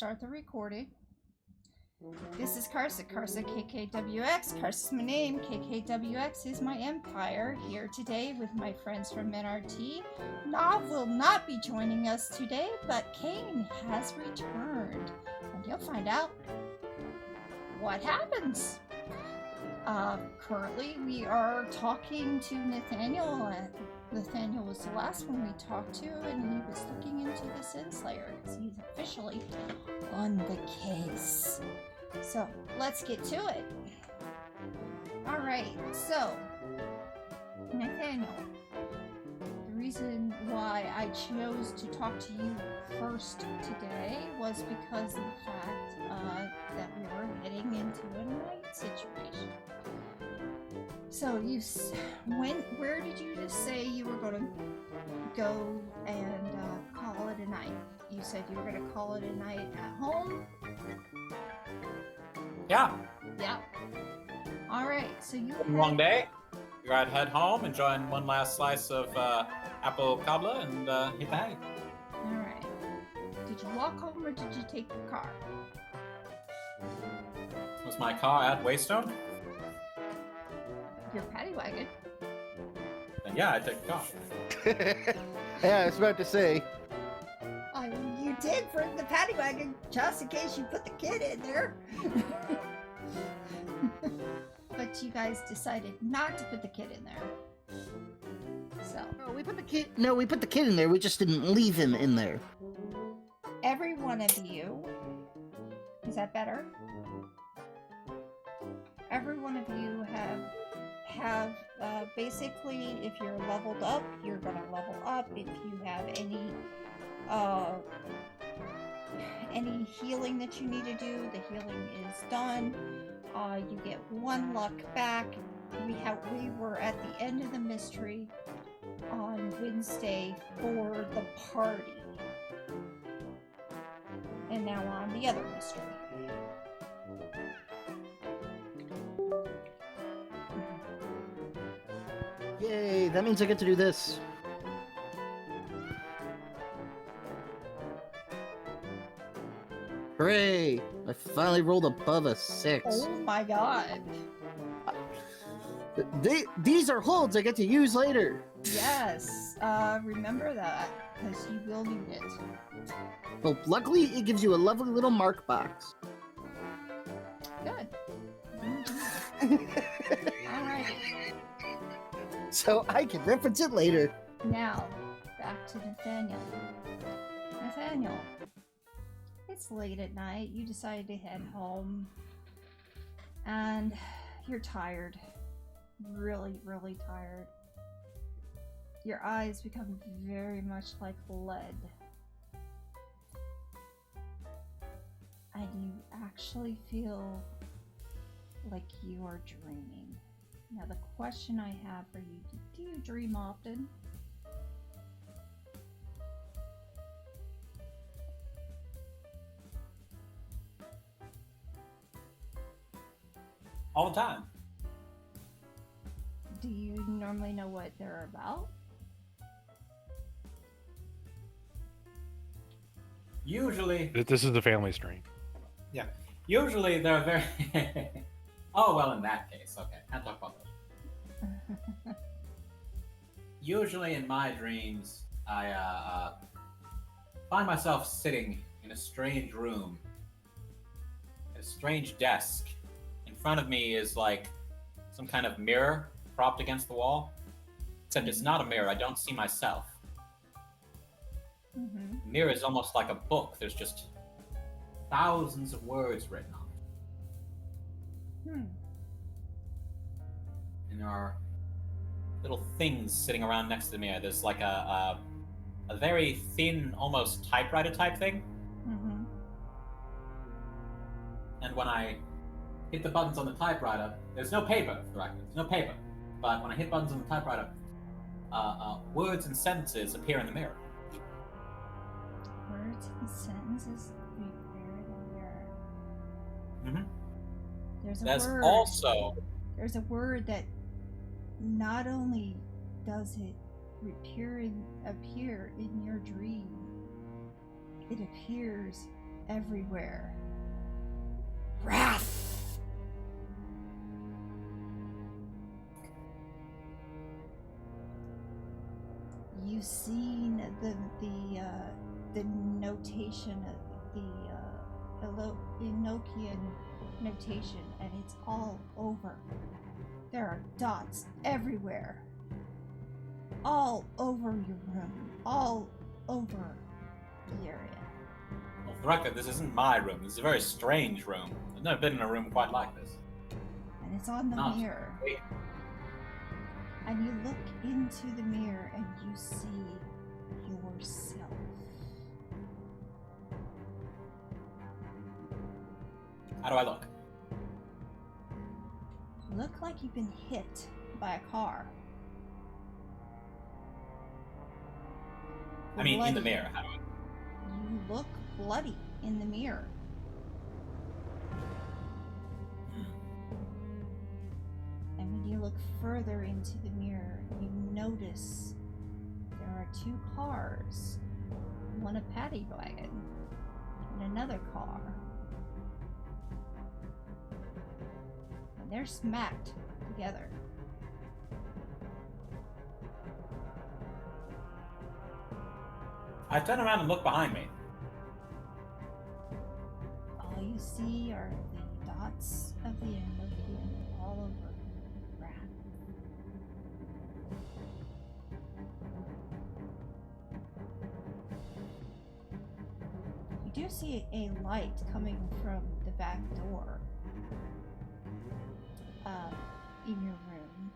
start the recording. This is Karsa, Karsa KKWX. Karsa's my name, KKWX is my empire. Here today with my friends from NRT. Nav will not be joining us today, but Cain has returned. And you'll find out what happens. Currently we are talking to Nathaniel. Nathaniel was the last one we talked to, and he was looking into the Sin Slayer because he's officially on the case. So let's get to it. Alright, so Nathaniel, the reason why I chose to talk to you first today was because of the fact that we were heading into a night situation. So where did you just say you were going to go and call it a night? You said you were going to call it a night at home? Yeah. Yeah. All right. So you. Long day. You're at head home, enjoying one last slice of apple cobbler, and hit the hay. All right. Did you walk home or did you take the car? Was my car at Waystone? Your paddy wagon. And yeah, I took the car. Yeah, I was about to say. You did bring the paddy wagon just in case you put the kid in there. But you guys decided not to put the kid in there. So. No, we put the kid in there. We just didn't leave him in there. Every one of you. Is that better? Every one of you have basically, if you're leveled up, you're gonna level up. If you have any healing that you need to do, the healing is done. You get 1 luck back. We were at the end of the mystery on Wednesday for the party, and now on the other mystery. Yay, that means I get to do this. Hooray! I finally rolled above a 6. Oh my god. These are holds I get to use later. Yes, remember that, because you will need it. Well, luckily it gives you a lovely little mark box. Good. Alright. So I can reference it later. Now, back to Nathaniel. Nathaniel, it's late at night. You decided to head home. And you're tired. Really, really tired. Your eyes become very much like lead. And you actually feel like you are dreaming. Now the question I have for you, do you dream often? All the time. Do you normally know what they're about? Usually. This is a family stream. Yeah. Usually they're very. Oh well, in that case, okay. Can't talk about that. Usually in my dreams, I find myself sitting in a strange room, at a strange desk. In front of me is like some kind of mirror propped against the wall. Except it's not a mirror, I don't see myself. Mm-hmm. The mirror is almost like a book. There's just thousands of words written on it. And there are little things sitting around next to the mirror. There's like a very thin, almost typewriter type thing. Mm-hmm. And when I hit the buttons on the typewriter, there's no paper, for the record. There's no paper. But when I hit buttons on the typewriter, words and sentences appear in the mirror. Words and sentences appear in the mirror. Mm-hmm. There's a word that not only does it appear in your dream, it appears everywhere. Wrath! You've seen the notation, the Enochian notation, and it's all over. There are dots everywhere. All over your room. All over the area. Well, for the record, this isn't my room. This is a very strange room. I've never been in a room quite like this. And it's on the mirror. Wait. And you look into the mirror and you see yourself. How do I look? You look like you've been hit by a car. I mean, in the Bloody. mirror. How do I? You look bloody in the mirror. And when you look further into the mirror, you notice there are two cars. One a paddy wagon and another car. And they're smacked together. I turn around and look behind me. All you see are the dots of the Enochian all over Wrath. You do see a light coming from the back door in your room.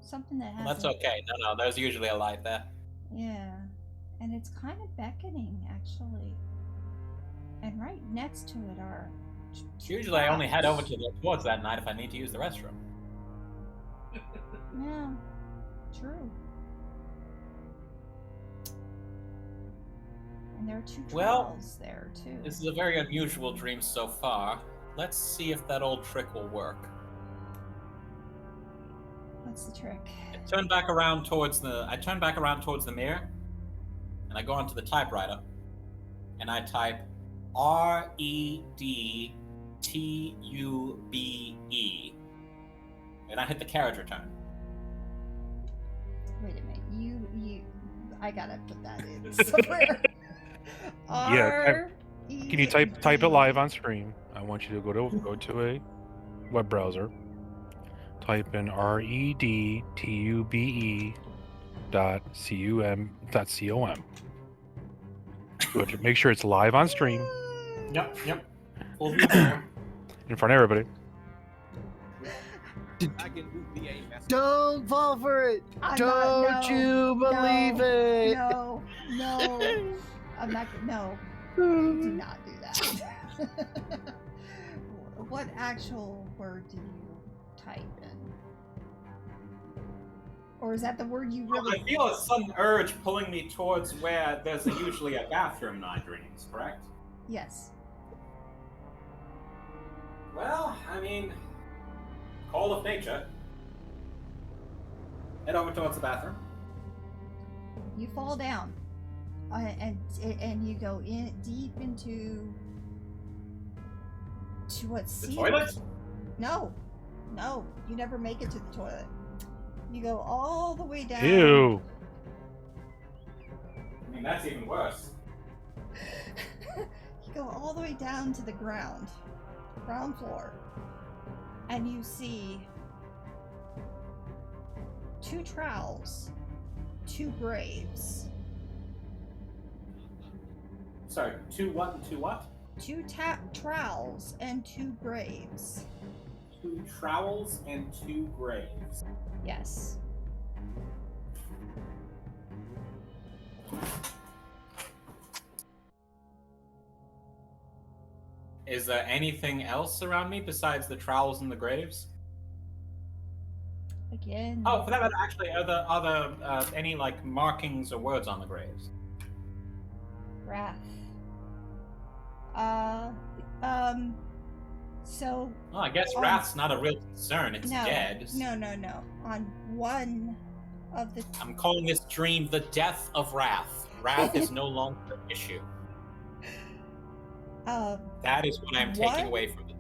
Something that has. Well, that's okay. No, there's usually a light there. Yeah, and it's kind of beckoning, actually. And right next to it are. Usually I only head over to the towards that night if I need to use the restroom. Yeah, true. And there are two trolls there, too. This is a very unusual dream so far. Let's see if that old trick will work. What's the trick? I turn back around towards the mirror, and I go onto the typewriter, and I type REDTUBE, and I hit the carriage return. Wait a minute, I gotta put that in somewhere. Yeah, can you type it live on screen? I want you to go to a web browser. Type in REDTUBE.com. Make sure it's live on stream. Yep. Full In front of everybody. Don't fall for it. I'm Don't not- you believe it? No, I'm not. No, do not do that. What actual word do you type in? Or is that the word you really? I feel a sudden urge pulling me towards where there's usually a bathroom in my dreams, correct? Yes. Well, I mean, call of nature. Head over towards the bathroom. You fall down, and you go in deep into what The seems. toilet? No, you never make it to the toilet. You go all the way down. Ew. I mean, that's even worse. You go all the way down to the ground floor, and you see two trowels, two graves. Sorry, two what and two what? Two trowels and two graves. Two trowels and two graves. Yes. Is there anything else around me besides the trowels and the graves? Again. Oh, for that matter, actually, are there any like markings or words on the graves? Wrath. So. Well, I guess wrath's not a real concern. It's dead. No. On one of the. I'm calling this dream the death of wrath. Wrath is no longer an issue. That is what I'm taking away from it.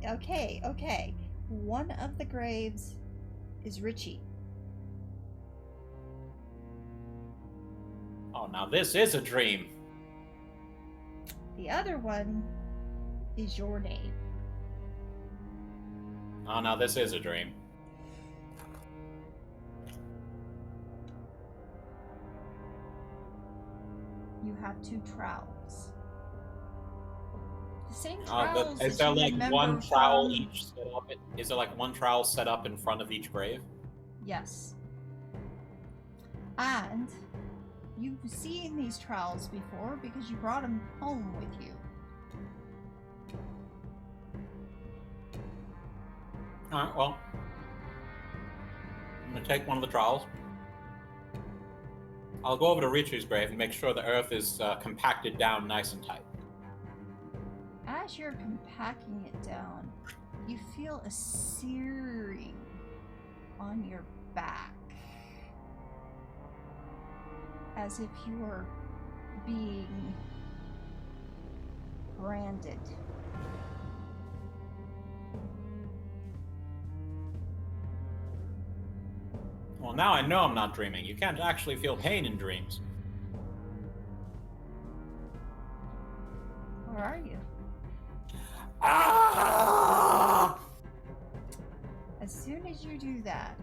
Okay. One of the graves is Richie. Oh, now this is a dream. The other one is your name. Oh, now this is a dream. You have 2 trowels. The same trowels Is that there you like remember one trowel from... each set up? Is there like one trowel set up in front of each grave? Yes. And you've seen these trowels before because you brought them home with you. Alright, well. I'm gonna take one of the trowels. I'll go over to Richie's grave and make sure the earth is compacted down nice and tight. As you're compacting it down, you feel a searing on your back. As if you were being branded. Well, now I know I'm not dreaming. You can't actually feel pain in dreams. Where are you? Ah! As soon as you do that,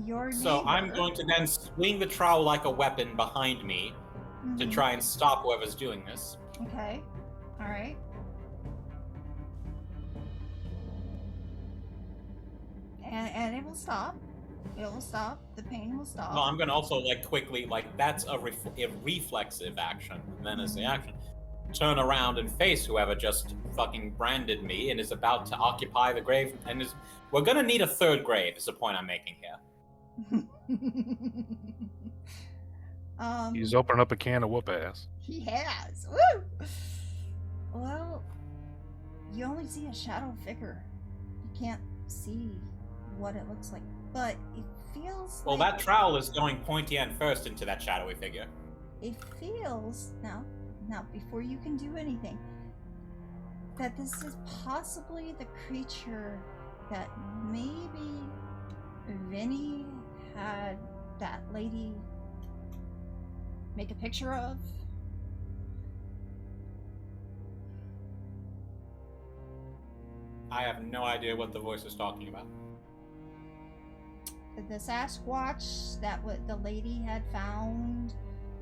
your So neighbor... I'm going to then swing the trowel like a weapon behind me to try and stop whoever's doing this. Okay. Alright. And it will stop. It will stop. The pain will stop. No, I'm going to also, like, quickly, like, that's a reflexive action. And then as the action, turn around and face whoever just fucking branded me and is about to occupy the grave. And we're going to need a 3rd grave, is the point I'm making here. He's opening up a can of whoop ass. He has. Woo! Well, you only see a shadow figure. You can't see what it looks like, but it feels Well, like... that trowel is going pointy end first into that shadowy figure. It feels... Now, before you can do anything, that this is possibly the creature that maybe Vinny had that lady make a picture of. I have no idea what the voice is talking about. The Sasquatch that the lady had found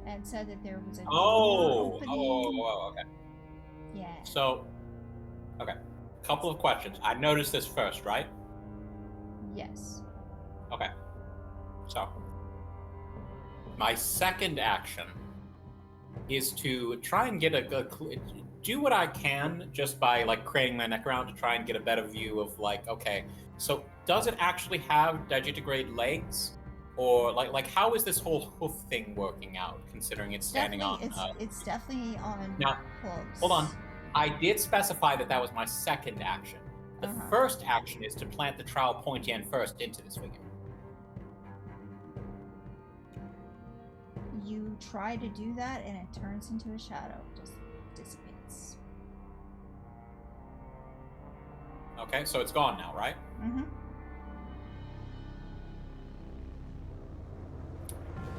and said that there was a door opening. Okay. Yeah. So, okay. Couple of questions. I noticed this first, right? Yes. Okay. So, my second action is to try and get do what I can just by like craning my neck around to try and get a better view of like, okay, so does it actually have digitigrade legs? Or like how is this whole hoof thing working out considering it's standing on it's definitely on now hooves. hold on. I did specify that was my second action. The first action is to plant the trowel pointy end first into this figure. You try to do that and it turns into a shadow. It just dissipates. Okay, so it's gone now, right? Mm-hmm.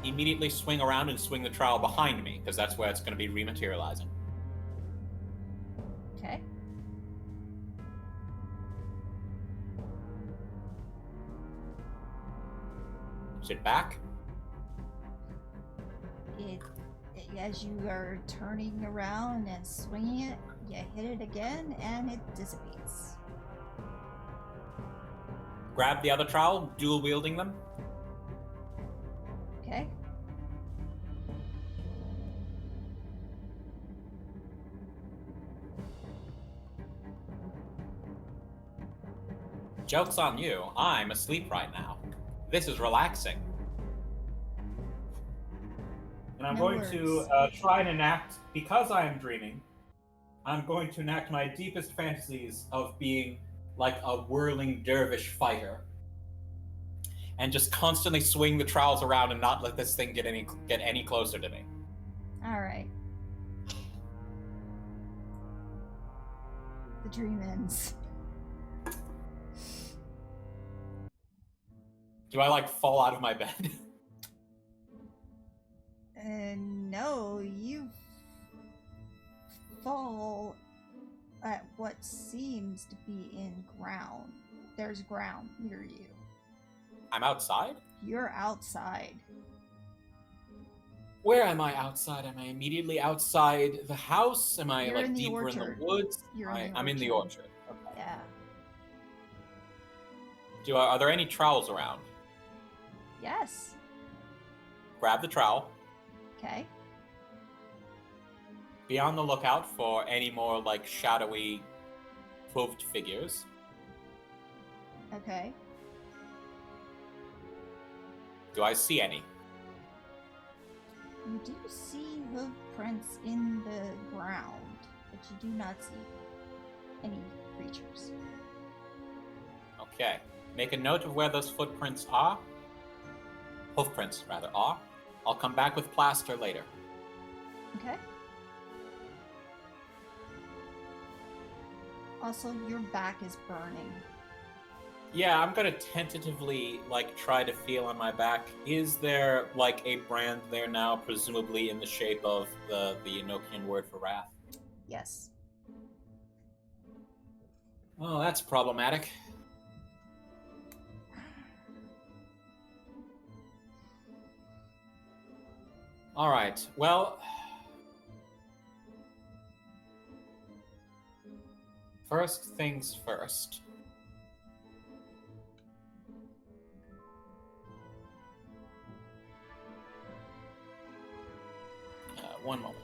Immediately swing around and swing the trowel behind me, because that's where it's going to be rematerializing. Okay. Sit back. As you are turning around and swinging it, you hit it again and it dissipates. Grab the other trowel, dual wielding them. Okay. Joke's on you. I'm asleep right now. This is relaxing. And I'm going to try and enact, because I am dreaming, I'm going to enact my deepest fantasies of being like a whirling dervish fighter. and just constantly swing the trowels around and not let this thing get any closer to me. All right. The dream ends. Do I like fall out of my bed? No, you fall at what seems to be in ground. There's ground near you. I'm outside? You're outside. Where am I outside? Am I immediately outside the house? Am I You're like in the deeper in orchard. the woods? I'm in the orchard. Okay. Yeah. Are there any trowels around? Yes. Grab the trowel. Okay. Be on the lookout for any more like shadowy cloaked figures. Okay. Do I see any? You do see hoof prints in the ground, but you do not see any creatures. Okay. Make a note of where those footprints are. Hoofprints, rather, are. I'll come back with plaster later. Okay. Also, your back is burning. Yeah, I'm gonna tentatively, like, try to feel on my back. Is there, like, a brand there now, presumably in the shape of the Enochian word for wrath? Yes. Oh, that's problematic. Alright, well... First things first. One moment.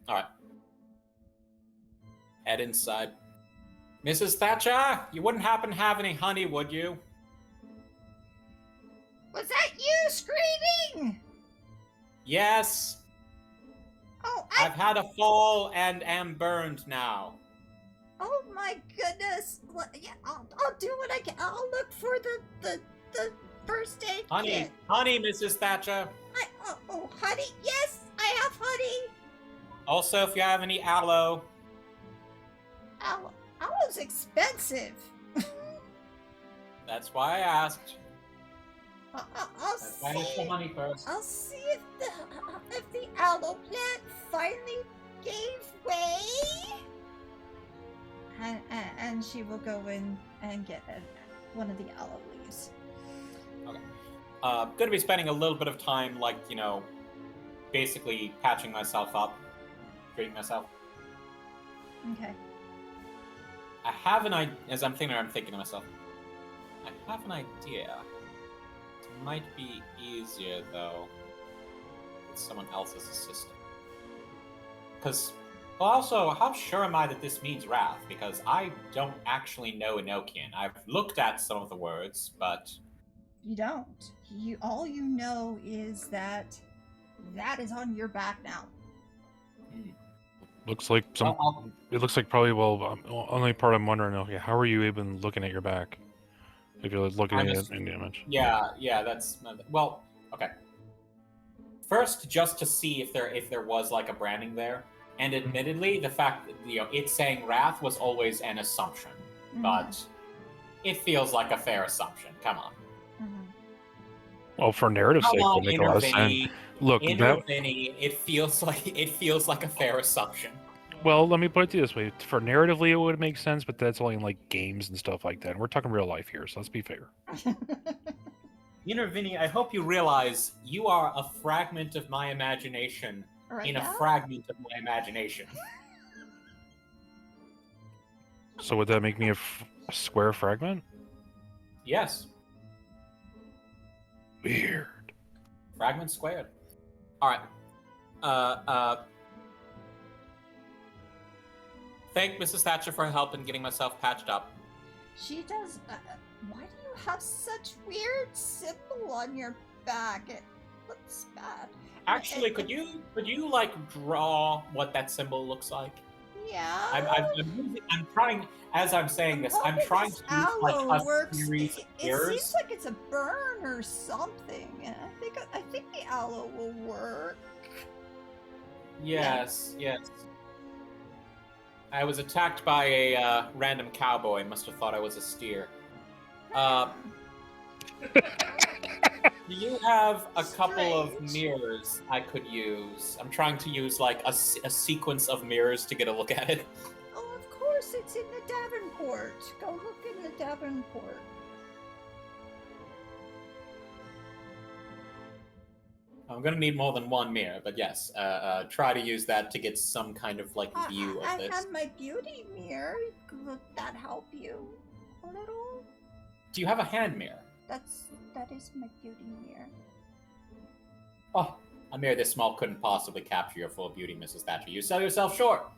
Alright. Head inside. Mrs. Thatcher, you wouldn't happen to have any honey, would you? Was that you screaming? Yes. Oh, I've had a fall and am burned now. Oh my goodness! Yeah, I'll do what I can. I'll look for the first aid kit. Honey, Mrs. Thatcher. Honey. Yes, I have honey. Also, if you have any aloe. Aloe's expensive. That's why I asked. I'll That's why I need some honey first. I'll see if the aloe plant finally gave way. And she will go in and get one of the aloe leaves. Okay. Gonna be spending a little bit of time, like, you know, basically patching myself up, treating myself. Okay. I have an idea. As I'm thinking to myself, I have an idea. It might be easier, though, with someone else's assistant. Because, well, also, how sure am I that this means wrath? Because I don't actually know Enochian. I've looked at some of the words, but... You don't. All you know is that is on your back now. Looks like it looks like probably, only part I'm wondering, okay, how are you even looking at your back? If you're looking at it in the image. Yeah, that's... Well, okay. First, just to see if there was, like, a branding there. And admittedly, the fact that, you know, it saying wrath was always an assumption. But it feels like a fair assumption. Come on. Well, for narrative sake, it'll make a lot of sense. Look, Vinny, it feels like a fair assumption. Well, let me put it to you this way: for narratively, it would make sense, but that's only in like games and stuff like that. And we're talking real life here, so let's be fair. Vinny, I hope you realize you are a fragment of my imagination a fragment of my imagination. So would that make me a square fragment? Yes. Weird. Fragment squared. All right. Thank Mrs. Thatcher for her help in getting myself patched up. She does. Why do you have such weird symbol on your back? It looks bad. Actually, could you like draw what that symbol looks like? Yeah. I'm trying, as I'm saying this, I'm trying to use like a series of It mirrors. seems like it's a burn or something. And I think the aloe will work. Yes. I was attacked by a random cowboy. Must have thought I was a steer. Do you have a couple of mirrors I could use? I'm trying to use like a sequence of mirrors to get a look at it. Oh, of course, it's in the Davenport. Go look in the Davenport. I'm gonna need more than one mirror, but yes, try to use that to get some kind of like view of this. I have my beauty mirror. Would that help you a little? Do you have a hand mirror? That is my beauty mirror. Oh, a mirror this small couldn't possibly capture your full beauty, Mrs. Thatcher. You sell yourself short.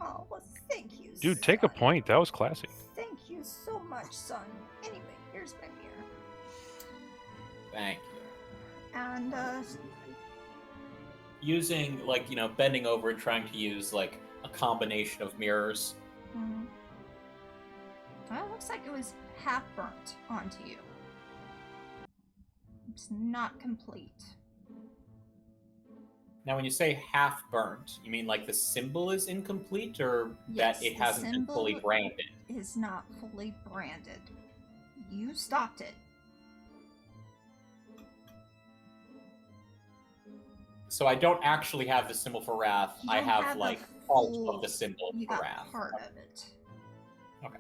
Oh, well, thank you, Dude, take a point. That was classic. Thank you so much, son. Anyway, here's my mirror. Thank you. And, using, like, bending over and trying to use, like, a combination of mirrors. Well, it looks like it was half burnt onto you. It's not complete. Now, when you say half burnt, you mean like the symbol is incomplete, or Yes, that it the hasn't been fully symbol branded? Is not fully branded. You stopped it. So I don't actually have the symbol for wrath. You I don't have have like the part full- of the symbol You for got wrath. part of it. Okay.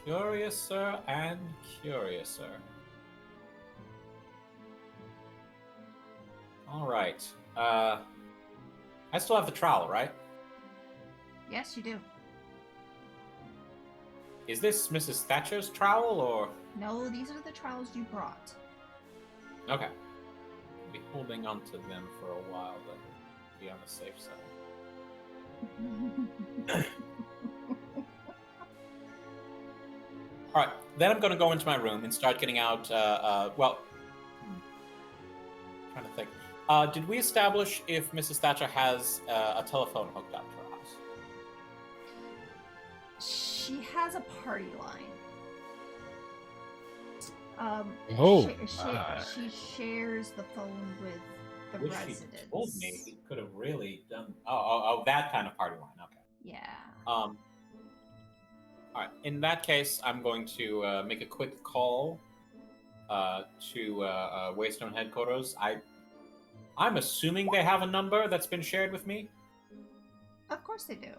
Curiouser and curiouser. All right. I still have the trowel, right? Yes, you do. Is this Mrs. Thatcher's trowel, or? No, these are the trowels you brought. Okay. I'll be holding on to them for a while, but be on the safe side. All right. Then I'm going to go into my room and start getting out. Trying to think. Did we establish if Mrs. Thatcher has a telephone hooked up to her house? She has a party line. She shares the phone with the Wish residents. she told me. We could have really done. Oh, that kind of party line. Okay. Yeah. All right. In that case, I'm going to make a quick call to Waystone headquarters. I'm assuming they have a number that's been shared with me. Of course they do.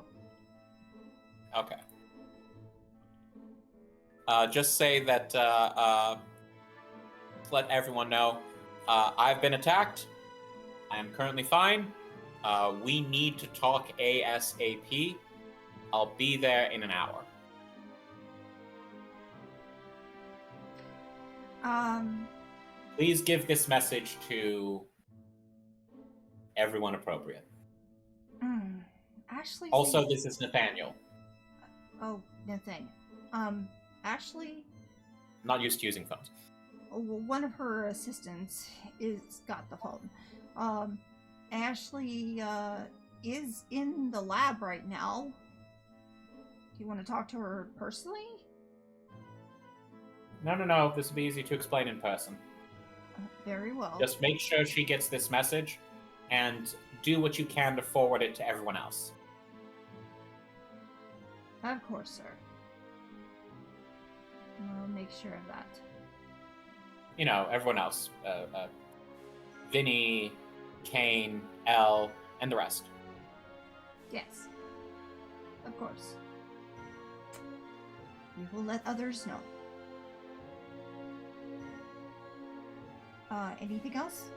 Okay. Just say that. Let everyone know. I've been attacked. I am currently fine. We need to talk ASAP. I'll be there in an hour. Please give this message to everyone appropriate. Ashley. Also, this is Nathaniel. Oh, Nathaniel. Ashley. Not used to using phones. One of her assistants got the phone. Ashley is in the lab right now. Do you want to talk to her personally? No. This will be easy to explain in person. Very well. Just make sure she gets this message, and do what you can to forward it to everyone else. Of course, sir. I'll make sure of that. Everyone else. Vinny, Cain, Elle, and the rest. Yes. Of course. We will let others know. Anything else?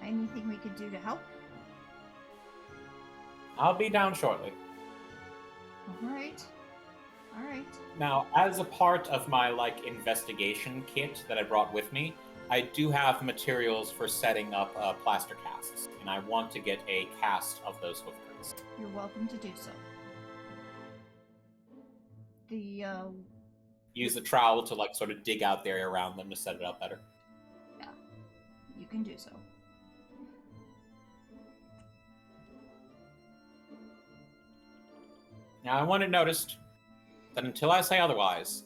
Anything we could do to help? I'll be down shortly. Alright. Now, as a part of my, investigation kit that I brought with me, I do have materials for setting up plaster casts, and I want to get a cast of those hoof prints. You're welcome to do so. Use the trowel to like sort of dig out the area around them to set it up better. Yeah, you can do so. Now I want it noticed that until I say otherwise,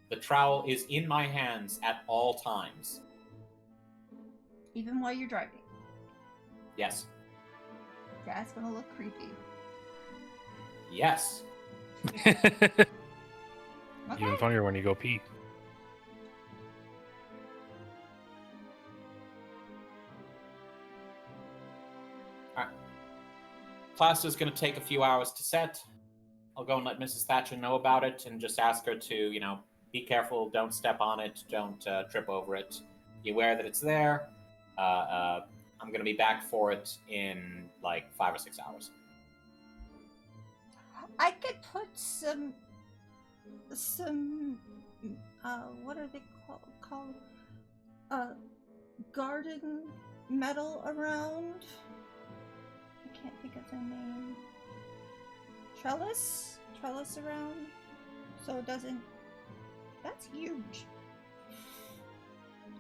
the trowel is in my hands at all times. Even while you're driving. Yes. That's gonna look creepy. Yes. Okay. Even funnier when you go pee. Alright. Plaster's gonna take a few hours to set. I'll go and let Mrs. Thatcher know about it and just ask her to, you know, be careful, don't step on it, don't trip over it. Be aware that it's there. I'm gonna be back for it in like 5 or 6 hours. I could put some what are they called? Garden metal around. I can't think of the name. Trellis around, so it doesn't. That's huge.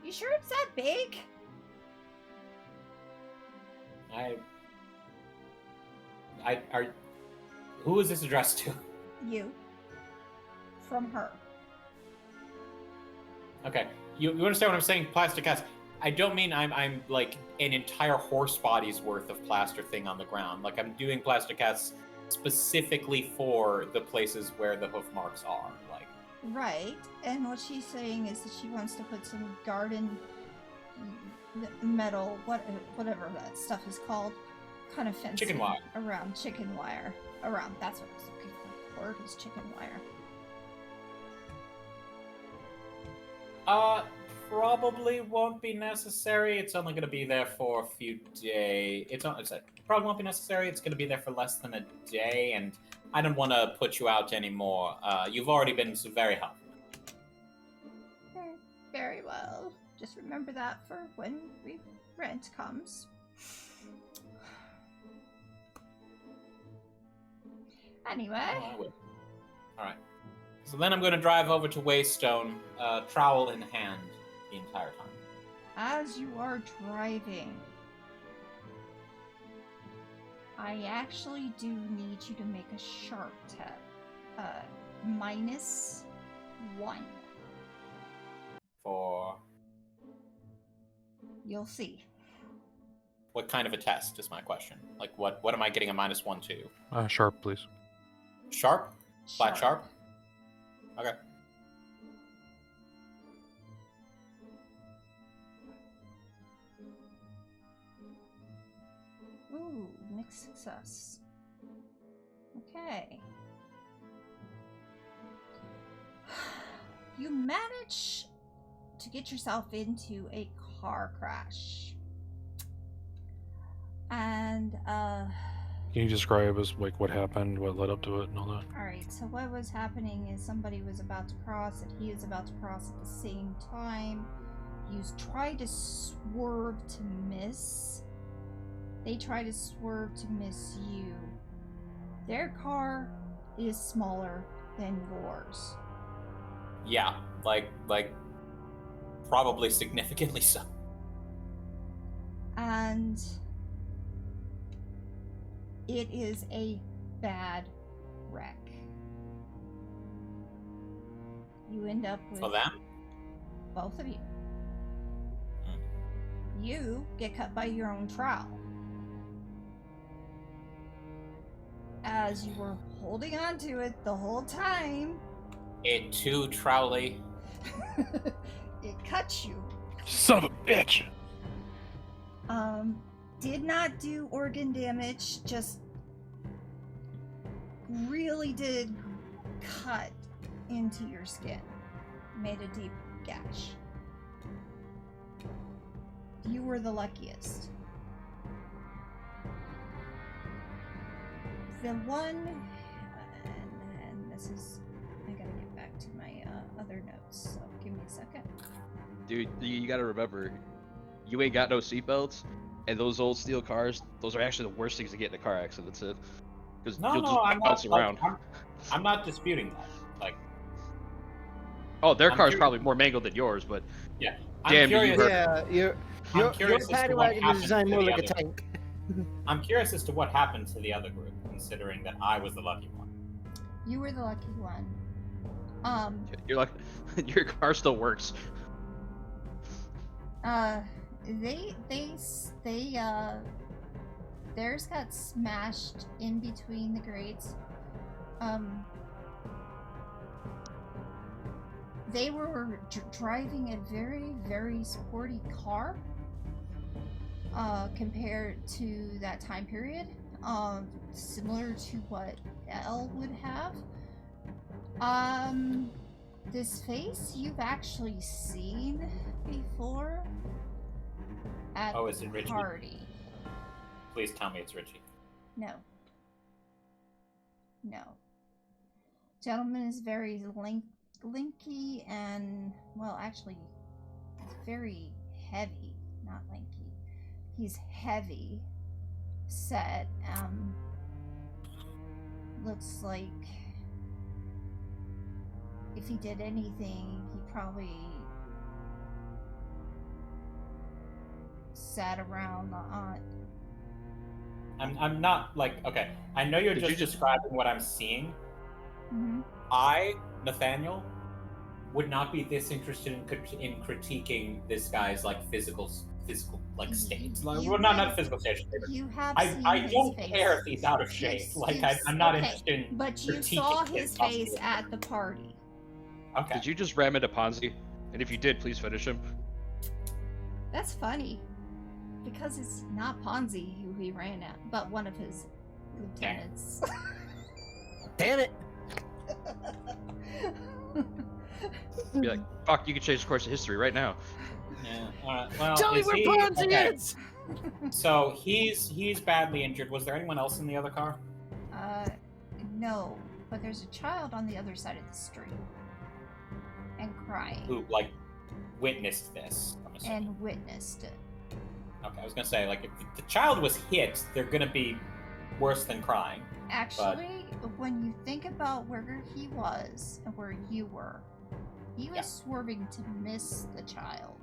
You sure it's that big? Who is this addressed to? You. From her. Okay, you understand what I'm saying? Plaster cast. I don't mean I'm like an entire horse body's worth of plaster thing on the ground. Like I'm doing plaster casts specifically for the places where the hoof marks are. Like Right, and what she's saying is that she wants to put some garden metal, whatever that stuff is called, kind of fencing Chicken wire. around chicken wire. Around, that's what I was looking for. Word is chicken wire. Probably won't be necessary. It's only going to be there for a few days. Probably won't be necessary. It's going to be there for less than a day, and I don't want to put you out anymore. You've already been very helpful. Very well. Just remember that for when rent comes. Anyway. Oh, I will. All right. So then I'm going to drive over to Waystone, trowel in hand, the entire time. As you are driving, I actually do need you to make a sharp test. -1. For You'll see. what kind of a test is my question? Like what am I getting a -1 to? Sharp, please. Sharp? Flat sharp? Okay. Ooh, mixed success. Okay. You manage to get yourself into a car crash. And, Can you describe as like what happened, what led up to it, and all that? alright, so what was happening is somebody was about to cross and he was about to cross at the same time. You try to swerve to miss. They try to swerve to miss you. Their car is smaller than yours. Yeah, like probably significantly so. And it is a bad wreck. You end up with For them? both of you. You get cut by your own trowel. As you were holding on to it the whole time, It too trowly. it cut you. Son of a bitch! Did not do organ damage, just really did cut into your skin. Made a deep gash. You were the luckiest. The one, and this is I gotta get back to my other notes, so give me a second. Dude, you gotta remember, you ain't got no seatbelts, and those old steel cars, those are actually the worst things to get in a car accident, because you'll just I'm bounce not, around. I'm not disputing that. Like, Oh, their I'm car's curious- probably more mangled than yours, but yeah, damn, do you curious. hurt. Yeah, I'm your curious as to paddy what wagon happened is designed to more the like a other- tank. I'm curious as to what happened to the other group, considering that I was the lucky one. You were the lucky one. You're like, your car still works. Theirs got smashed in between the grates. They were driving a very, very sporty car, compared to that time period, similar to what Elle would have. This face you've actually seen before at Oh, is it the Richie? party. Please tell me it's Richie. No. No. Gentleman is very linky and, well, actually, he's very heavy, not linky. He's heavy set. Looks like if he did anything, he probably sat around on. I'm not like, okay. I know you're just describing what I'm seeing. Mm-hmm. I, Nathaniel, would not be this interested in critiquing this guy's like physical like state. Like, well, not physical state. You have seen I his don't face. care if he's out of shape. Like I'm not interested in. But you critiquing saw his face muscular. at the party. Okay. Did you just ram into Ponzi? And if you did, please finish him. That's funny. Because it's not Ponzi who he ran at, but one of his lieutenants. Damn it! Be like, fuck, you can change the course of history right now. Yeah. All right. Well, Tell me is where he- Ponzi okay. is! So he's badly injured. Was there anyone else in the other car? No, but there's a child on the other side of the street. And crying. Who like witnessed this? I'm assuming. And witnessed it. Okay, I was gonna say, like, if the child was hit, they're gonna be worse than crying. Actually, when you think about where he was and where you were, he was swerving to miss the child.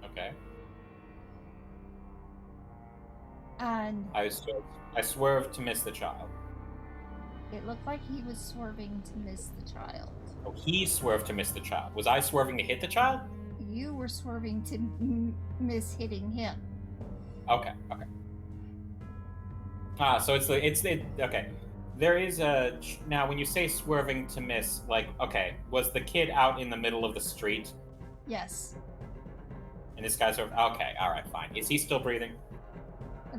Okay. And I swerved to miss the child. it looked like he was swerving to miss the child. Oh, he swerved to miss the child. Was I swerving to hit the child? You were swerving to miss hitting him. Okay. So it's okay. There is a now when you say swerving to miss, like, okay, was the kid out in the middle of the street Yes. and this guy's sort of okay, all right, fine. Is he still breathing?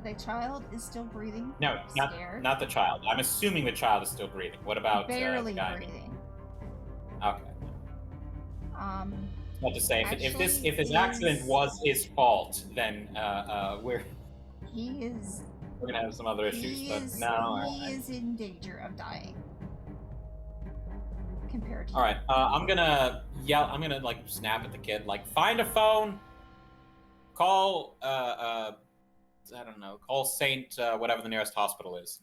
The child is still breathing. No, Scared. not the child. I'm assuming the child is still breathing. What about Barely the guy? breathing. Okay. Not to say if this Actually, accident was his fault, then we're He is. gonna have some other issues. He But is. no. He is in danger of dying. Compared to. All right. I'm gonna yell. I'm gonna like snap at the kid. Like, find a phone. Call. I don't know. Call Saint. Whatever the nearest hospital is.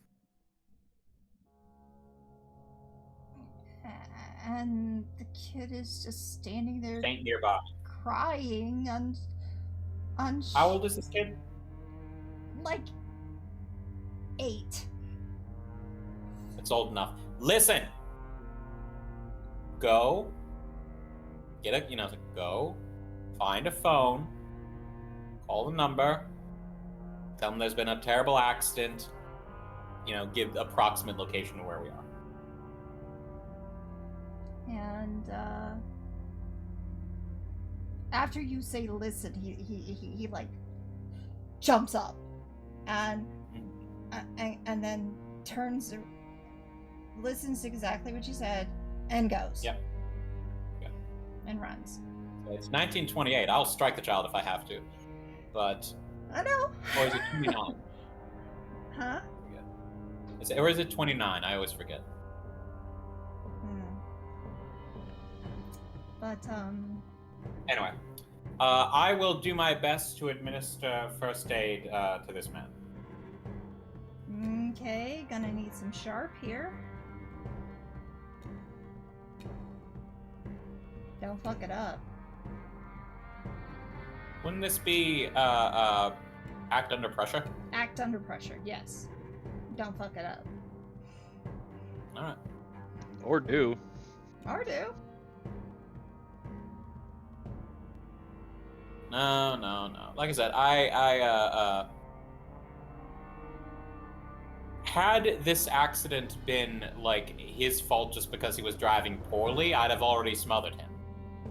And the kid is just standing there Saint nearby. crying How old is this kid? like 8. It's old enough. Listen. Go. Go. Find a phone. Call the number. Tell them there's been a terrible accident. Give approximate location of where we are. And after you say listen, he like jumps up and then turns, listens exactly what you said, and goes. Yep. Okay. And runs. So it's 1928. I'll strike the child if I have to. But I know. or is it 29? Huh? Or is it 29? I always forget. But, Anyway, I will do my best to administer first aid to this man. Okay, gonna need some sharp here. Don't fuck it up. Wouldn't this be act under pressure? Act under pressure, yes. Don't fuck it up. Alright. Or do. Or do. No. Like I said, I had this accident been like his fault just because he was driving poorly, I'd have already smothered him.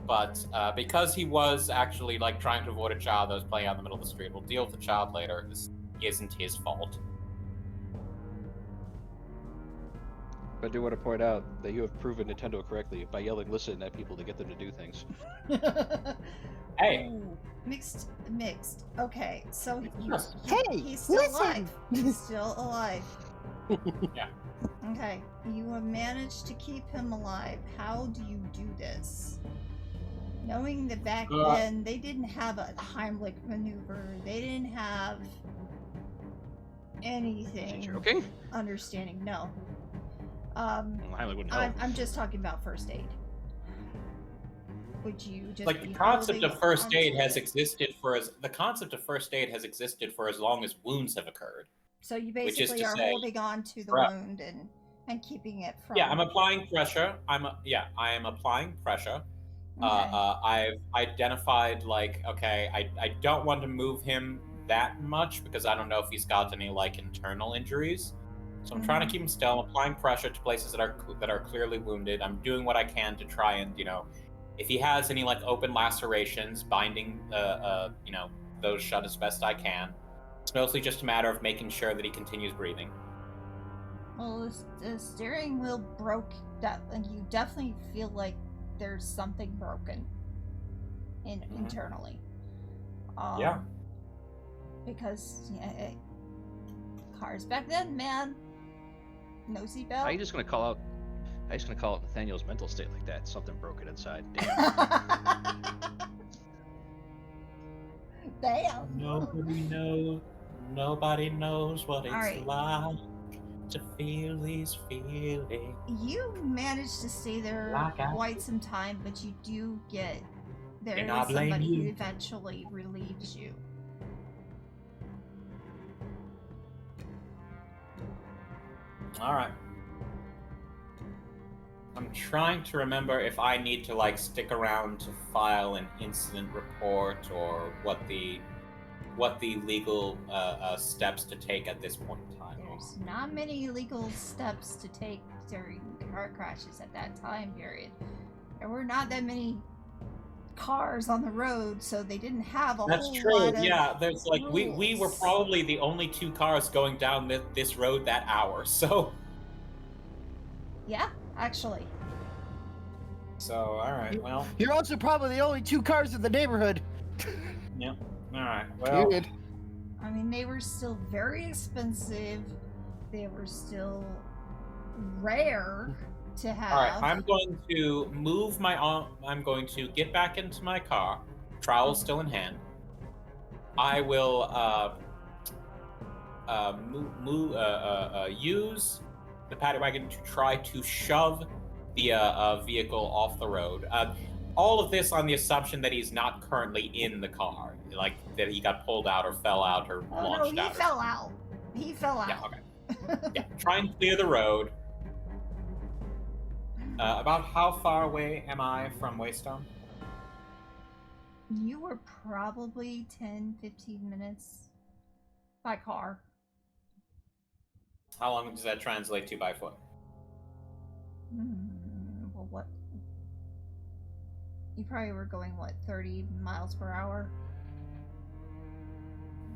But because he was actually like trying to avoid a child that was playing out in the middle of the street, we'll deal with the child later. This isn't his fault. But I do want to point out that you have proven Nintendo correctly by yelling "listen" at people to get them to do things. Hey. Ooh, mixed. Okay, so Hey, he's still listen. alive. He's still alive. Yeah. Okay, you have managed to keep him alive. How do you do this? Knowing that back then they didn't have a Heimlich maneuver, they didn't have anything. Is you joking? Understanding, no. Heimlich wouldn't help. I'm just talking about first aid. Would you just Like be the concept holding of first aid onto has it? existed for as for as long as wounds have occurred. So you which is basically to are say- holding on to the Correct. wound and keeping it from. Yeah, I'm applying pressure. I am applying pressure. Okay. I've identified okay, I don't want to move him that much because I don't know if he's got any like internal injuries. So I'm trying to keep him still. I'm applying pressure to places that are clearly wounded. I'm doing what I can to try and if he has any like open lacerations, binding those shut as best I can. It's mostly just a matter of making sure that he continues breathing. Well, the steering wheel broke, and you definitely feel like there's something broken internally. Yeah. Because cars back then, man, no seatbelt. How are you just gonna call out Nathaniel's mental state like that? Something broken inside. Damn. Damn. Nobody knows what it's Alright. like to feel these feelings. You managed to stay there Like I- quite some time, but you do get there And is I blame somebody who you. eventually relieves you. Alright. I'm trying to remember if I need to like stick around to file an incident report or what the legal steps to take at this point in time. There's not many legal steps to take during car crashes at that time period. There were not that many cars on the road, so they didn't have a That's whole true. lot of Yeah, there's like we were rules. probably the only two cars going down this road that hour. Yeah, actually. So all right. Well, You're also probably the only two cars in the neighborhood. yeah. All right. Well, Period. I mean, they were still very expensive. They were still rare to have. all right. I'm going to move my arm. I'm going to get back into my car. Trowel still in hand. I will use the paddy wagon to try to shove the vehicle off the road. All of this on the assumption that he's not currently in the car, like that he got pulled out or fell out or Oh no, launched he out. fell out. He fell out. Yeah, okay. Yeah, try and clear the road. About how far away am I from Waystone? You were probably 10-15 minutes by car. How long does that translate to by foot? Well, what? You probably were going, 30 miles per hour?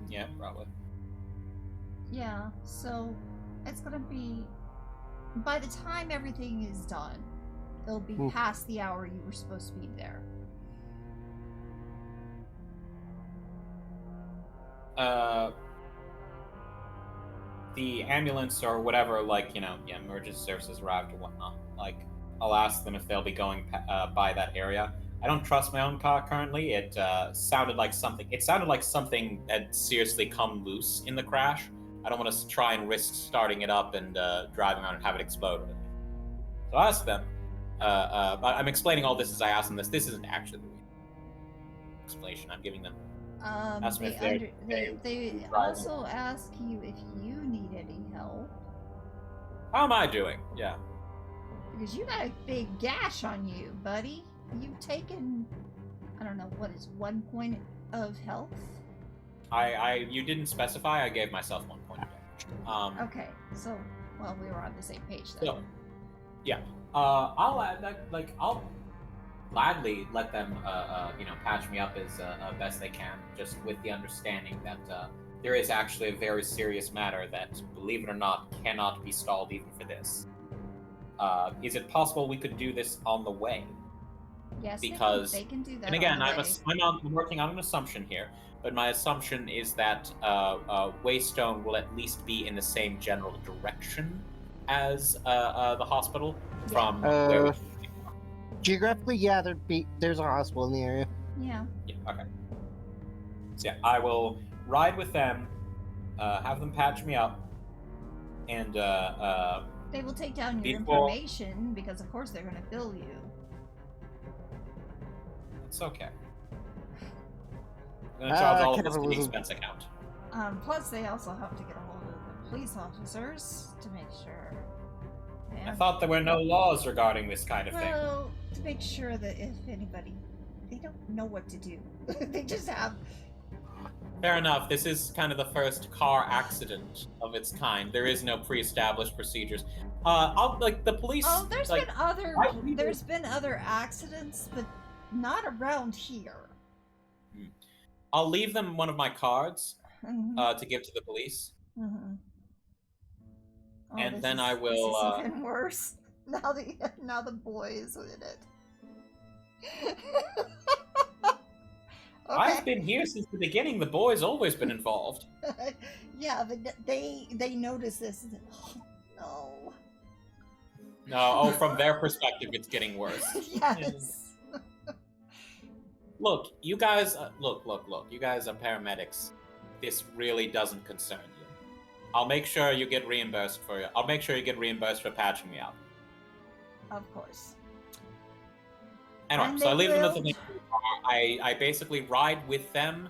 Yeah, probably. Yeah, so it's gonna be. By the time everything is done, it'll be past the hour you were supposed to be there. the ambulance or whatever, like, you know, yeah, emergency services arrived or whatnot, like, I'll ask them if they'll be going by that area. I don't trust my own car currently. It sounded like something. It sounded like something had seriously come loose in the crash. I don't want to try and risk starting it up and driving around and have it explode. So I asked them. But I'm explaining all this as I ask them this. This isn't actually the explanation I'm giving them. They also ask you if you need any help. How am I doing? Yeah. Because you got a big gash on you, buddy. You've taken, I don't know, what is 1 point of health? You didn't specify. I gave myself 1 point of damage. Okay, so, well, we were on the same page then. So, yeah. I'll add that, like, I'll gladly let them, patch me up as best they can, just with the understanding that there is actually a very serious matter that, believe it or not, cannot be stalled even for this. Is it possible we could do this on the way? Yes, because they can do that. And again, I'm working on an assumption here, but my assumption is that Waystone will at least be in the same general direction as the hospital from where. Geographically, yeah, there's a hospital in the area. Yeah. Yeah. Okay. So yeah, I will ride with them, have them patch me up, and they will take down your information because, of course, they're going to bill you. It's okay. I'm going to charge all of this to the expense account. Plus, they also have to get a hold of the police officers to make sure. I thought there were no laws regarding this kind of thing. Well, to make sure that if anybody, they don't know what to do. They just have. Fair enough. This is kind of the first car accident of its kind. There is no pre-established procedures. The police. Oh, there's been other accidents, but not around here. I'll leave them one of my cards Mm-hmm. to give to the police. Mm-hmm. Oh, and then I will. This is even worse. Now the boy is in it. Okay. I've been here since the beginning. The boy's always been involved. Yeah, but they notice this. Oh, no. No, from their perspective, it's getting worse. Yes. Look, you guys. Look. You guys are paramedics. This really doesn't concern you. I'll make sure you get reimbursed for it. I'll make sure you get reimbursed for patching me up. Of course. Anyway, so I leave them with the I basically ride with them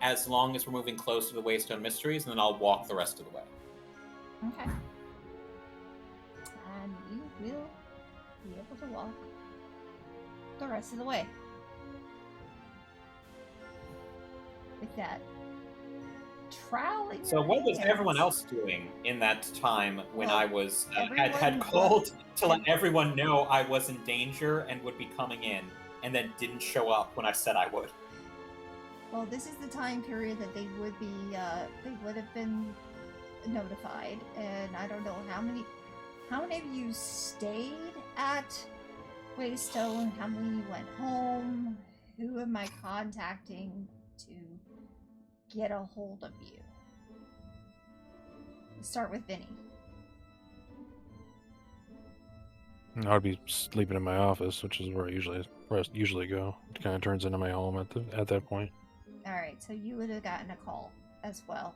as long as we're moving close to the Waystone Mysteries, and then I'll walk the rest of the way. Okay. And you will be able to walk the rest of the way. With that troweling. So what was everyone else doing in that time when I was had was- called to let everyone know I was in danger and would be coming in, and then didn't show up when I said I would? Well, this is the time period that they would have been notified, and I don't know how many of you stayed at Waystone, how many went home, who am I contacting to get a hold of you? Let's start with Vinny. I'd be sleeping in my office, which is where I usually go. It kind of turns into my home at that point. All right, so you would have gotten a call as well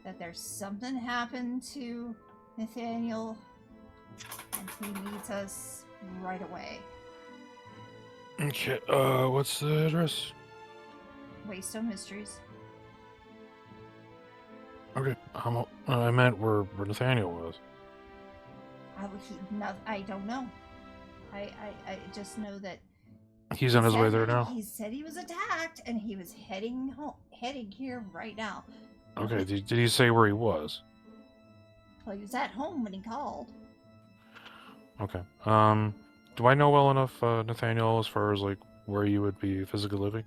that there's something happened to Nathaniel, and he needs us right away. Okay, what's the address? Waystone Mysteries. Okay, I meant where Nathaniel was. I don't know. I just know that He's on his way there now. He said he was attacked, and he was heading here right now. Okay, did he say where he was? Well, he was at home when he called. Okay. Do I know well enough, Nathaniel, as far as like where you would be physically living?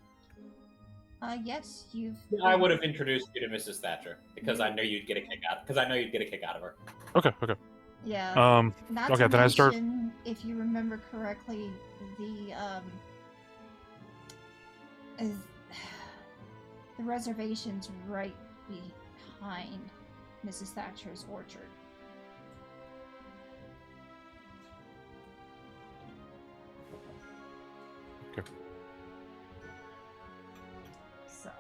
Yes, you've. I would have introduced you to Mrs. Thatcher because I know you'd get a kick out. Because I know you'd get a kick out of her. Okay. Yeah. Not okay, to then I start. mention, if you remember correctly, the reservation's right behind Mrs. Thatcher's orchard. Okay. So.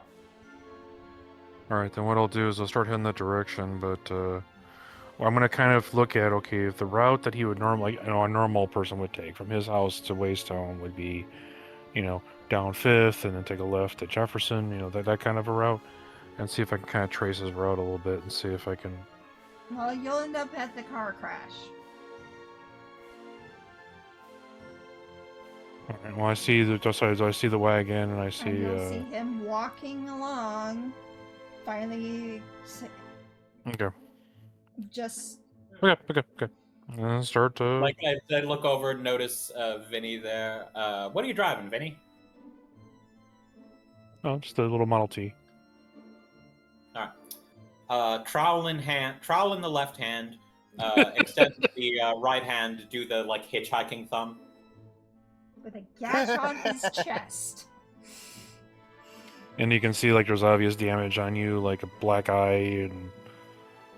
All right, then what I'll do is I'll start heading that direction, but well, I'm gonna kind of look at, okay, if the route that he would normally, a normal person would take from his house to Waystone would be, down 5th and then take a left at Jefferson, that kind of a route, and see if I can kind of trace his route a little bit and see if I can. Well, you'll end up at the car crash. All right, well, I see the wagon and I see. And you'll see him walking along. Finally, Okay. just. Okay. And start to. Like I look over and notice Vinny there. What are you driving, Vinny? Oh, just a little Model T. All right. Trowel in the left hand. Extend the right hand. Do the hitchhiking thumb. With a gash on his chest. And you can see there's obvious damage on you, like a black eye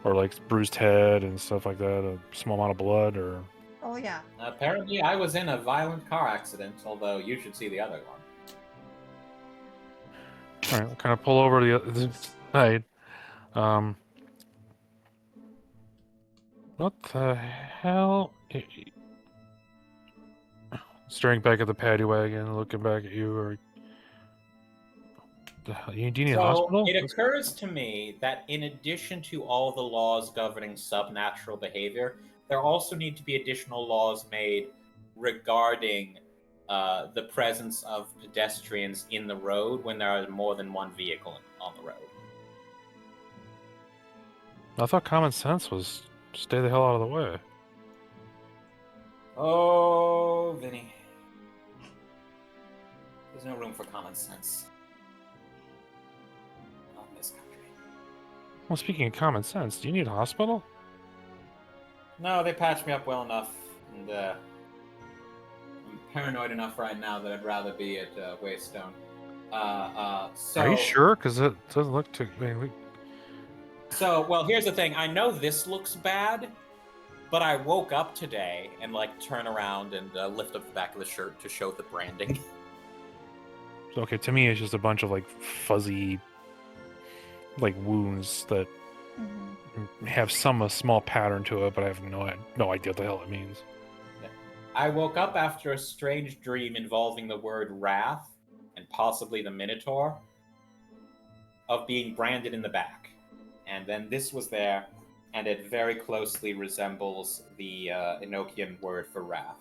or bruised head and stuff like that. A small amount of blood, or. Oh yeah. Apparently, I was in a violent car accident. Although you should see the other one. All right, we'll kind of pull over to the other side. What the hell? Staring back at the paddy wagon, looking back at you, or do you need a hospital? It occurs to me that in addition to all the laws governing subnatural behavior, there also need to be additional laws made regarding the presence of pedestrians in the road when there are more than one vehicle on the road. I thought common sense was stay the hell out of the way. Oh, Vinny. There's no room for common sense. Not in this country. Well, speaking of common sense, do you need a hospital? No, they patched me up well enough, and I'm paranoid enough right now that I'd rather be at Waystone. So, are you sure? Because it doesn't look too. So, well, here's the thing. I know this looks bad, but I woke up today and turn around and lift up the back of the shirt to show the branding. Okay, to me, it's just a bunch of fuzzy, wounds that have a small pattern to it, but I have no idea what the hell it means. I woke up after a strange dream involving the word wrath and possibly the Minotaur of being branded in the back. And then this was there, and it very closely resembles the Enochian word for wrath.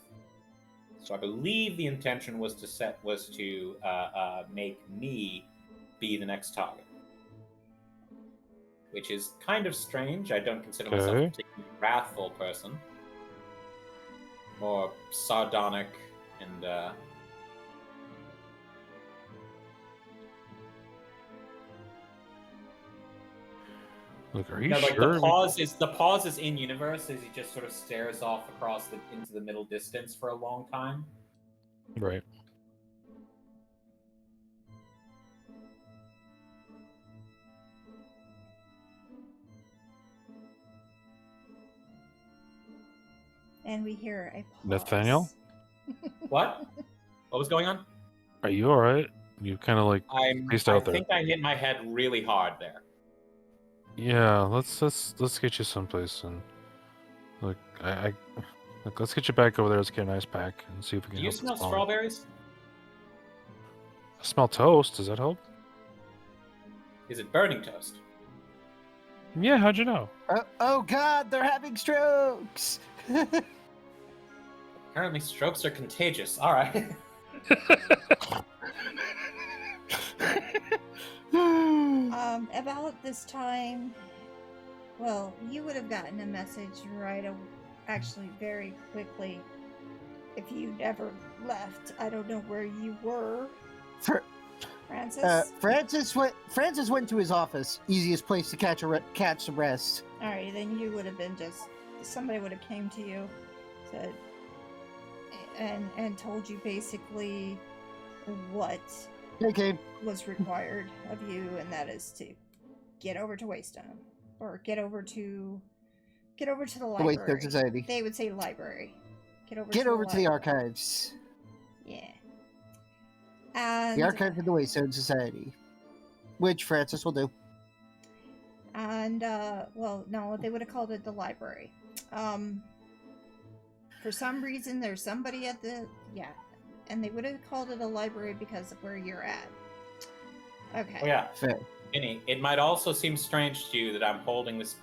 So I believe the intention was to make me be the next target, which is kind of strange. I don't consider myself a particularly wrathful person, more sardonic and. Look, are you No, sure? The pause is in universe as he just sort of stares off across into the middle distance for a long time. Right. And we hear a pause. Nathaniel? What? What was going on? Are you all right? You kind of spaced out there. I think I hit my head really hard there. Yeah, let's get you someplace and look. Let's get you back over there. Let's get a nice pack and see if we can. Do you smell strawberries? I smell toast. Does that help? Is it burning toast? Yeah. How'd you know? Oh God, they're having strokes. Apparently, strokes are contagious. All right. About this time, well, you would have gotten a message actually very quickly if you never left. I don't know where you were. Francis? Francis went to his office. Easiest place to catch some rest. Alright, then you would have been somebody would have came to you, said, and told you basically what Okay. was required of you, and that is to get over to Waystone. or get over to the The library. Waystone Society. They would say library. Get over Get to over the to the library. archives. Yeah. And The archives of the Waystone Society. Which Francis will do. And well, no, they would have called it the library. For some reason, there's somebody at the and they would have called it a library because of where you're at. Okay. Oh yeah, Fair. Vinny, it might also seem strange to you that I'm holding this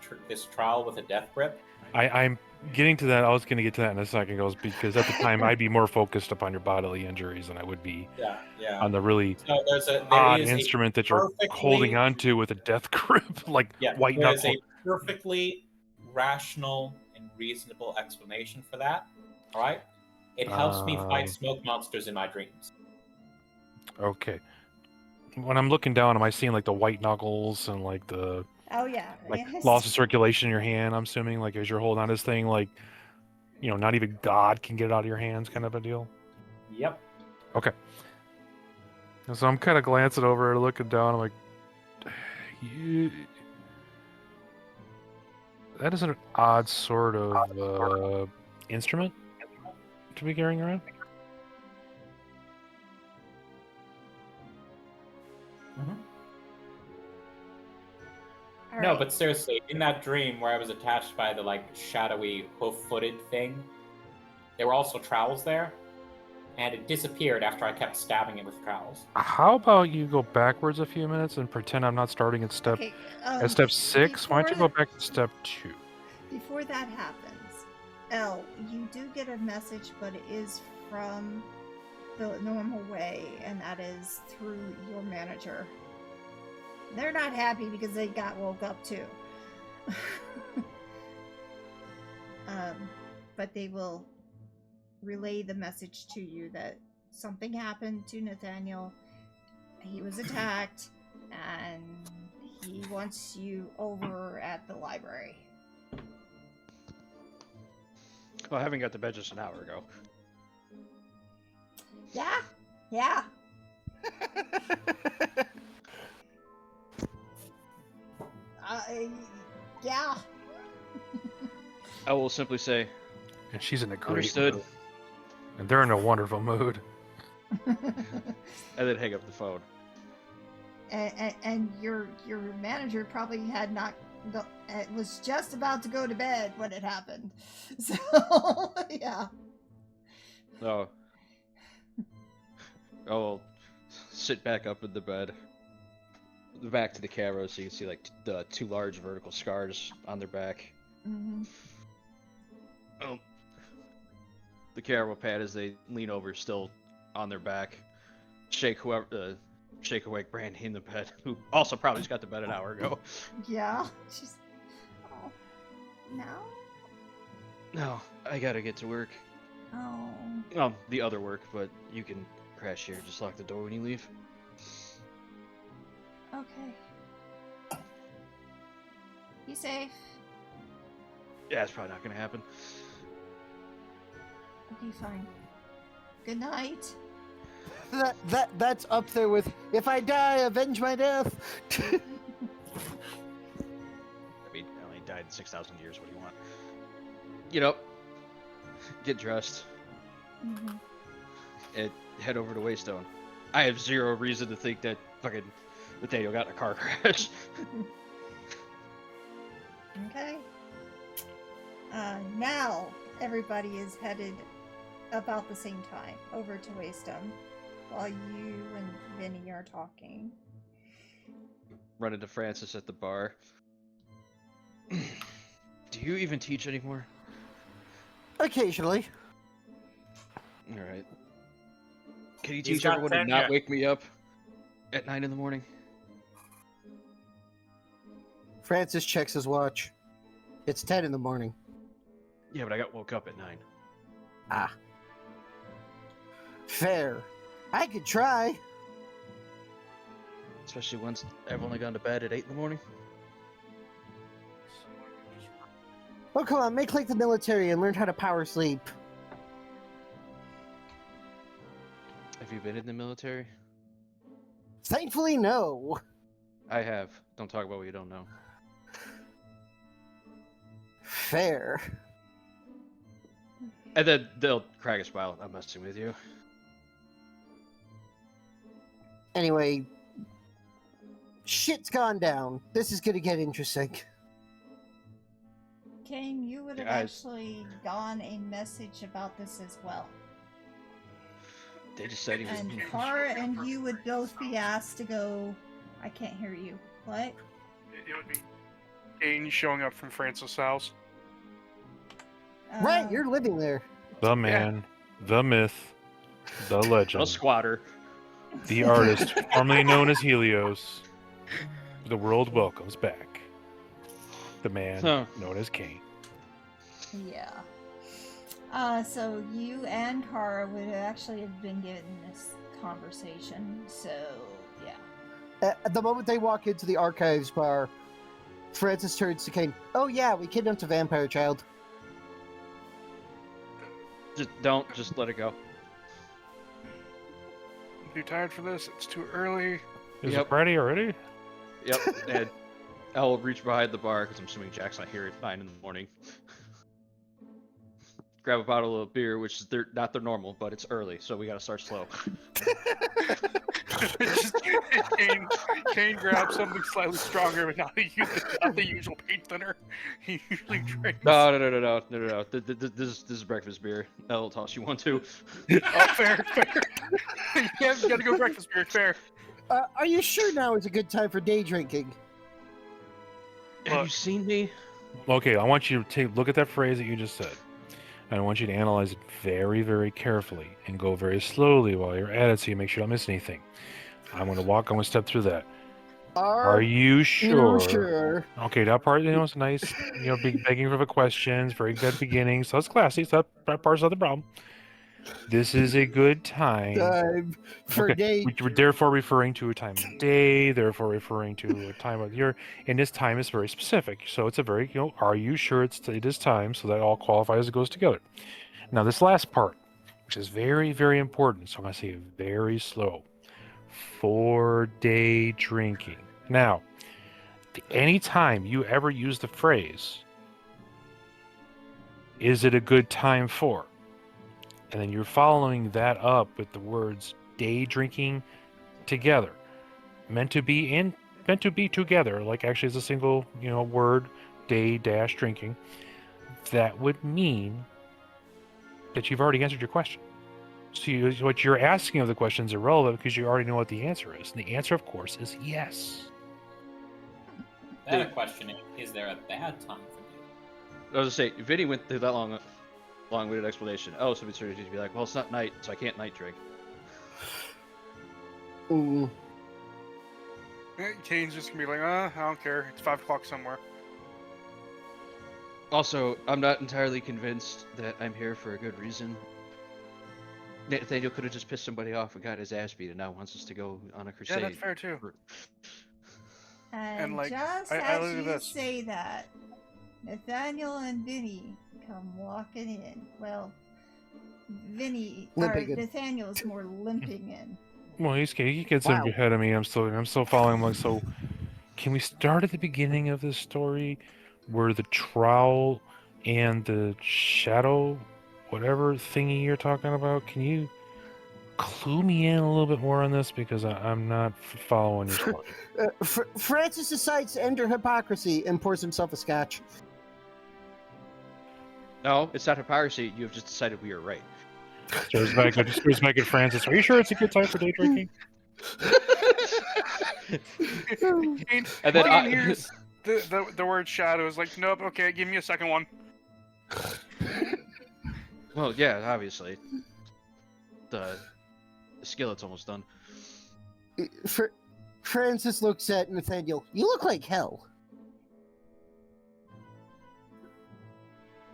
trowel with a death grip. I'm getting to that. I was going to get to that in a second, goes because at the time I'd be more focused upon your bodily injuries than I would be on the really So odd there is instrument that you're holding onto with a death grip, like white there is knuckle. a perfectly rational and reasonable explanation for that. All right, it helps me fight smoke monsters in my dreams. Okay. When I'm looking down, am I seeing like the white knuckles and like the Yes. loss of circulation in your hand? I'm assuming like as you're holding on this thing, like not even God can get it out of your hands, kind of a deal. Yep. Okay. And so I'm kind of glancing over it, looking down. I'm like, that is an odd sort of instrument to be carrying around. No, but seriously, in that dream where I was attached by the shadowy hoof-footed thing, there were also trowels there, and it disappeared after I kept stabbing it with trowels. How about you go backwards a few minutes and pretend I'm not starting at step 6? Why don't you go back to step 2? Before that happens, Elle, you do get a message, but it is from the normal way, and that is through your manager. They're not happy because they got woke up too. But they will relay the message to you that something happened to Nathaniel. He was attacked, and he wants you over at the library. Well, I haven't got to bed just an hour ago. Yeah. Yeah. I will simply say, And she's in a great understood, mood. And they're in a wonderful mood. and then hang up the phone. And your manager probably had not. It was just about to go to bed when it happened. So yeah. No. I'll sit back up in the bed, back to the camera, so you can see the 2 large vertical scars on their back. Mm-hmm. Oh. The camera will pan as they lean over, still on their back. Shake awake Brandy in the bed, who also probably just got to bed an hour ago. Yeah. She's. Oh. No. No, I gotta get to work. Oh. The other work, but you can crash here. Just lock the door when you leave. Okay. Be safe. Yeah, it's probably not gonna happen. Okay, fine. Good night. That's up there with if I die, avenge my death. I mean, I only died in 6,000 years. What do you want? Get up, get dressed, Mm-hmm. and head over to Waystone. I have zero reason to think that fucking Nathaniel got in a car crash. Okay. Now everybody is headed about the same time over to Waystone while you and Vinny are talking. Run into Francis at the bar. Do you even teach anymore? Occasionally. Alright. Can you He's teach got everyone to tenure. not wake me up at 9 in the morning? Francis checks his watch. It's 10 in the morning. Yeah, but I got woke up at 9. Ah. Fair. I could try. Especially once I've only gone to bed at 8 in the morning. Oh, come on, make like the military and learn how to power sleep. Have you been in the military? Thankfully, no. I have. Don't talk about what you don't know. Fair. And then they'll crack a smile. I'm messing with you. Anyway, shit's gone down. This is gonna get interesting. Cain, you would have Guys. actually gotten a message about this as well. They just said he was. And Kara and you would both be asked to go. I can't hear you. What? It would be Cain showing up from Francis' house. Right, you're living there. The man, the myth, the legend, A squatter. the artist formerly known as Helios. The world welcomes back the man known as Cain. Yeah. So you and Kara would actually have been given this conversation. So yeah. At the moment they walk into the archives bar, Francis turns to Cain. Oh yeah, we kidnapped a vampire child. Just let it go. I'm too tired for this. It's too early. Is Yep. it Friday already? Yep. And I'll reach behind the bar because I'm assuming Jack's not here at 9 in the morning. Grab a bottle of beer, which is not their normal, but it's early, so we gotta start slow. Cain grabs something slightly stronger, but not the usual paint thinner he usually drinks. No. This is breakfast beer. I'll toss you one too. Oh, fair. You gotta go breakfast beer, fair. Are you sure now is a good time for day drinking? Have you seen me? Okay, I want you to look at that phrase that you just said. And I want you to analyze it very, very carefully and go very slowly while you're at it so you make sure you don't miss anything. I'm going to step through that. Are you sure? Sure. Okay, that part, is nice. Begging for the questions, very good beginning. So that's classy. So that part's not the problem. This is a good time. Time for day. We're therefore referring to a time of day, therefore referring to a time of year, and this time is very specific. So it's a very, are you sure it is time? So that all qualifies, it goes together. Now this last part, which is very, very important, so I'm going to say it very slow. For day drinking. Now, anytime you ever use the phrase, is it a good time for? And then you're following that up with the words day drinking together. Meant to be together, like actually as a single, word, day dash drinking. That would mean that you've already answered your question. So what you're asking of the question is irrelevant because you already know what the answer is. And the answer, of course, is yes. That question is there a bad time for you? I was gonna say, Vinny went through that long-winded explanation. Oh, so it's sort of to be like, well, it's not night, so I can't night drink. Mm. Cain's just gonna be like, I don't care. It's 5 o'clock somewhere. Also, I'm not entirely convinced that I'm here for a good reason. Nathaniel could have just pissed somebody off and got his ass beat and now wants us to go on a crusade. Yeah, that's fair too. And like, just I as look at you this. say that, Nathaniel and Vinny come walking in. Well, Limping in. Nathaniel's more limping in. Well, he gets Wow. ahead of me. I'm still following him. Like, so can we start at the beginning of this story where the trowel and the shadow, whatever thingy you're talking about, can you clue me in a little bit more on this? Because I'm not following your story. Francis decides to end her hypocrisy and pours himself a scotch. No, it's not hypocrisy. You have just decided we are right. Stares back at Francis. Are you sure it's a good time for day drinking? Cain And then hears the word shadow is like, nope, okay, give me a second one. Well, yeah, obviously. The skillet's almost done. Francis looks at Nathaniel. You look like hell.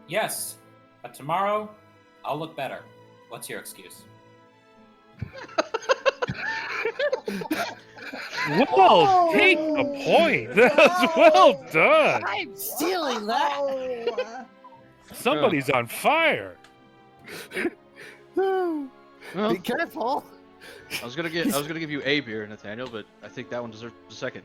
Yes, but tomorrow I'll look better. What's your excuse? Well, take the point. That was well done. I'm stealing that. Oh, Somebody's on fire. Well, Be careful. I was gonna give you a beer, Nathaniel, but I think that one deserves a second.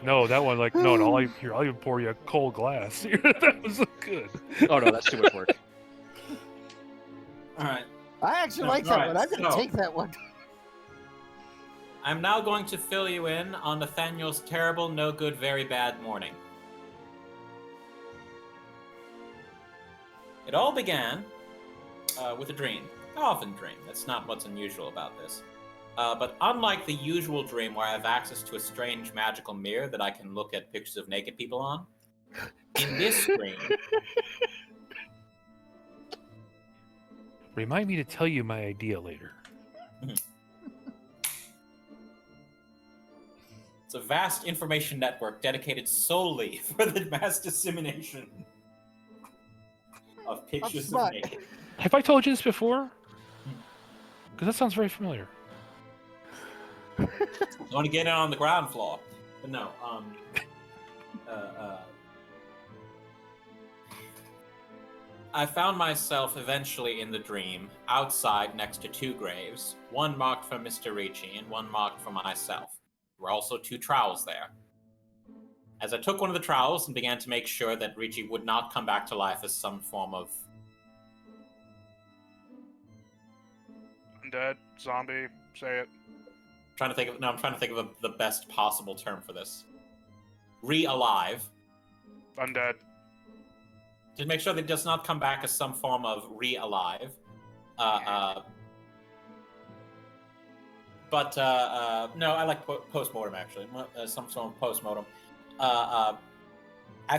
No, that one, like, no, I'll even pour you a cold glass. That was good. Oh no, that's too much work. All right. I actually No, like that alright, one. I'm gonna so- take that one. I'm now going to fill you in on Nathaniel's terrible, no good, very bad morning. It all began with a dream. I often dream. That's not what's unusual about this. But unlike the usual dream where I have access to a strange magical mirror that I can look at pictures of naked people on, in this dream, Remind me to tell you my idea later. it's a vast information network dedicated solely for the mass dissemination of pictures of smart. naked. Have I told you this before? Because that sounds very familiar. I want to get in on the ground floor. But no, I found myself eventually in the dream outside next to two graves, one marked for Mr. Ricci and one marked for myself. There were also two trowels there. As I took one of the trowels and began to make sure that Ricci would not come back to life as some form of Undead, zombie, say it. I'm trying to think of the best possible term for this. Re-alive. Undead. To make sure that it does not come back as some form of re-alive. No, I like post-mortem, actually. Some form of post-mortem. I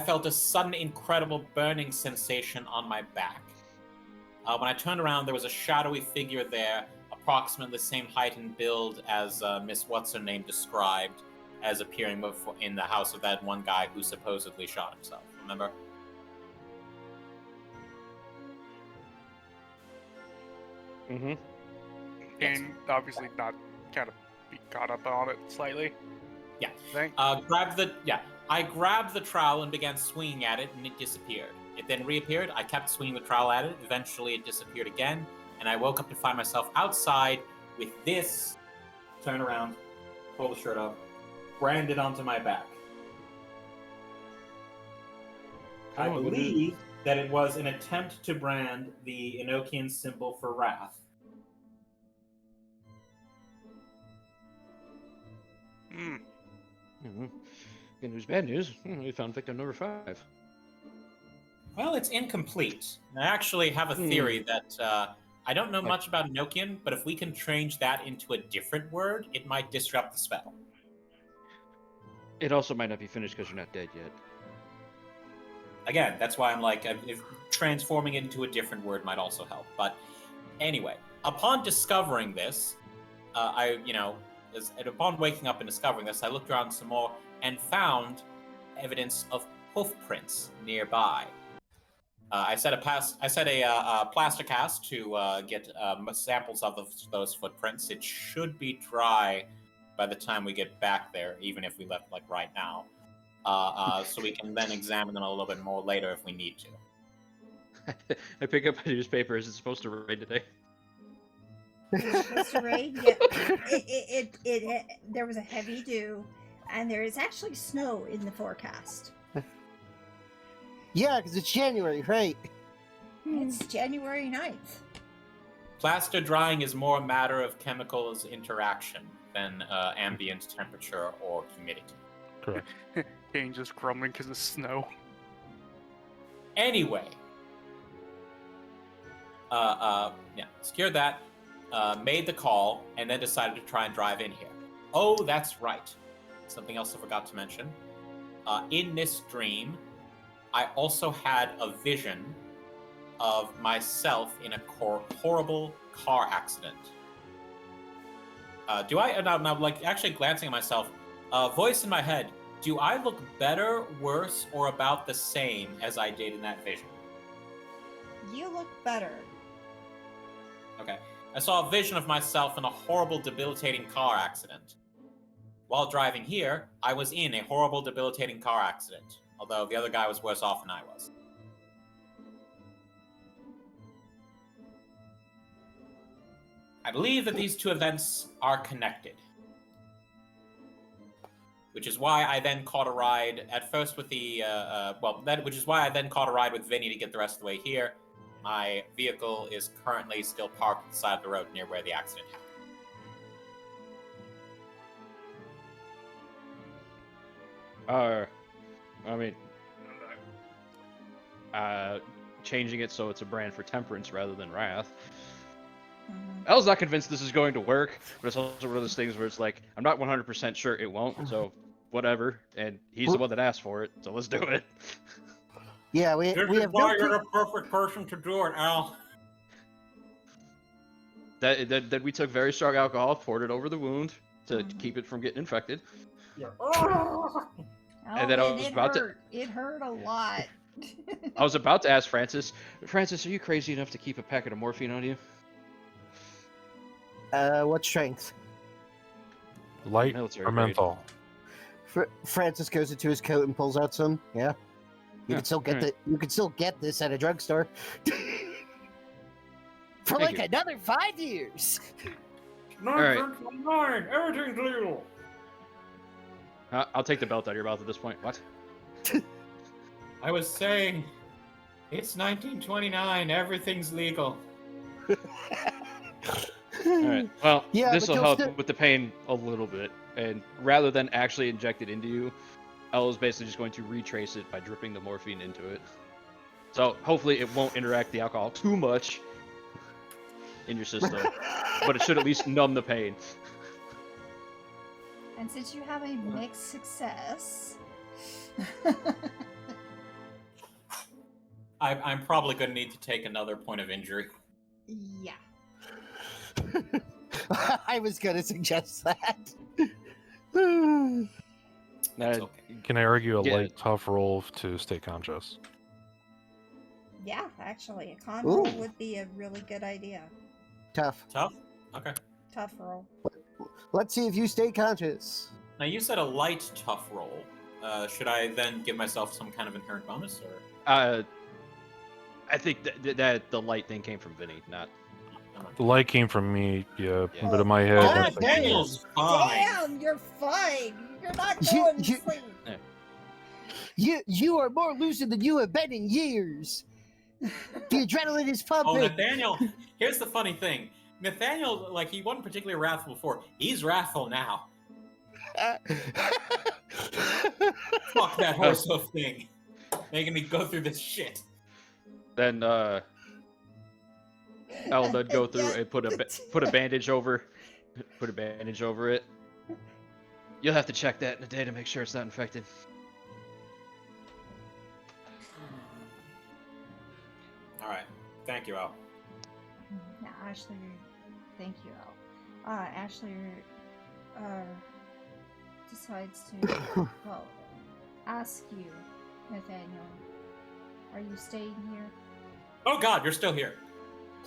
felt a sudden, incredible burning sensation on my back. When I turned around, there was a shadowy figure there, approximately the same height and build as Miss What's-Her-Name described as appearing in the house of that one guy who supposedly shot himself. Remember? Mm-hmm. Yes. And obviously not kind of be caught up on it slightly. Yeah. Thing. I grabbed the trowel and began swinging at it, and it disappeared. It then reappeared. I kept swinging the trowel at it. Eventually, it disappeared again, and I woke up to find myself outside with this. Turn around, pull the shirt up, branded onto my back. I believe that it was an attempt to brand the Enochian symbol for wrath. Hmm. Mm-hmm. Good news, bad news. We found victim number 5. Well, it's incomplete. I actually have a theory that I don't know much about Enochian, but if we can change that into a different word, it might disrupt the spell. It also might not be finished because you're not dead yet. Again, that's why I'm like, if transforming it into a different word might also help. But anyway, upon discovering this, upon waking up and discovering this, I looked around some more and found evidence of hoof prints nearby. I set a plaster cast to get samples of those footprints. It should be dry by the time we get back there, even if we left like right now. So we can then examine them a little bit more later if we need to. I pick up a newspaper. Is it supposed to rain today? Supposed to rain? Yeah. There was a heavy dew, and there is actually snow in the forecast. Yeah, because it's January, right? It's January 9th. Plaster drying is more a matter of chemicals interaction than ambient temperature or humidity. Correct. Cain just grumbling because of snow. Anyway, secured that, made the call, and then decided to try and drive in here. Oh, that's right. Something else I forgot to mention. In this dream, I also had a vision of myself in a horrible car accident. Actually glancing at myself, voice in my head, do I look better, worse, or about the same as I did in that vision? You look better. Okay. I saw a vision of myself in a horrible, debilitating car accident. While driving here, I was in a horrible, debilitating car accident, although the other guy was worse off than I was. I believe that these two events are connected. which is why I then caught a ride at first with which is why I then caught a ride with Vinny to get the rest of the way here. My vehicle is currently still parked at the side of the road near where the accident happened. I mean, changing it so it's a brand for temperance rather than wrath. I was not convinced this is going to work, but it's also one of those things where it's like, I'm not 100% sure it won't, so whatever. And he's the one that asked for it, so let's do it. Yeah, we This is have why no you're the perfect person to do it, Al. That we took very strong alcohol, poured it over the wound to keep it from getting infected. Yeah. And then I was about It hurt a lot. I was about to ask Francis, are you crazy enough to keep a packet of morphine on you? what strength? Light Military or grade. menthol? Francis goes into his coat and pulls out some. Yeah, you can still get You can still get this at a drugstore for Thank you. another 5 years. right. 9, everything's legal. I'll take the belt out of your mouth at this point. What? I was saying, it's 1929, everything's legal. Alright, well, Yeah, this will but help you'll with the pain a little bit. And rather than actually inject it into you, Ella's basically just going to retrace it by dripping the morphine into it. So hopefully it won't interact the alcohol too much in your system, but it should at least numb the pain. And since you have a mixed success, I'm probably going to need to take another point of injury. yeah. I was gonna suggest that. That's okay. Can I argue a Yeah. light tough roll to stay conscious? Yeah, actually, a con Ooh. roll would be a really good idea. Tough. Tough? Okay. Tough roll. Let's see if you stay conscious. Now, you said a light tough roll. Should I then give myself some kind of inherent bonus, or? I think that the light thing came from Vinny, not... The light came from me, yeah, Yeah. but in my head, Oh, I was like, Daniel's fine. Damn, you're fine. You're not You- going to you- sleep. You are more lucid than you have been in years. The adrenaline is Oh, pumping. Nathaniel, here's the funny thing. Nathaniel, like, he wasn't particularly wrathful before. He's wrathful now. Fuck that horse hoof thing. Making me go through this shit. Then, I'll then go through and put a bandage over it. You'll have to check that in a day to make sure it's not infected. All right. Thank you, Al. Yeah, Ashley, thank you, Al. Ashley decides to, well, ask you, Nathaniel, are you staying here? Oh God, you're still here.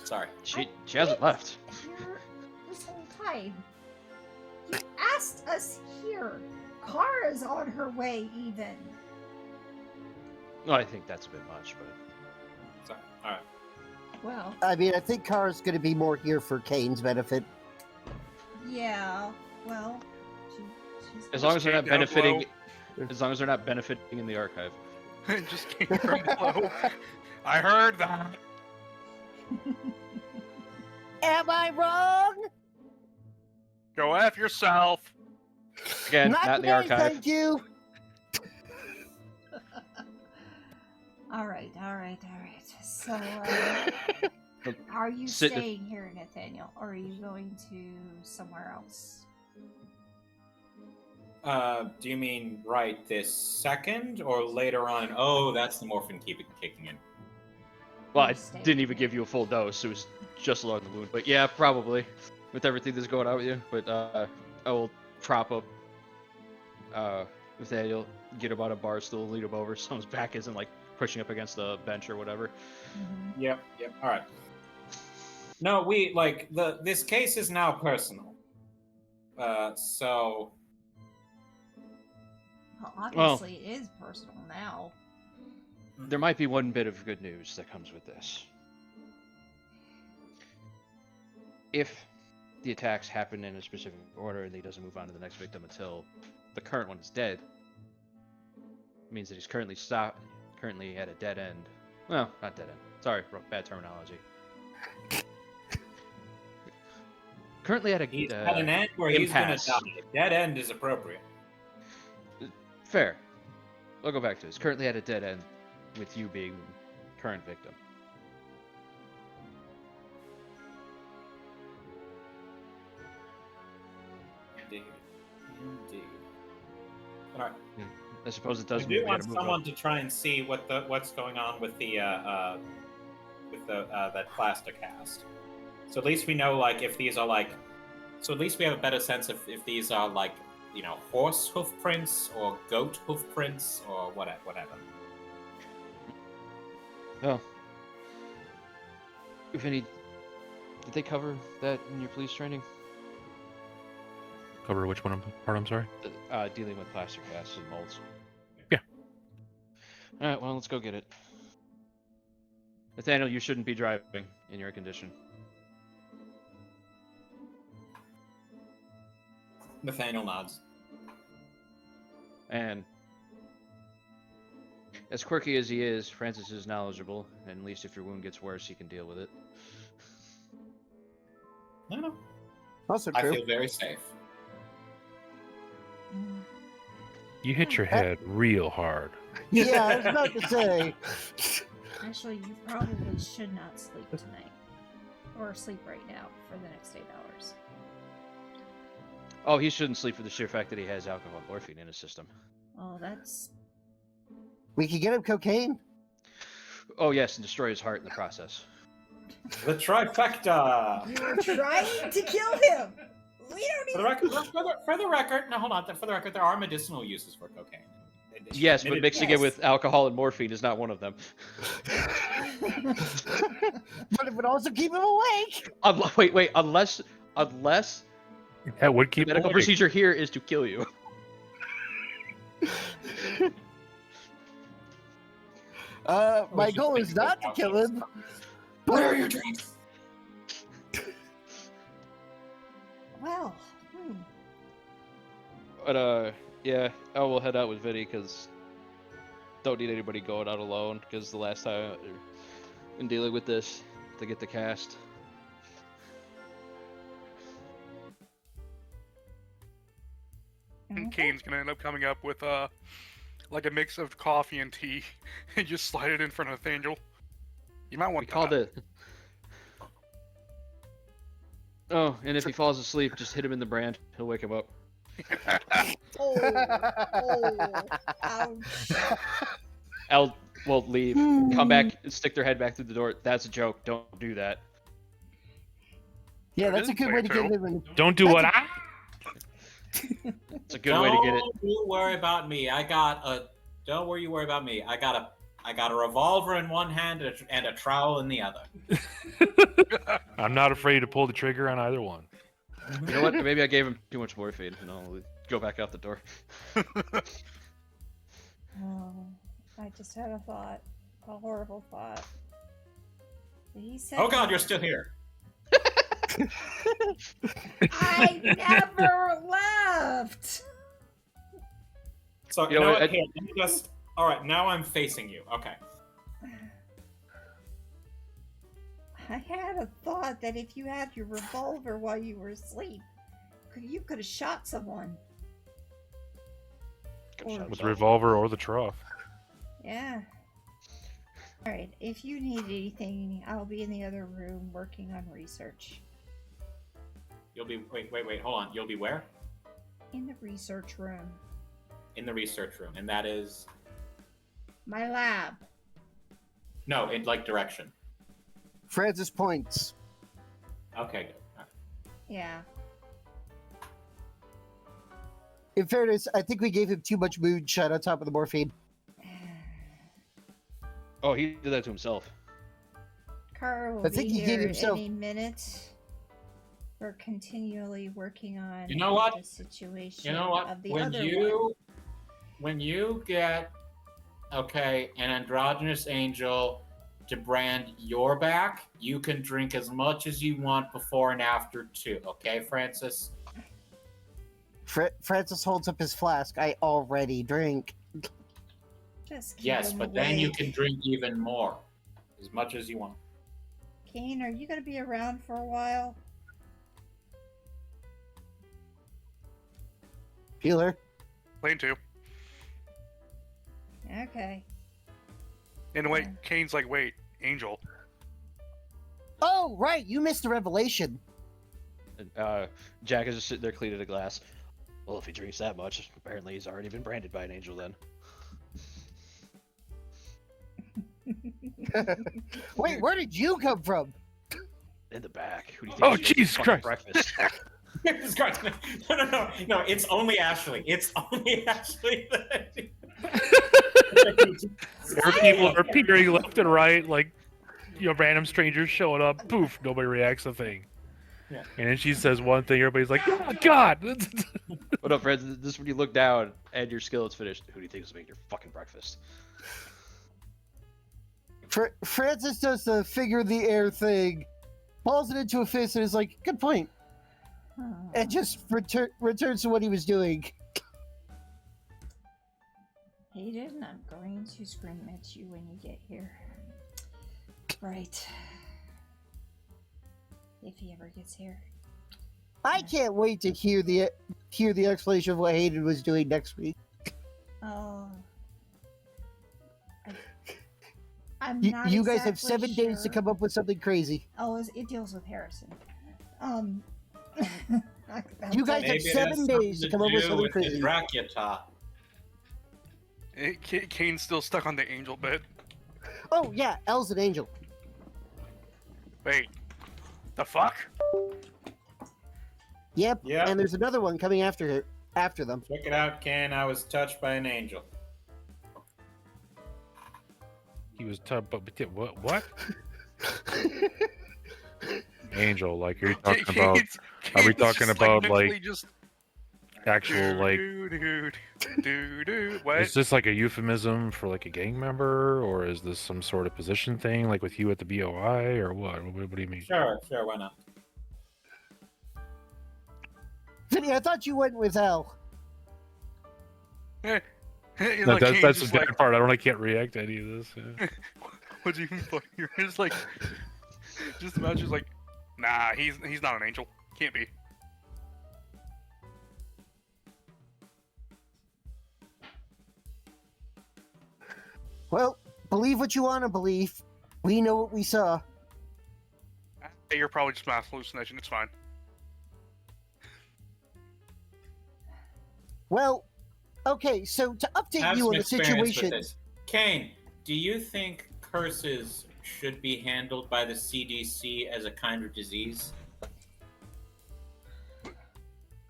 Sorry. She hasn't left. Here this whole time. You asked us here. Kara's on her way, even. Well, I think that's a bit much, but Sorry. All right. Well, I mean, I think Kara's going to be more here for Cain's benefit. yeah. Well, she's as long as they're not Just came down benefiting in the archive. It just came from below. I heard that. Am I wrong? Go F yourself. Again, not in the today, archive. Thank you. all right. So, are you Sit- staying here, Nathaniel, or are you going to somewhere else? Do you mean right this second or later on? Oh, that's the morphine kicking in. Well, I Stay didn't even here. give you a full dose. It was just along the wound. But yeah, probably. With everything that's going on with you. But I will prop up Nathaniel, get him on a bar stool, lead him over so his back isn't like pushing up against the bench or whatever. Mhm. Yep. All right. No, this case is now personal. So Well, obviously, it is personal now. There might be one bit of good news that comes with this. If the attacks happen in a specific order and he doesn't move on to the next victim until the current one is dead, it means that he's currently at a dead end. Well, not dead end. Sorry, bad terminology. Currently at a He's at an end where he's gonna impasse. die. Dead end is appropriate. Fair. I'll go back to this. Currently at a dead end, with you being current victim. Indeed. All right. I suppose it I does mean do we want gotta move someone up. to try and see what's going on with the that plastic cast. So at least we know like if these are like. So at least we have a better sense of if these are like horse hoof prints or goat hoof prints or whatever. Well, Vinny, did they cover that in your police training? Cover which one part? I'm sorry. Dealing with plaster casts and molds. Yeah. All right. Well, let's go get it. Nathaniel, you shouldn't be driving in your condition. Nathaniel nods. And as quirky as he is, Francis is knowledgeable, and at least if your wound gets worse, he can deal with it. No. Also I true. feel very safe. You hit your head real hard. Yeah, I was about to say. Actually, you probably should not sleep tonight. Or sleep right now for the next 8 hours. Oh, he shouldn't sleep for the sheer fact that he has alcohol and morphine in his system. Oh, that's... We could get him cocaine. Oh, yes, and destroy his heart in the process. The trifecta. You were trying to kill him! We don't For the record, no, hold on. For the record, there are medicinal uses for cocaine. Yes, but mixing it Yes. with alcohol and morphine is not one of them. But it would also keep him awake. Wait, unless That would the keep medical awake. procedure here is to kill you. My goal is not to kill him. Where are your drinks? Well, But yeah, I will head out with Vinny because don't need anybody going out alone. Because the last time in dealing with this, to get the cast. And Cain's gonna end up coming up with like a mix of coffee and tea, and just slide it in front of Nathaniel. You might We want called that. it. Oh, and if he falls asleep, just hit him in the brand. He'll wake him up. ouch. L will leave, come back, and stick their head back through the door. That's a joke. Don't do that. Yeah, that's a good way to get Playthrough. him in. Don't do what I. It's a good way to get it. Don't you worry about me. Don't worry about me. I got a revolver in one hand and a trowel in the other. I'm not afraid to pull the trigger on either one. You know what? Maybe I gave him too much morphine, and I'll go back out the door. Oh, I just had a thought. A horrible thought. He said Oh God, you're still here. I never left! So You know know what, what? Here, let me just. All right, now I'm facing you. Okay. I had a thought that if you had your revolver while you were asleep, you could have shot someone. With the revolver or the trough. Yeah. Alright, if you need anything, I'll be in the other room working on research. You'll be wait, hold on. You'll be where? In the research room. In the research room, and that is My lab. no, in like direction. Francis points. Okay, good. All right. Yeah. In fairness, I think we gave him too much moonshine on top of the morphine. Oh, he did that to himself. Kara will I think be he gave here himself- any minute. We're continually working on You know what? the situation You know what? of the When other you get an androgynous angel to brand your back, you can drink as much as you want before and after too. Okay, Francis? Francis holds up his flask. I already drink. Just keep Yes, him but then you awake. can drink even more, as much as you want. Cain, are you gonna be around for a while? Peeler. Lane 2. Okay. And wait, Yeah. Kane's like, wait, Angel. Oh, right. You missed the revelation. And, Jack is just sitting there cleaning a glass. Well, if he drinks that much, apparently he's already been branded by an angel then. Wait, where did you come from? In the back. Who do you Oh, think is making Jesus fucking Christ. breakfast? Jesus Christ. No, it's only Ashley. It's only Ashley. There are people appearing left and right, like, random strangers showing up. Poof, nobody reacts a thing. Yeah. And then she says one thing, everybody's like, oh, God! What up, friends? This is when you look down and your skillet's finished. Who do you think is making your fucking breakfast? Francis does the figure the air thing, pulls it into a fist, and is like, good point. And just returns to what he was doing. Hayden, I'm going to scream at you when you get here. Right. If he ever gets here. I can't wait to hear the explanation of what Hayden was doing next week. Oh. I'm You, not you guys have exactly 7 days to sure. come up with something crazy. Oh, it deals with Harrison. You guys have Maybe it has 7 days to come up with do something with crazy. the Dracula. Kane's still stuck on the angel bit. Oh yeah, Elle's an angel. Wait. The fuck? Yep. Yep. And there's another one coming after them. Check it out, Ken. I was touched by an angel. He was what? Angel, like, are you talking about are we Kane's talking just, about, mentally like, just, actual, like, what? is this like a euphemism for, like, a gang member, or is this some sort of position thing, like with you at the BOI, or what? What do you mean? Sure, why not? Vinny, I thought you went with Elle. Like, No, Kane's that's the just bad part. I can't react to any of this. Yeah. What's even funnier is like, just imagine like, nah, he's not an angel. Can't be. Well, believe what you want to believe. We know what we saw. Hey, you're probably just mass hallucination. It's fine. Well, okay, so to update Have you some on the experience with situation. this. Kane, do you think curses should be handled by the CDC as a kind of disease?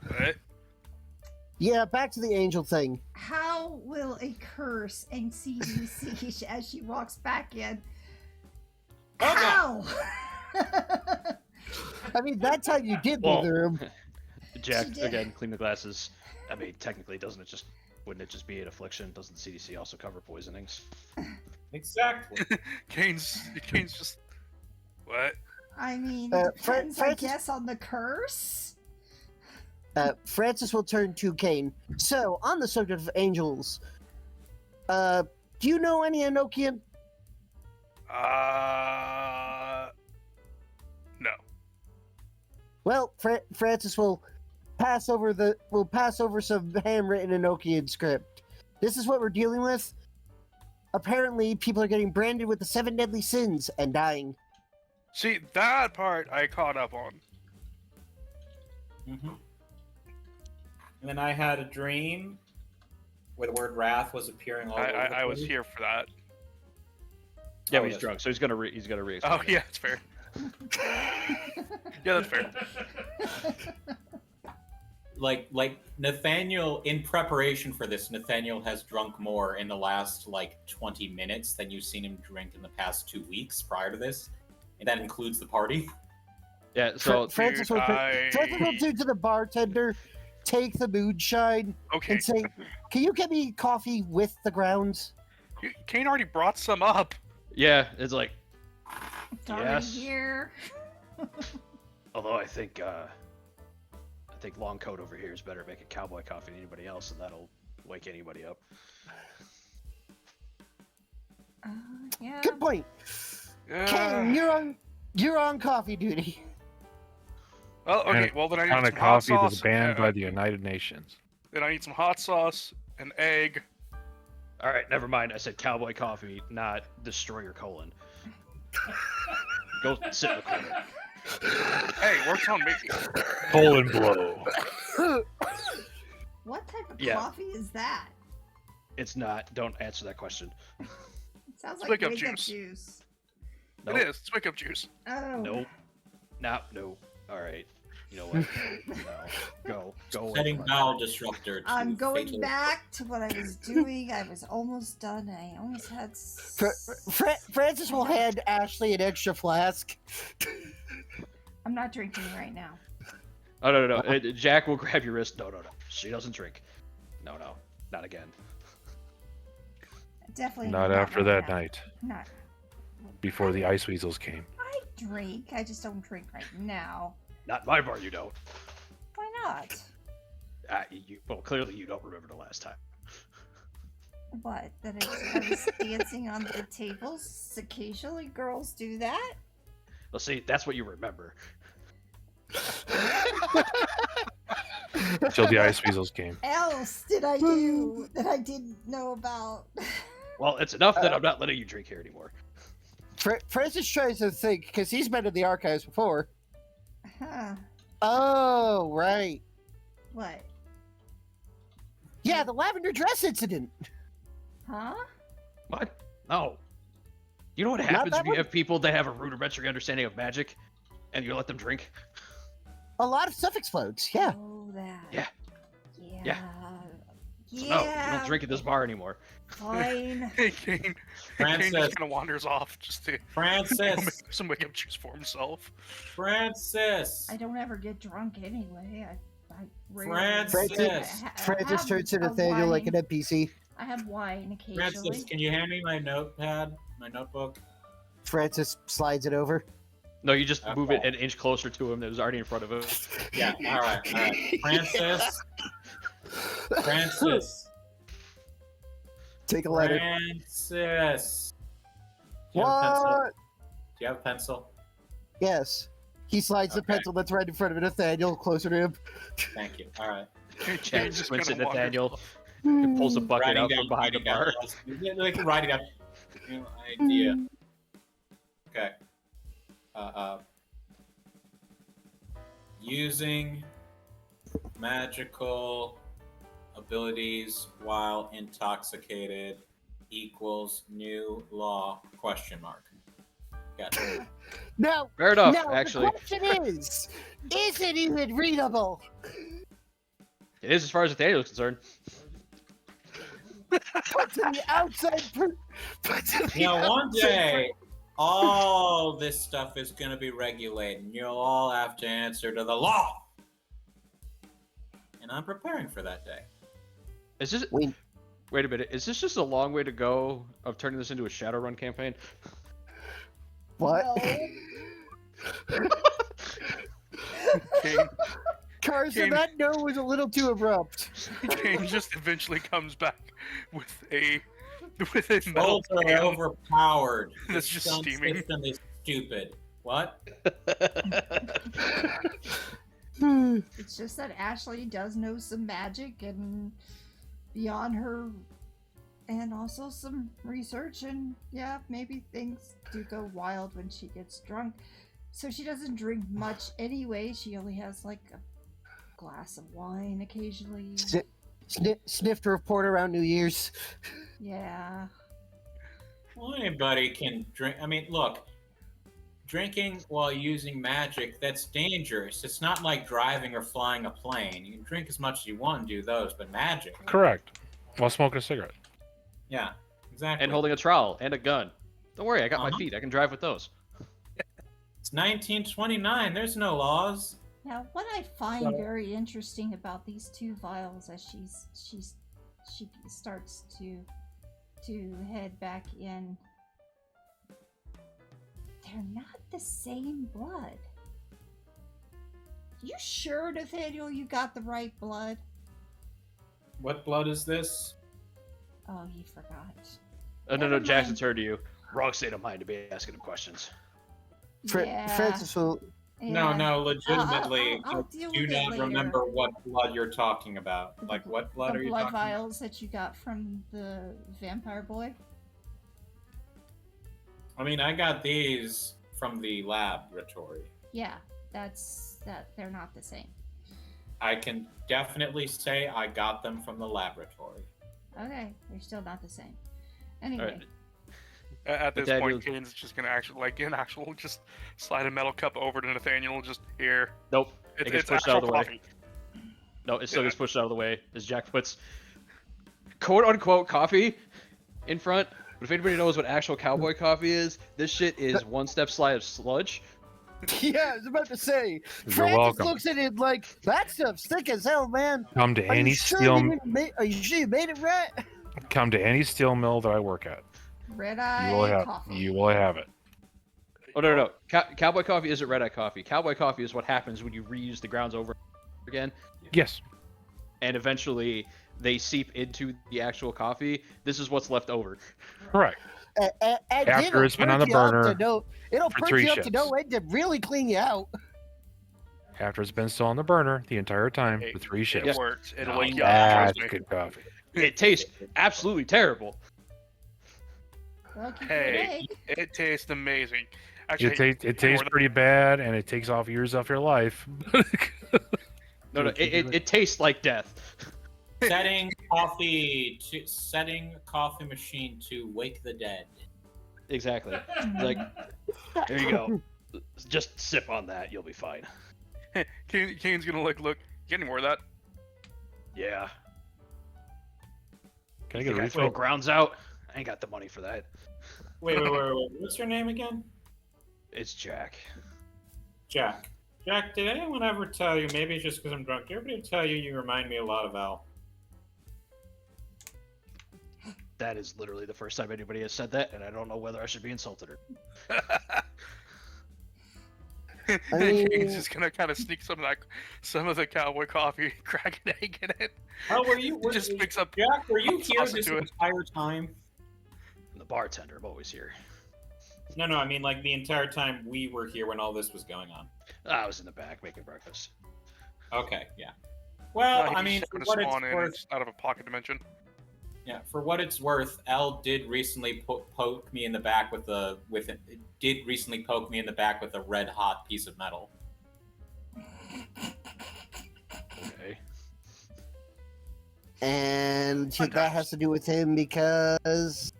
What? Yeah, back to the angel thing. How will a curse and CDC as she walks back in? How? I mean, that time you did leave Well, the room. Jack, She did. again, clean the glasses. I mean, technically, wouldn't it just be an affliction? Doesn't the CDC also cover poisonings? Exactly. Kane's just what? I mean, Uh, depends, I Francis- guess, on the curse. Francis will turn to Cain. So, on the subject of angels, do you know any Enochian? No. Well, Francis will pass over some handwritten Enochian script. This is what we're dealing with. Apparently, people are getting branded with the 7 deadly sins and dying. See, that part I caught up on. Mm-hmm. And then I had a dream where the word wrath was appering all over the I was place. here for that. Yeah, Oh, but he's yes. drunk, so he's gonna re-explain. Oh it. yeah, it's fair. Yeah, that's fair. like Nathaniel, in preparation for this, Nathaniel has drunk more in the last 20 minutes than you've seen him drink in the past 2 weeks prior to this, and that includes the party. Yeah, so Francis will turn to the bartender, take the moonshine, Okay, and say, "Can you get me coffee with the grounds?" Kane already brought some up. yeah, it's like, It's already Yes. here. although I think I think long coat over here is better at making cowboy coffee than anybody else, and that'll wake anybody up. Yeah. Good point. Cain, you're on coffee duty. Well, okay. Well, then I Kind need of some hot coffee sauce. that's banned by the United Nations. Then I need some hot sauce, an egg. All right, never mind. I said cowboy coffee, not destroy your colon. Go sit in the corner. Hey, works on me. Colon blow. What type of Yeah. coffee is that? It's not. Don't answer that question. It sounds like Wake up wake up juice. juice. Nope. It is. It's wake up juice. Oh. Nope. No. All right. You know what? No. Go away. Setting from my bowel bed. disruptor. To I'm going fatal- back to what I was doing. I was almost done. I almost had. Francis will hand Ashley an extra flask. I'm not drinking right now. Oh no. Jack will grab your wrist. No. She doesn't drink. No. Not again. Definitely Not after right that now. night, Not. before the ice weasels came. I drink. I just don't drink right now. Not in my bar. You don't. Why not? Well, clearly you don't remember the last time. What? That I was dancing on the tables? Occasionally girls do that? Well, see, that's what you remember. Until the ice weasels came. Else did I do that I didn't know about? Well, it's enough that I'm not letting you drink here anymore. Francis tries to think, because he's been in the archives before. Huh. Oh, right. What? Yeah, the lavender dress incident. Huh? What? No. You know what Not happens that when you one? have people that have a rudimentary understanding of magic, and you let them drink? A lot of stuff explodes. Yeah. Oh, that. Yeah. Yeah. So no, you don't drink at this bar anymore. Fine. Hey, Cain. Cain Francis. just kind of wanders off just to Francis. make some wake up juice for himself. Francis. I don't ever get drunk anyway. I Francis. Francis turns to Nathaniel like an NPC. I have wine occasionally. Francis, can you hand me my notepad, my notebook? Francis slides it over. No, you just move it Okay. an inch closer to him that was already in front of him. Yeah. All right. Francis. Francis. Take a letter. Francis. Do you have a pencil? What? Do you have a pencil? Yes. He slides the Okay. pencil that's right in front of Nathaniel closer to him. Squint you. All right. Cain Jack just squints at kinda wanders Nathaniel, off. and pulls a bucket Writing out down, from behind the writing down bar. the list. Yeah, they can write it up. You know, idea. Okay. Using magical abilities while intoxicated equals new law? Question mark. Got it. Now, Fair enough, now actually. the question is it even readable? It is as far as Nathaniel is concerned. But to the outside, You know, one day, all this stuff is going to be regulated, and you'll all have to answer to the law. And I'm preparing for that day. Is this? We- Wait a minute. Is this just a long way to go of turning this into a Shadowrun campaign? What? Cain, Karsa, Cain- that no was a little too abrupt. Cain just eventually comes back with a metal Both are can. overpowered. That's The just sun steaming. system is stupid. What? It's just that Ashley does know some magic and beyond her, and also some research, and yeah, maybe things do go wild when she gets drunk. So she doesn't drink much anyway. She only has like a glass of wine occasionally. Sniffed a report around New Year's. Yeah. Well, anybody can drink. I mean, look, drinking while using magic, that's dangerous. It's not like driving or flying a plane. You can drink as much as you want and do those, but magic. Correct. While smoking a cigarette. Yeah, exactly. And holding a trowel and a gun. Don't worry, I got my Uh-huh. feet. I can drive with those. It's 1929. There's no laws. Now, what I find So- very interesting about these two vials as she starts to head back in, they're not the same blood. You sure, Nathaniel, you got the right blood? What blood is this? Oh, he forgot. No, Never Jackson mind. turned to you. Wrong state of mind to be asking him questions. Francis will. No, yeah. no, legitimately, I'll deal do with it not later. remember what blood you're talking about. Like, what blood the are you blood talking about? vials that you got from the vampire boy? I mean, I got these from the laboratory. Yeah, they're not the same. I can definitely say I got them from the laboratory. Okay, they're still not the same. Anyway, Alright. At this Nathaniel- point, Kane's just gonna just slide a metal cup over to Nathaniel. Just here. Nope. It's It gets pushed actual out of the way. coffee. No, it still Yeah. gets pushed out of the way as Jack puts quote unquote coffee in front. But if anybody knows what actual cowboy coffee is, this shit is one step slide of sludge. Yeah, I was about to say. You're Francis welcome. looks at it like, that stuff's thick as hell, man. Come to Are any you sure steel. are you sure you made it right? Come to any steel mill that I work at. red You will eye have. coffee. You will have it. Oh no. Cowboy coffee isn't red eye coffee. Cowboy coffee is what happens when you reuse the grounds over again, Yes. and eventually they seep into the actual coffee. This is what's left over. Correct. And After it'll it's been on the perk you up burner to know- it'll for perk 3 you up to shifts. know when to really clean you out. After it's been still on the burner the entire time Hey, for 3 It shifts. works. It'll No, wake you up. That's Trust me. good coffee. It tastes absolutely terrible. Well, keep it Hey, awake. it tastes amazing. Actually, It tastes pretty bad, and it takes off years off your life. No, it tastes like death. Setting coffee machine to wake the dead. Exactly. Like, there you go. Just sip on that, you'll be fine. Kane's gonna look. You get any more of that? Yeah. Can I I get a throw refill? grounds out. I ain't got the money for that. Wait. What's your name again? It's Jack. Jack. Jack, did anyone ever tell you, maybe it's just because I'm drunk, did everybody tell you you remind me a lot of Al? That is literally the first time anybody has said that, and I don't know whether I should be insulted or. I mean- Kane's just gonna kind of sneak some of the cowboy coffee, crack an egg in it. How were you? It just picks up. Jack, were you here Toss it this to it. entire time? I'm the bartender. I'm always here. No, I mean like the entire time we were here when all this was going on. I was in the back making breakfast. Okay, yeah. Well, he I mean, just for happened to what it's spawn in worth, out of a pocket dimension. yeah, for what it's worth, L did recently poke me in the back with a red hot piece of metal. Okay. And Fun that times. has to do with him because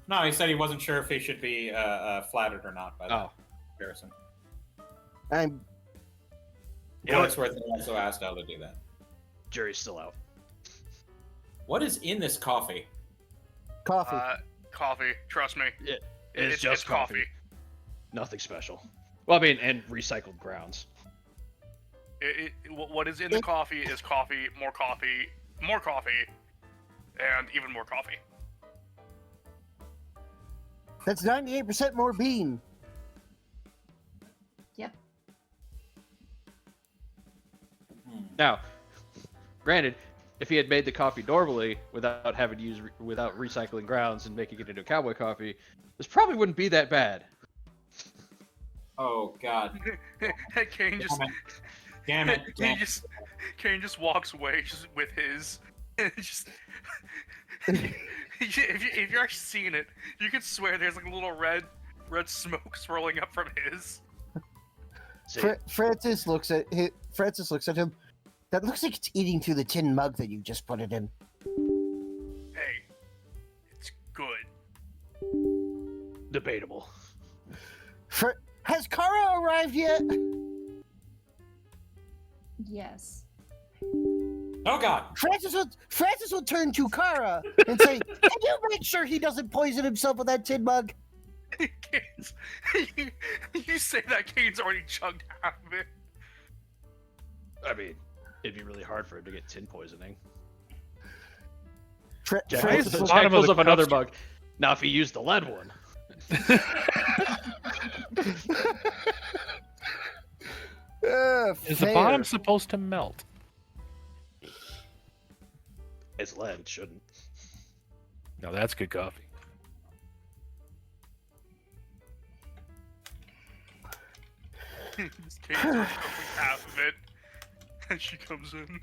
No, he said he wasn't sure if he should be flattered or not by that Oh. comparison. I'm For what it's worth, I also asked L to do that. Jury's still out. What is in this coffee? coffee. Coffee. Trust me. It's just coffee. coffee. Nothing special. Well, I mean, and recycled grounds. What is in the coffee is coffee, more coffee, and even more coffee. That's 98% more bean. Yep. Now, granted, if he had made the coffee normally without having to use without recycling grounds and making it into cowboy coffee, this probably wouldn't be that bad. Oh God! Cain just Damn it! Cain just walks away just with his. Just if you're actually seeing it, you could swear there's like a little red smoke swirling up from his. See, Francis looks at him. That looks like it's eating through the tin mug that you just put it in. Hey, it's good. debatable. Has Kara arrived yet? Yes. Oh God! Francis will turn to Kara and say, "Can you make sure he doesn't poison himself with that tin mug?" Cain's, you say that Cain's already chugged half of it. I mean, it'd be really hard for him to get tin poisoning. Francis Jack will- bottom of pulls the up another cups- mug. Now, if he used the lead one, Is the bottom supposed to melt? It's lead, it shouldn't. No, that's good coffee. This Kane's already opened half of it, and she comes in.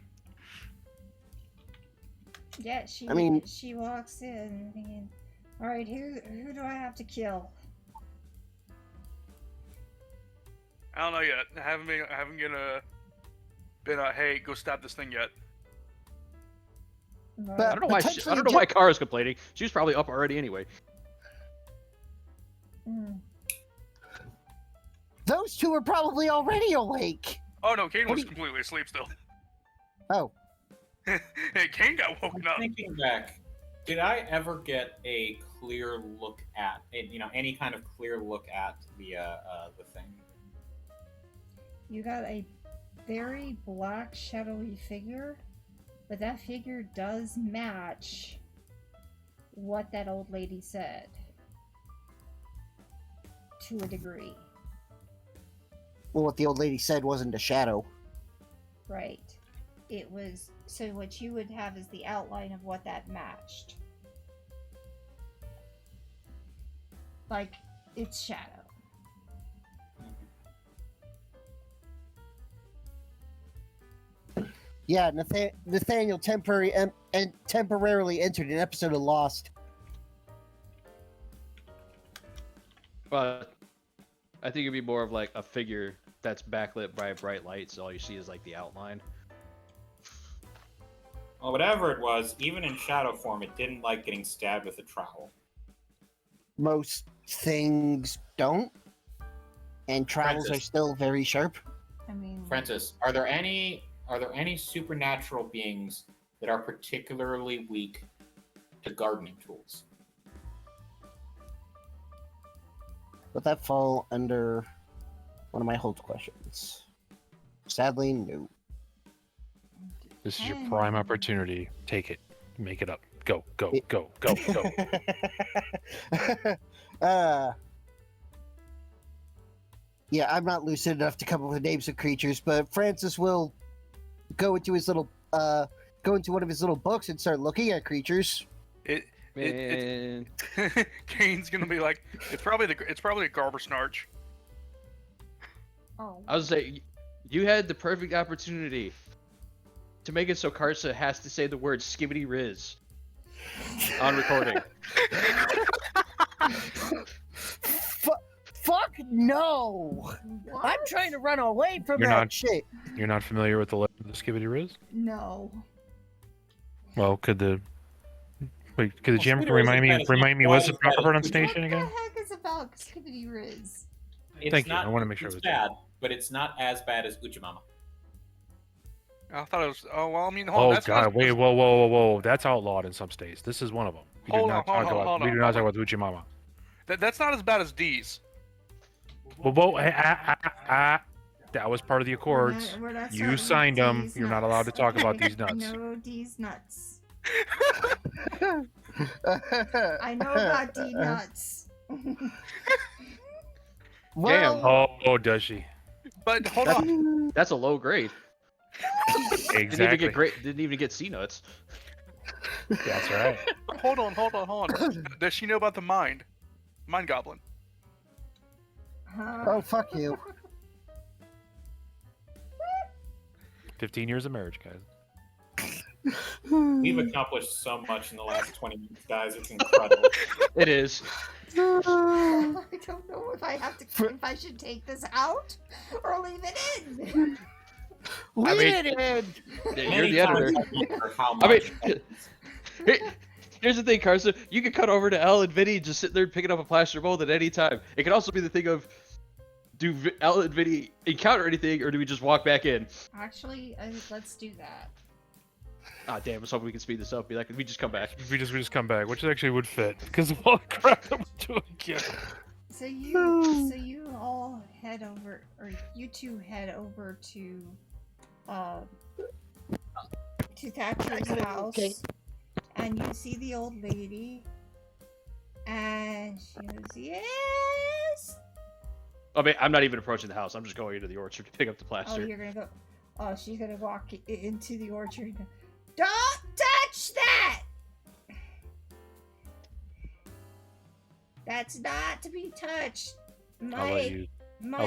Yeah, she walks in thinking, all right, who do I have to kill? I don't know yet. I haven't been hey, go stab this thing yet. But I don't know why. I don't know why Kara's complaining. She was probably up already anyway. Those two are probably already awake. Oh no, Cain was completely asleep still. Oh. Hey, Cain got woken up. Thinking back, did I ever get a clear look at, any kind of clear look at the thing? You got a very black, shadowy figure, but that figure does match what that old lady said. To a degree. Well, what the old lady said wasn't a shadow. Right. It was... So what you would have is the outline of what that matched. Like, its shadow. Yeah, Nathaniel temporarily entered an episode of Lost. But I think it'd be more of like a figure that's backlit by a bright light, so all you see is like the outline. Well, whatever it was, even in shadow form, it didn't like getting stabbed with a trowel. Most things don't, and trowels Francis. are still very sharp. I mean... Francis, are there any supernatural beings that are particularly weak to gardening tools? Would that fall under one of my hold questions? Sadly, no. This is your prime opportunity. Take it. Make it up. Go, go, go, go, go. Yeah, I'm not lucid enough to come up with names of creatures, but Francis will go into one of his little books and start looking at creatures. Man. Kane's gonna be like, it's probably a Garber Snarch. Oh. I was say, you had the perfect opportunity to make it so Karsa has to say the word skibbity riz on recording. Fuck no! What? I'm trying to run away from You're that not- shit. You're not familiar with the legend of the Skibbity Riz? No. Well, could the GM Skibbity remind me Riz is what's the not proper bad. pronunciation again? What the heck is about Skibbity Riz? Thank you, I wanna make sure it's it was- bad, but it's not as bad as Uchimama. I thought it was. Oh well, I mean, hold Oh on. That's god, not, wait, whoa! That's outlawed in some states. This is one of them. We do Hold not on, talk hold about. We on. do not talk about the Uchimama. That's not as bad as D's. Whoa! That was part of the accords. We're not You starting signed with them. D's You're not nuts. allowed to talk about Okay. these nuts. No D's nuts. I know about D nuts. Well, Oh, does she? But hold on. That's a low grade. Exactly. Didn't even get C nuts. That's right. Hold on. Does she know about the mind goblin? oh fuck you. 15 years of marriage, guys. We've accomplished so much in the last 20 minutes, guys. It's incredible. It is. I don't know if I should take this out or leave it in. Leave mean- it in. You're the editor. I mean, here's the thing, Karsa. You can cut over to Al and Vinny just sitting there picking up a plaster mold at any time. It can also be the thing of, do Al and Vinny encounter anything, or do we just walk back in? Actually, let's do that. Ah, damn! I was hoping we could speed this up. Be like, we just come back. We just come back, which actually would fit because of all the crap that we're doing here. So you all head over, or you two head over to Thatcher's house, Okay. and you see the old lady, and she goes, "Yes." I mean, I'm not even approaching the house. I'm just going into the orchard to pick up the Oh, plaster. you're gonna go. Oh, she's gonna walk into the orchard. Don't touch that! That's not to be touched. I'll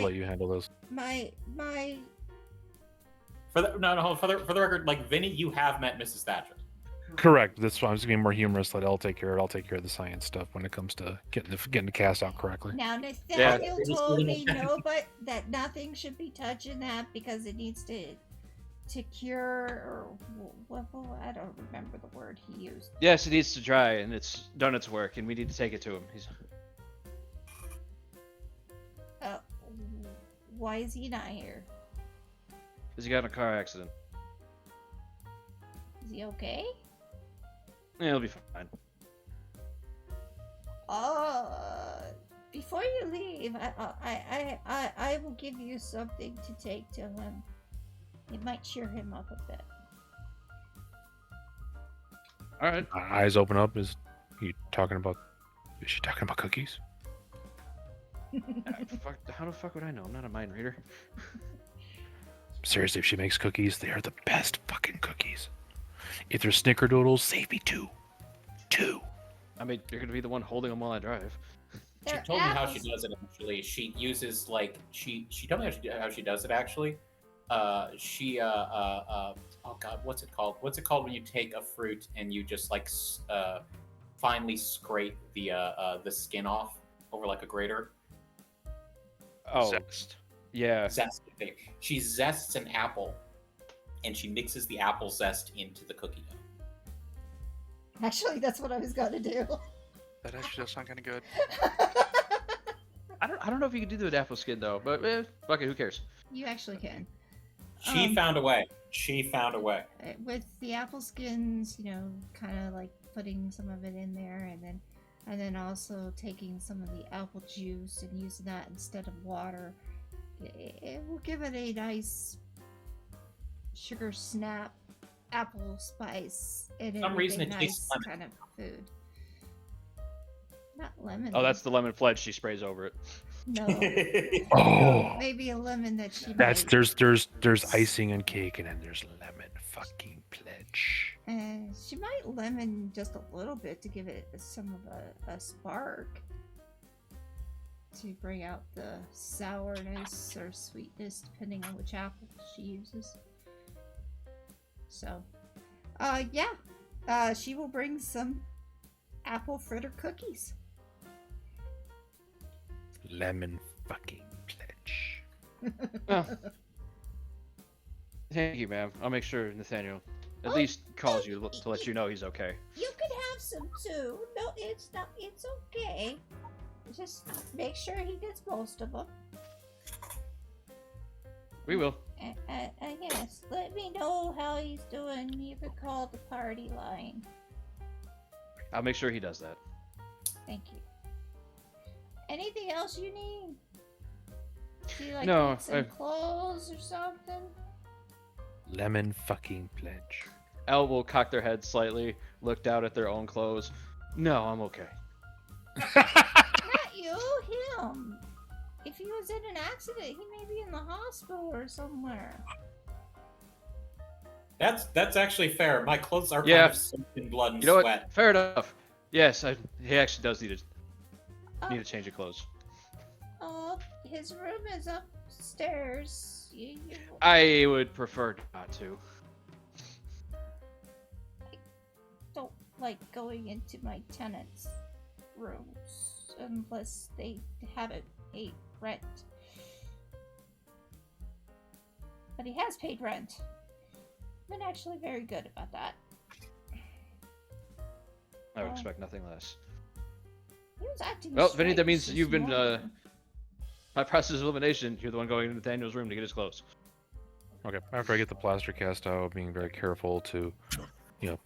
let you handle this. My. For the record, like Vinny, you have met Mrs. Thatcher. Correct. That's why I'm just being more humorous. That I'll take care of it. I'll take care of the science stuff when it comes to getting the cast out correctly. Now Nathaniel Yeah. told me that nothing should be touching that because it needs to cure or what I don't remember the word he used. Yes, it needs to dry, and it's done its work, and we need to take it to him. Why is he not here? Because he got in a car accident. Is he okay? Yeah, he'll be fine. Before you leave, I will give you something to take to him. It might cheer him up a bit. All right. Eyes open up. Is she talking about cookies? How the fuck would I know? I'm not a mind reader. Seriously, if she makes cookies, they are the best fucking cookies. If they're snickerdoodles, save me two. I mean, you're gonna be the one holding them while I drive. She told me how she does it actually. She uses like she told me how she does it actually. Oh god, what's it called? What's it called when you take a fruit and you just like finely scrape the skin off over like a grater? Oh, Zest. yeah. Zest. She zests an apple and she mixes the apple zest into the cookie dough. Actually, that's what I was gonna do. That actually does sound kind of good. I don't know if you can do the with apple skin though, but fuck it, who cares? You actually can. She found a way. With the apple skins, kind of like putting some of it in there, and then also taking some of the apple juice and using that instead of water. It will give it a nice sugar snap, apple spice, and some reason it nice tastes lemon. kind of food. Not lemon. Oh, that's the lemon pledge she sprays over it. no. Oh, Maybe a lemon that she. that's made. there's icing and cake, and then there's lemon fucking pledge. And she might lemon just a little bit to give it some of a spark to bring out the sourness or sweetness depending on which apple she uses. So, she will bring some apple fritter cookies. Lemon fucking pledge. Oh. Thank you, ma'am. I'll make sure Nathaniel at Oh, least calls you to let you know he's okay. You can have some too. No, it's not. It's okay. Just make sure he gets most of them. We will. Yes, let me know how he's doing. You can call the party line. I'll make sure he does that. Thank you. Anything else you need? Do you like No, need some clothes or something? Lemon fucking pledge. Elle will cock their head slightly, look down at their own clothes. No, I'm okay. Not you, him. If he was in an accident, he may be in the hospital or somewhere. That's actually fair. My clothes are Yeah. kind of soaked in blood and You know sweat. what? Fair enough. Yes, he actually does need a change of clothes. Oh, his room is upstairs. I would prefer not to. Don't like going into my tenants' rooms unless they haven't paid rent. But he has paid rent. Been actually very good about that. I would expect nothing less. He was acting Well, Vinny, that strange means this you've been, morning. by process of elimination, you're the one going into Nathaniel's room to get his clothes. Okay. After I get the plaster cast out, being very careful to,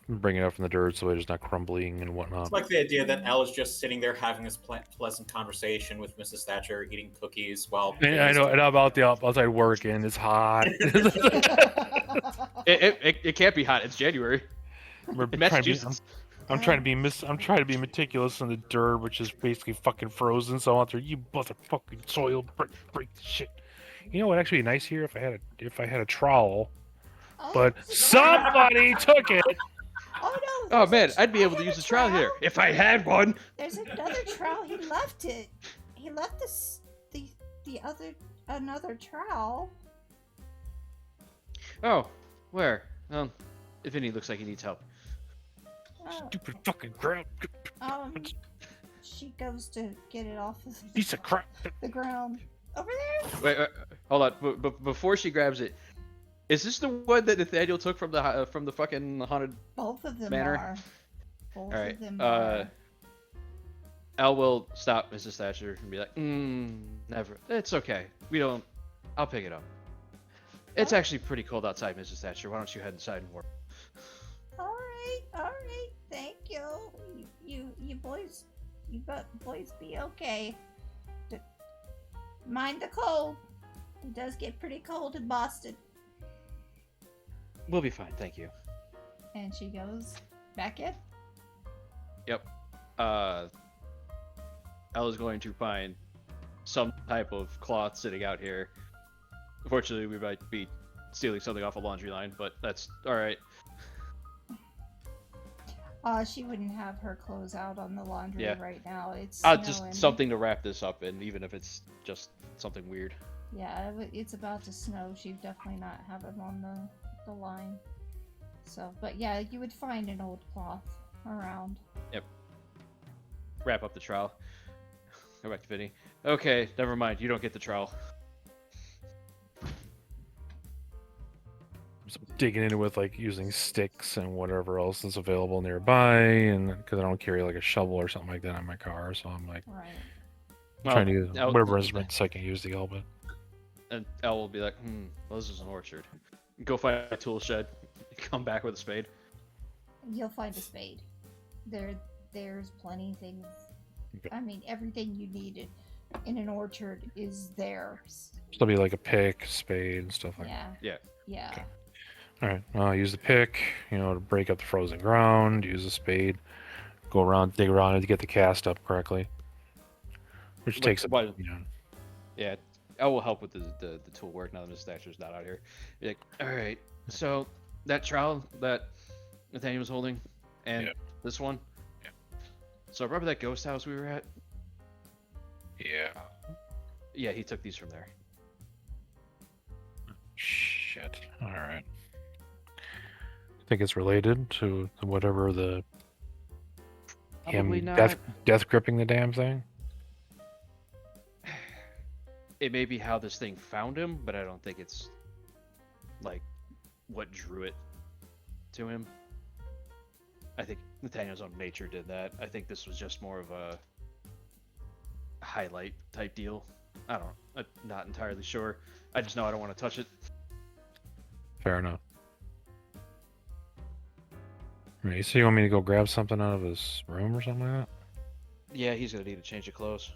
bring it up from the dirt so it's not crumbling and whatnot. It's like the idea that Elle is just sitting there having this pleasant conversation with Mrs. Thatcher, eating cookies while. I know, and I'm out the outside working. It's hot. It can't be hot. It's January. We're trying to be, Massachusetts. I'm trying to be meticulous in the dirt, which is basically fucking frozen. So out there, you motherfucking soil break shit. You know what? Actually, nice here if I had a trowel, but somebody took it. Oh no! Oh there's man, a I'd be I able to have use a the trowel here trowel. if I had one. There's another trowel. He left it. He left this the other another trowel. Oh, where? Vinny looks like he needs help. Oh, Stupid fucking crap. she goes to get it off of Piece of crap. the ground over there. Wait, hold on. But before she grabs it, is this the one that Nathaniel took from the fucking haunted? Both of them Manor? are. Both All right. of them are. Elle will stop Mrs. Thatcher and be like, never. It's okay. We don't. I'll pick it up. It's actually pretty cold outside, Mrs. Thatcher. Why don't you head inside and warm? All right. Thank you. You boys, boys be okay. Mind the cold. It does get pretty cold in Boston. We'll be fine, thank you. And she goes back in. Yep. Ella's going to find some type of cloth sitting out here. Unfortunately, we might be stealing something off a laundry line, but that's all right. She wouldn't have her clothes out on the laundry Yeah. right now. It's Just snowing. something to wrap this up in, even if it's just something weird. Yeah, it's about to snow. She'd definitely not have him on the line. So, but yeah, you would find an old cloth around. Yep. Wrap up the trowel. Go back to Vinny. Okay, never mind. You don't get the trowel. So digging into it with like using sticks and whatever else is available nearby, and because I don't carry like a shovel or something like that in my car, so I'm like Right. trying to use Elle- whatever instruments I can use the help it. And Elle will be like, well, this is an orchard. Go find a tool shed. Come back with a spade. You'll find a spade. There's plenty of things. Okay. I mean, everything you needed in an orchard is there. So it'll be like a pick, spade, and stuff like Yeah. Yeah. Yeah. Okay. All right, I'll use the pick, to break up the frozen ground. Use the spade, go around, dig around it to get the cast up correctly, which Like, takes a but- Yeah, I will help with the tool work now that Miss Thatcher's not out here. Be like, all right, so that trowel that Nathaniel was holding, and Yeah. this one. Yeah. So remember that ghost house we were at? Yeah. Yeah, he took these from there. Shit. All right. Think it's related to whatever the Probably him not. death gripping the damn thing. It may be how this thing found him, but I don't think it's like what drew it to him. I think Nathaniel's own nature did that. I think this was just more of a highlight type deal. I don't know. I'm not entirely sure. I just know I don't want to touch it. Fair enough. Right, so you want me to go grab something out of his room or something like that? Yeah, he's gonna need a change of clothes.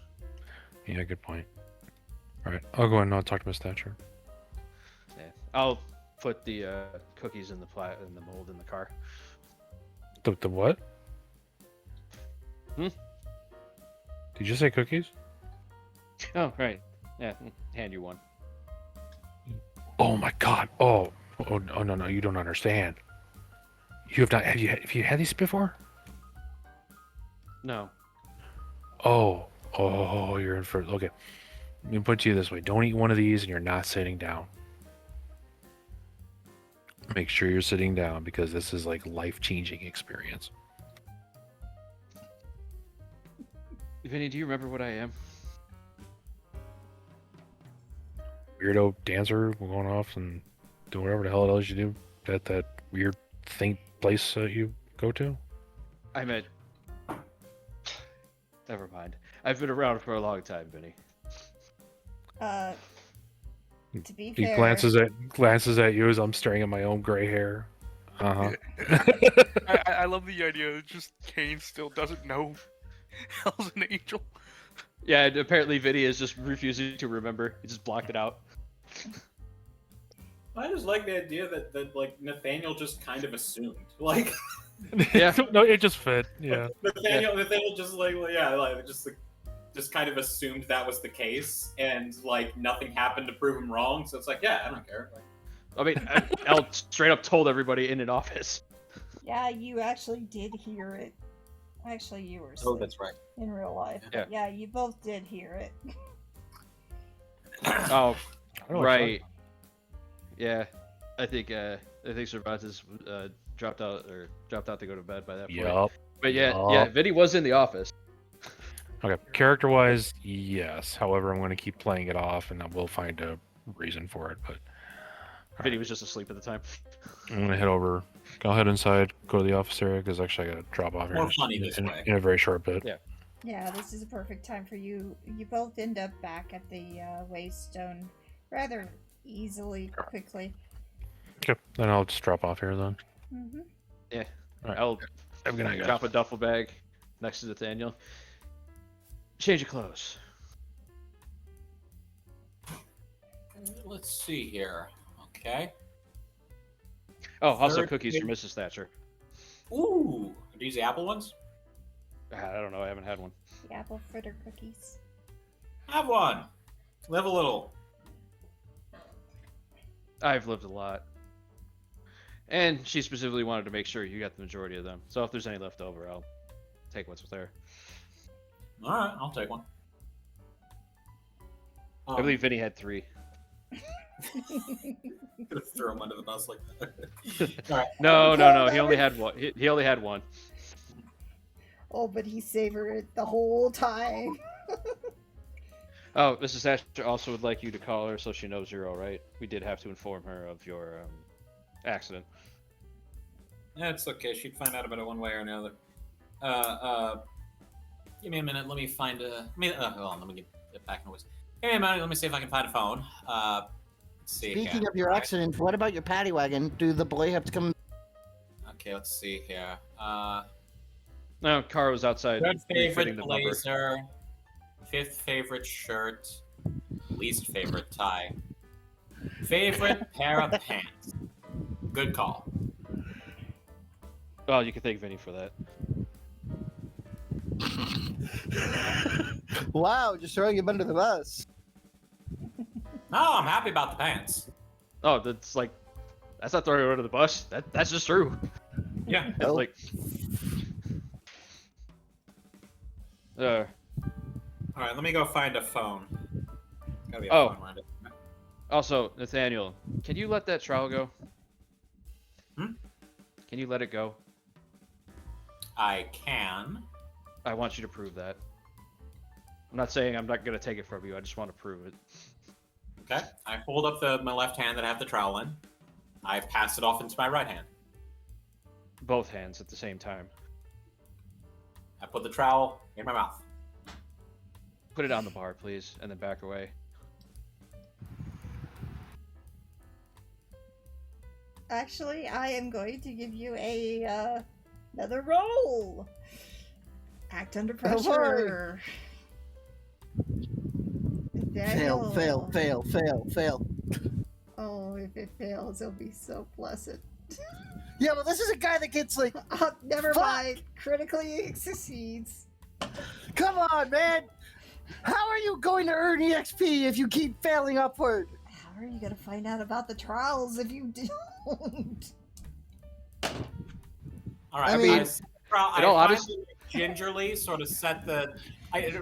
Yeah, good point. All right, I'll go ahead and I'll talk to Miss Thatcher. Yeah, I'll put the cookies in the mold in the car. The what? Hmm? Did you say cookies? Oh, right. Yeah, hand you one. Oh my god. Oh no, you don't understand. You have not have you had these before? No. Oh, you're in for okay. Let me put it to you this way. Don't eat one of these and you're not sitting down. Make sure you're sitting down because this is like life-changing experience. Vinny, do you remember what I am? Weirdo dancer going off and doing whatever the hell it is you do at that weird thing place you go to. I meant. Never mind. I've been around for a long time, Vinny. To be He fair, glances at you as I'm staring at my own gray hair. Uh-huh. I love the idea that just Cain still doesn't know Hell's an angel. Yeah, and apparently Vinny is just refusing to remember. He just blocked it out. I just like the idea that like Nathaniel just kind of assumed. Like Yeah. No, it just fit. Yeah. Nathaniel just just kind of assumed that was the case, and like nothing happened to prove him wrong. So it's like, yeah, I don't care. Like, I mean, El straight up told everybody in an office. Yeah, you actually did hear it. Actually, you were oh, asleep that's right. in real life. Yeah. Yeah, you both did hear it. Oh, Oh, right. Yeah, I think Cervantes dropped out to go to bed by that point. Yup. But yeah, Vinny was in the office. Okay. Character-wise, yes. However, I'm going to keep playing it off, and we'll find a reason for it. But Vinny was just asleep at the time. I'm going to head over. I'll head inside, go to the office area, because actually I got to drop off here More funny this way. in a very short bit. Yeah. Yeah, this is a perfect time for you. You both end up back at the Waystone rather quickly. Okay. Then I'll just drop off here then. Mm-hmm. Yeah. All right. I'll Have a good night, guys. drop a duffel bag next to Nathaniel. Change your clothes. Let's see here. Okay. Oh, also Third cookies page. for Mrs. Thatcher. Ooh, are these the apple ones? I don't know. I haven't had one. The apple fritter cookies. Have one. Live a little. I've lived a lot. And she specifically wanted to make sure you got the majority of them. So if there's any left over, I'll take what's there. All right, I'll take one. I believe Vinny had 3. Gonna throw him under the bus like that. All right. No. He only had one. He only had one. Oh, but he savored it the whole time. Oh, Mrs. Thatcher also would like you to call her so she knows you're all right. We did have to inform her of your accident. Yeah, it's okay. She'd find out about it one way or another. Give me a minute. Let me find a. Hold on. Let me get back in the voice. Give me a minute. Let me see if I can find a phone. Let's see. Speaking here. of your accident, what about your paddy wagon? Do the boy have to come? Okay, let's see here. No, Cara was outside Third refitting favorite the bumper. blazer. 5th favorite shirt. Least favorite tie. Favorite pair of pants. Good call. Well, you can thank Vinny for that. Wow, just throwing him under the bus. No, I'm happy about the pants. Oh, that's not throwing her under the bus. That's just true. Yeah. Oh. Like, All right, let me go find a phone. Gotta be a Oh. phone around it. also, Nathaniel, can you let that trial go? Hmm? Can you let it go? I can. I want you to prove that. I'm not saying I'm not gonna take it from you. I just want to prove it. Okay. I hold up my left hand that I have the trowel in. I pass it off into my right hand. Both hands at the same time. I put the trowel in my mouth. Put it on the bar, please, and then back away. Actually, I am going to give you a another roll. Act under pressure. Daniel. Fail. Oh, if it fails, it'll be so blessed. Yeah, well, this is a guy that gets like, Never Fuck. mind. Critically succeeds. come on, man. How are you going to earn EXP if you keep failing upward? How are you gonna find out about the trials if you don't? All right. I mean, I all finally honesty- gingerly sort of set the.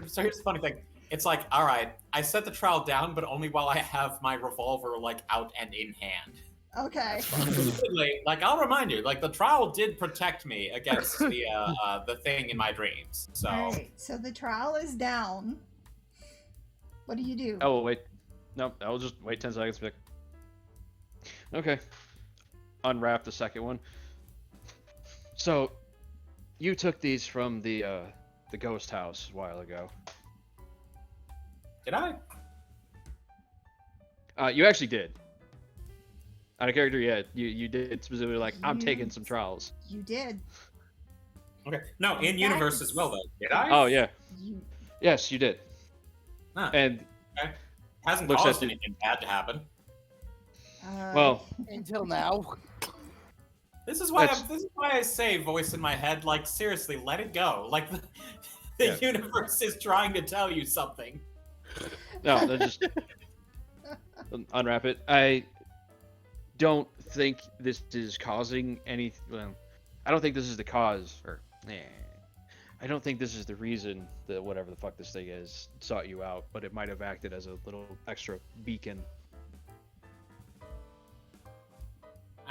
So here's the funny thing. It's like, all right, I set the trowel down, but only while I have my revolver like out and in hand. Okay. Like I'll remind you, like the trowel did protect me against the thing in my dreams. So Alright, so the trial is down. What do you do? Oh, wait. No, I'll just wait 10 seconds. Okay. Unwrap the second one. So, you took these from the ghost house a while ago. did I? You actually did. On a character, yeah, you did specifically like, I'm taking some trials. You did. Okay. No, in universe as well though. Did I? Oh, yeah. You Yes, you did. Huh. And, Hasn't looks caused at- anything bad to happen. well, Until now. This is why That's- this is why I say, voice in my head, like seriously, let it go. Like the Yeah. universe is trying to tell you something. No, they're just unwrap it. I don't think this is causing any. Well, I don't think this is the cause, or I don't think this is the reason that whatever the fuck this thing is sought you out. But it might have acted as a little extra beacon.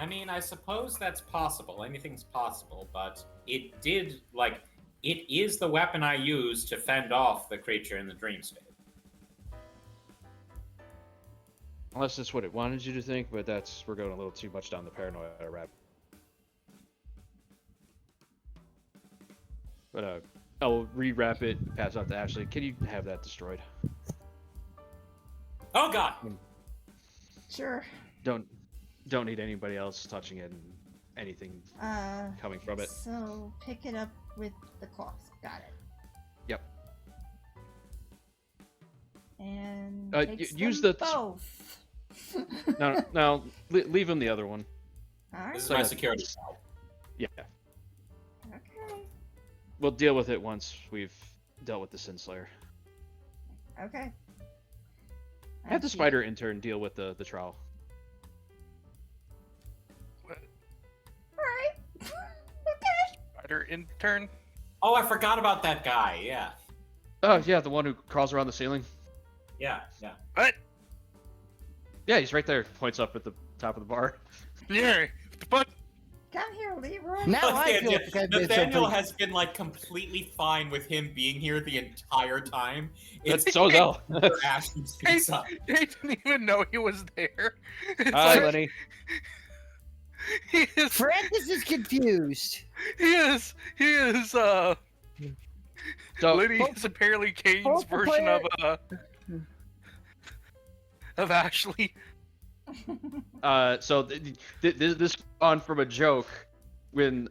I mean, I suppose that's possible. Anything's possible, but it is the weapon I use to fend off the creature in the dream state. Unless that's what it wanted you to think, but we're going a little too much down the paranoia rabbit. But I'll rewrap it, pass out to Ashley. Can you have that destroyed? Oh God! Sure. Don't need anybody else touching it and anything coming from it. So pick it up with the cloth. Got it. Yep. And use them the- both. No, leave him the other one. All right. This is my security cell. Yeah, Okay. we'll deal with it once we've dealt with the Sin Slayer. Okay. Have the spider intern deal with the trial. All right. Okay. Spider intern. Oh, I forgot about that guy. Yeah, Oh yeah, the one who crawls around the ceiling. yeah. What? Yeah, he's right there. Points up at the top of the bar. Yeah. What the fuck? Come here, Leroy. Now I feel Nathaniel, like I've did Nathaniel something. has been like completely fine with him being here the entire time. That's so Zell. Ashley speaks up. They didn't even know he was there. It's Hi, like, Lenny. he is. Francis is confused. He is. So Liddy is apparently Cain's both the version of Ashley. so this on from a joke when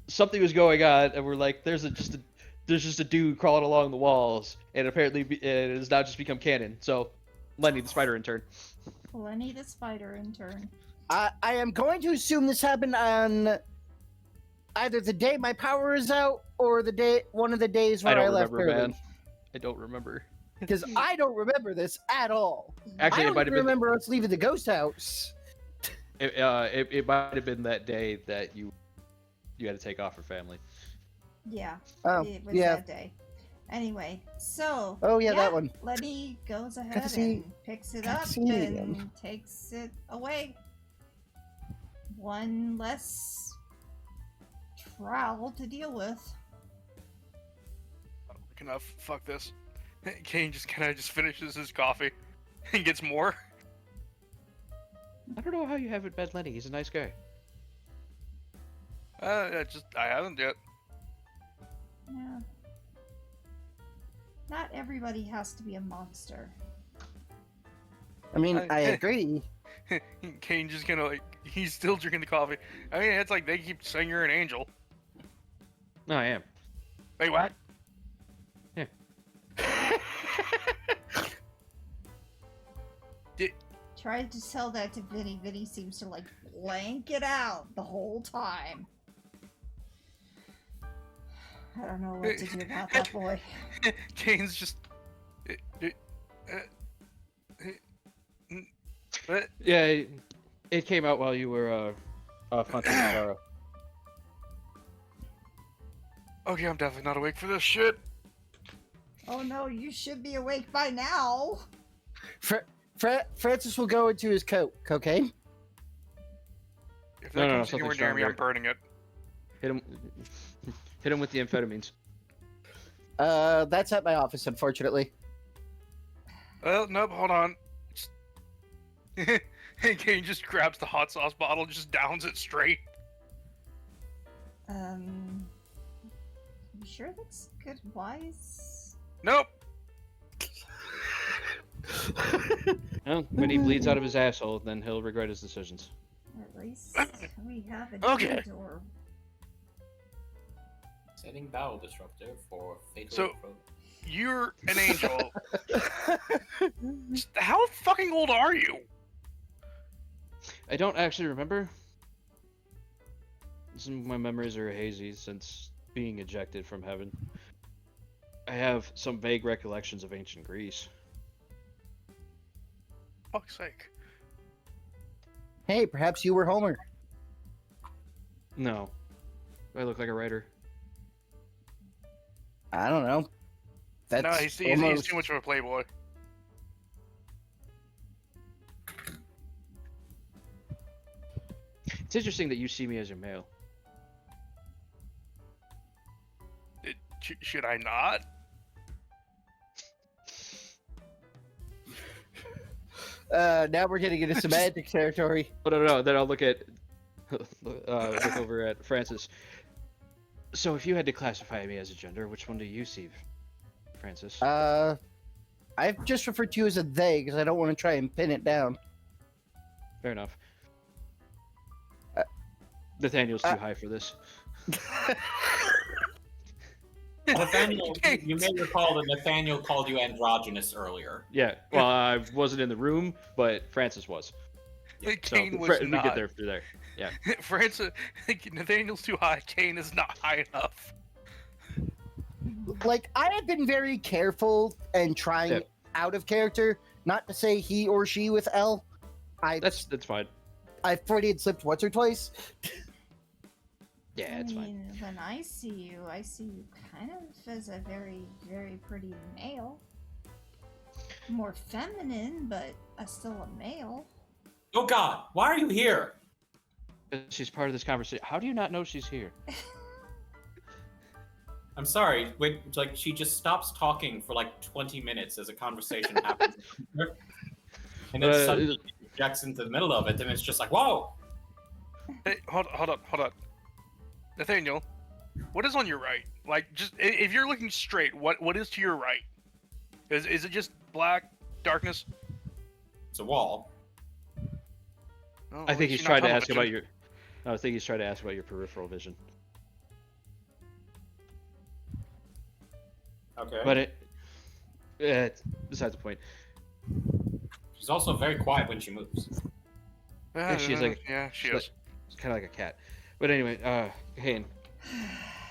something was going on, and we're like, there's just a dude crawling along the walls, and apparently it has now just become canon. So, Lenny, the spider intern. Lenny the spider intern. I am going to assume this happened on either the day my power is out or one of the days I where I, don't left remember, early. man. I don't remember. Because I don't remember this at all. Actually, I it don't might have even been. remember us leaving the ghost house. It might have been that day that you had to take off for family. Yeah. Oh, It was yeah. that day. Anyway, so. Oh, yeah, that one. Lenny goes Got to ahead see- and picks it got to up see it and again. takes it away. One less trowel to deal with. I don't think enough. Fuck this. Cain just kind of just finishes his coffee and gets more. I don't know how you haven't met Lenny. He's a nice guy. I haven't yet. Yeah. Not everybody has to be a monster. I mean, I agree. Cain just kind of he's still drinking the coffee. I mean, it's like they keep saying you're an angel. No, I am. Wait, what? Yeah. Tried to tell that to Vinny. Vinny seems to like blank it out the whole time. I don't know what to do about that boy. Cain's just. What? Yeah, it came out while you were off hunting Tara. Okay, I'm definitely not awake for this shit. Oh no, you should be awake by now. Francis will go into his coat. Cocaine? If No, that no, comes something anywhere near me, I'm stronger. burning it. Hit him with the amphetamines. That's at my office, unfortunately. Well, nope, hold on. And Cain just grabs the hot sauce bottle, just downs it straight. You sure that's good wise? Nope. Well, when he bleeds out of his asshole, then he'll regret his decisions. At least we have an Okay. door. Setting battle disruptor for fatal. So- You're an angel. How fucking old are you? I don't actually remember. some of my memories are hazy since being ejected from heaven. I have some vague recollections of ancient Greece. Fuck's sake. Hey, perhaps you were Homer. No. Do I look like a writer? I don't know. That's No, he's almost... too much of a playboy. It's interesting that you see me as a male. Should I not? Now we're getting into semantic territory. Oh, no. Then I'll look at look over at Francis. So if you had to classify me as a gender, which one do you see, Francis? I've just referred to you as a they because I don't want to try and pin it down. Fair enough. Nathaniel's too high for this. Nathaniel, you may recall that Nathaniel called you androgynous earlier. Yeah, well, I wasn't in the room, but Francis was. Cain So was we not. get there through there. Yeah. Francis, Nathaniel's too high. Cain is not high enough. Like, I have been very careful and trying out of character not to say he or she with L. That's fine. I've Freudian slipped once or twice. Yeah, it's fine. When I see you kind of as a very, very pretty male. More feminine, but still a male. Oh God, why are you here? She's part of this conversation. How do you not know she's here? I'm sorry. Wait, like she just stops talking for like 20 minutes as a conversation happens, and then suddenly ejects into the middle of it, and it's just like, whoa! Hey, hold on. Nathaniel, what is on your right? Like, just if you're looking straight, what is to your right? Is it just black darkness? It's a wall. Oh, I think he's trying to ask about your. I think he's trying to ask about your peripheral vision. Okay. But it's besides the point. She's also very quiet when she moves. Yeah, she's like she is. It's kind of like a cat. But anyway, Cain,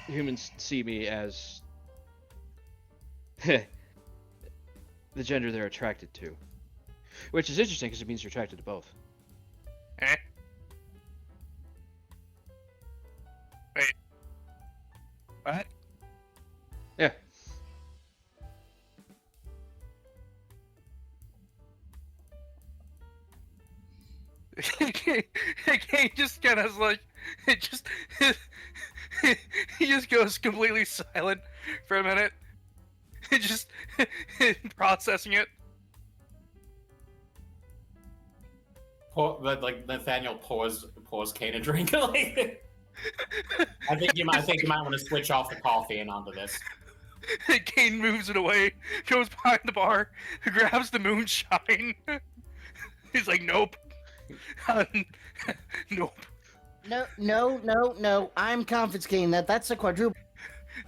humans see me as the gender they're attracted to, which is interesting because it means you're attracted to both. Eh? Wait. What? Yeah. Cain just kind of like it just he just goes completely silent for a minute. Just processing it. Like Nathaniel pours Cain a drink. Like, I think you might want to switch off the coffee and onto this. Cain moves it away, goes behind the bar, grabs the moonshine. He's like, nope. Nope. No. I'm confiscating that. That's a quadruple.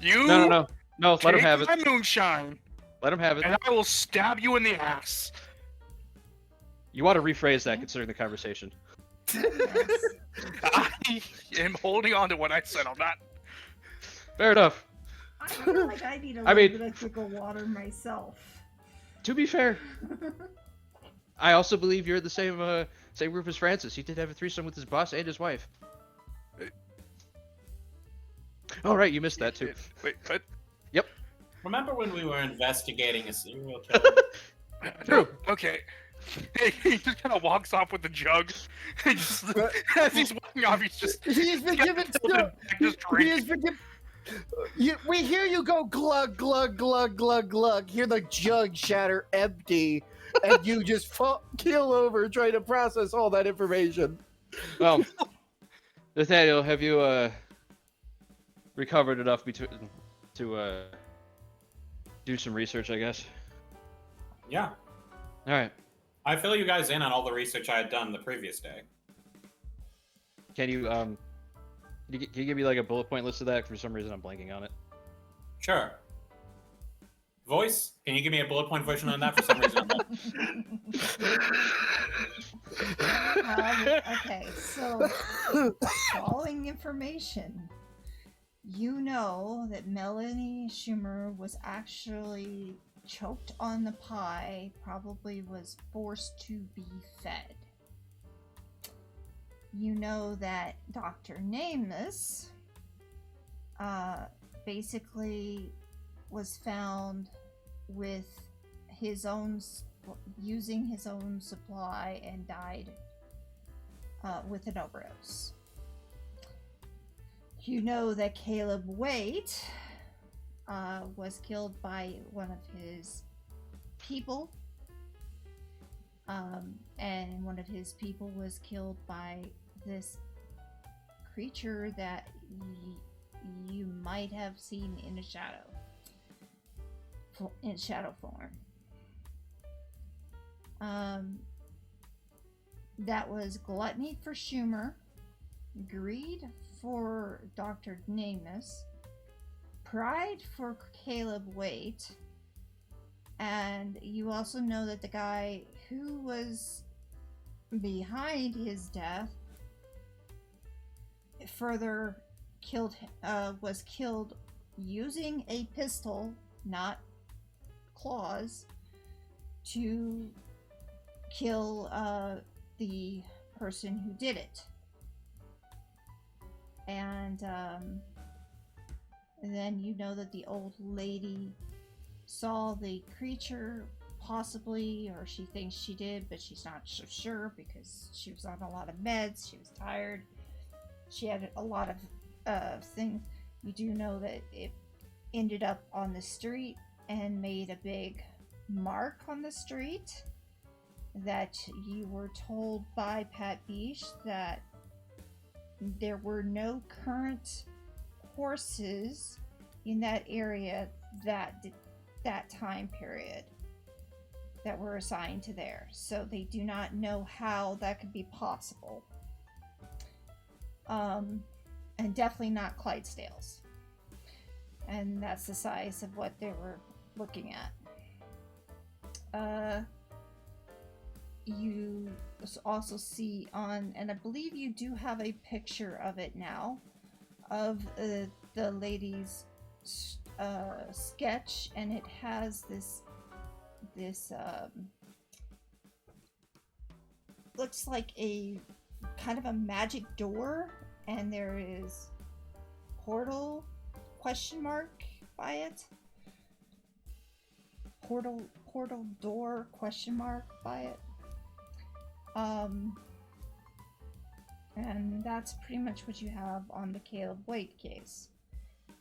You? No. Let him have it. My moonshine, Let him have it. and I will stab you in the ass. You want to rephrase that considering the conversation. I am holding on to what I said on that. Fair enough. I feel like I need a I little mean- bit of pickle water myself. To be fair, I also believe you're the same group as Francis. He did have a threesome with his boss and his wife. Oh right, you missed that too. Wait, what? Remember when we were investigating a serial killer? True. Okay. He just kind of walks off with the jug. And just, as he's walking off, he's just. He's been given stuff. Just He has been given. We hear you go glug glug glug glug glug. Hear the jug shatter empty, and you just keel over trying to process all that information. Well, Nathaniel, have you recovered enough to do some research? I guess. Yeah. All right. I fill you guys in on all the research I had done the previous day. Can you can you give me like a bullet point list of that? For some reason, I'm blanking on it. Sure. Voice, can you give me a bullet point version on that for some reason? Okay, so following shocking information. You know that Melanie Schumer was actually choked on the pie, probably was forced to be fed. You know that Dr. Nameless basically was found with using his own supply and died with an overdose. You know that Caleb Waite was killed by one of his people, and one of his people was killed by this creature that you might have seen in shadow form. That was gluttony for Schumer, greed for Dr. Nameless, pride for Caleb Waite, and you also know that the guy who was behind his death further was killed using a pistol, not claws, to kill the person who did it. And then you know that the old lady saw the creature, possibly, or she thinks she did, but she's not so sure because she was on a lot of meds, she was tired, she had a lot of things. You do know that it ended up on the street and made a big mark on the street, that you were told by Pat Beach that there were no current horses in that area that time period that were assigned to there, so they do not know how that could be possible. And definitely not Clydesdales, and that's the size of what they were looking at. You also see on, and I believe you do have a picture of it now, of the lady's sketch, and it has this looks like a kind of a magic door, and there is portal question mark by it. Portal door question mark by it. And that's pretty much what you have on the Caleb Waite case.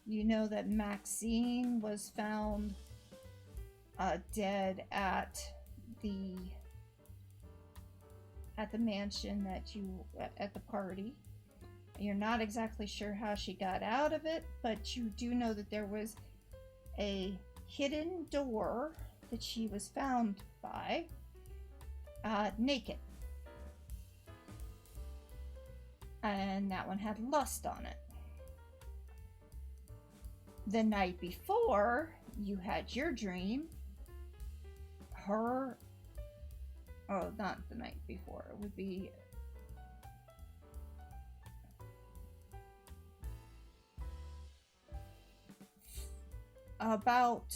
You know that Maxine was found dead at the mansion at the party. You're not exactly sure how she got out of it, but you do know that there was a hidden door that she was found by, naked. And that one had lust on it. The night before you had your dream, not the night before, it would be about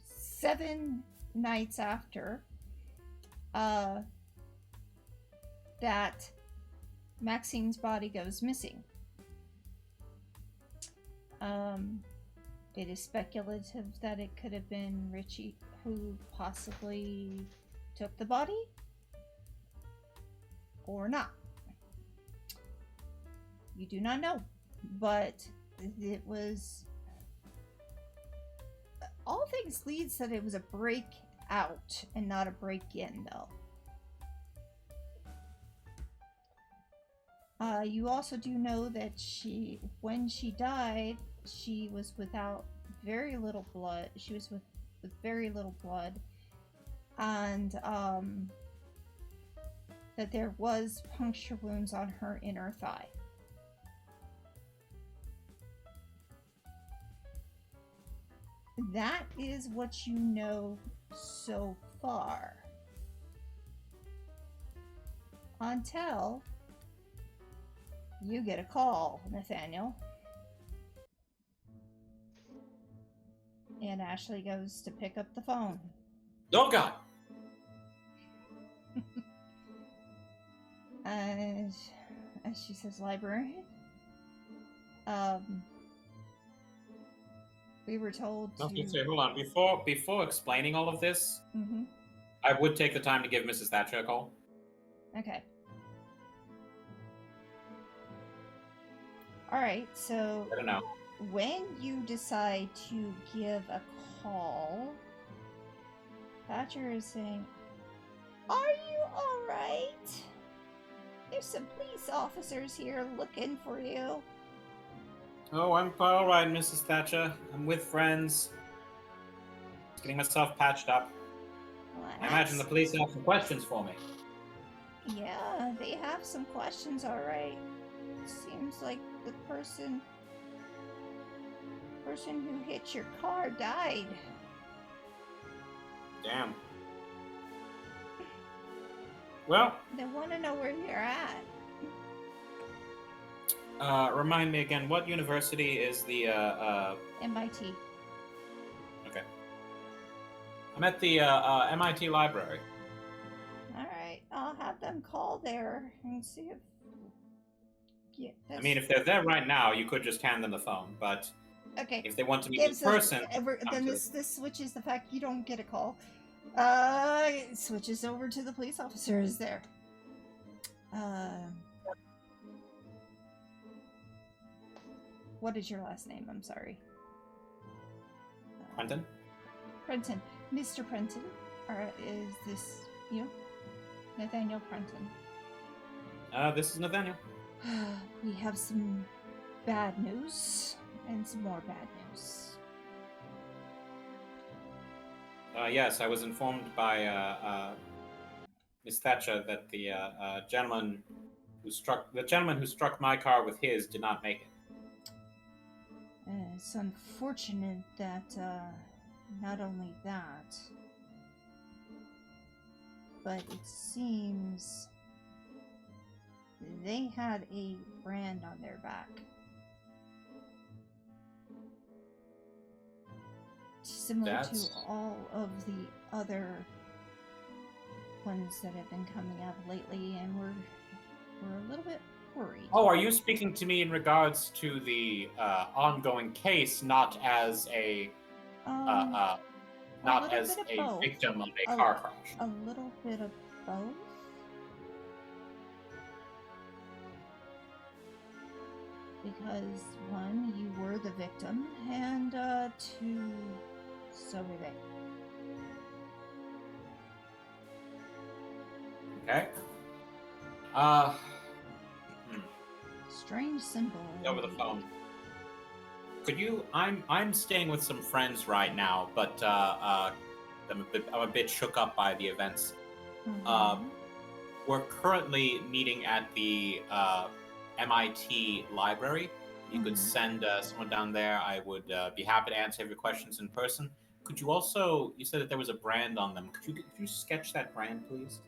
7 nights after that Maxine's body goes missing. It is speculative that it could have been Richie who possibly took the body, or not. You do not know, but it was, all things leads that it was a break out and not a break in, though. You also do know that when she died, she was without very little blood. She was with very little blood, and that there was puncture wounds on her inner thigh. That is what you know so far. until you get a call, Nathaniel. And Ashley goes to pick up the phone. Oh God! As she says, librarian. We were told No, to. say, hold on. Before explaining all of this, Mm-hmm. I would take the time to give Mrs. Thatcher a call. Okay. All right. So I don't know. when you decide to give a call, Thatcher is saying, "Are you all right? There's some police officers here looking for you." Oh, I'm all right, Mrs. Thatcher. I'm with friends. Just getting myself patched up. Well, I imagine the police have some questions for me. Yeah, they have some questions, all right. Seems like the person who hit your car died. Damn. Well, They want to know where you're at. remind me again, what university is the, MIT. Okay. I'm at the, MIT library. Alright, I'll have them call there and see if... Yeah, I mean, if they're there right now, you could just hand them the phone, but okay. if they want to meet in person... Then this switches the fact you don't get a call. It switches over to the police officers there. What is your last name? I'm sorry. Quentin? Prenton. Mr. Prenton? Or is this you? Nathaniel Prenton. This is Nathaniel. We have some bad news and some more bad news. Yes, I was informed by, Miss Thatcher that the, gentleman who struck my car with his did not make it. It's unfortunate that, not only that, but it seems they had a brand on their back. Similar to all of the other ones that have been coming out lately, and we're a little bit worried. Oh, are you speaking to me in regards to the ongoing case, not as a victim of a car crash? A little bit of both. Because one, you were the victim, and two, so were they. Okay. Strange symbol. Over the phone. Could you? I'm staying with some friends right now, but I'm a bit shook up by the events. Mm-hmm. We're currently meeting at the MIT library. You could send someone down there. I would be happy to answer your questions in person. Could you also? You said that there was a brand on them. Could you sketch that brand, please?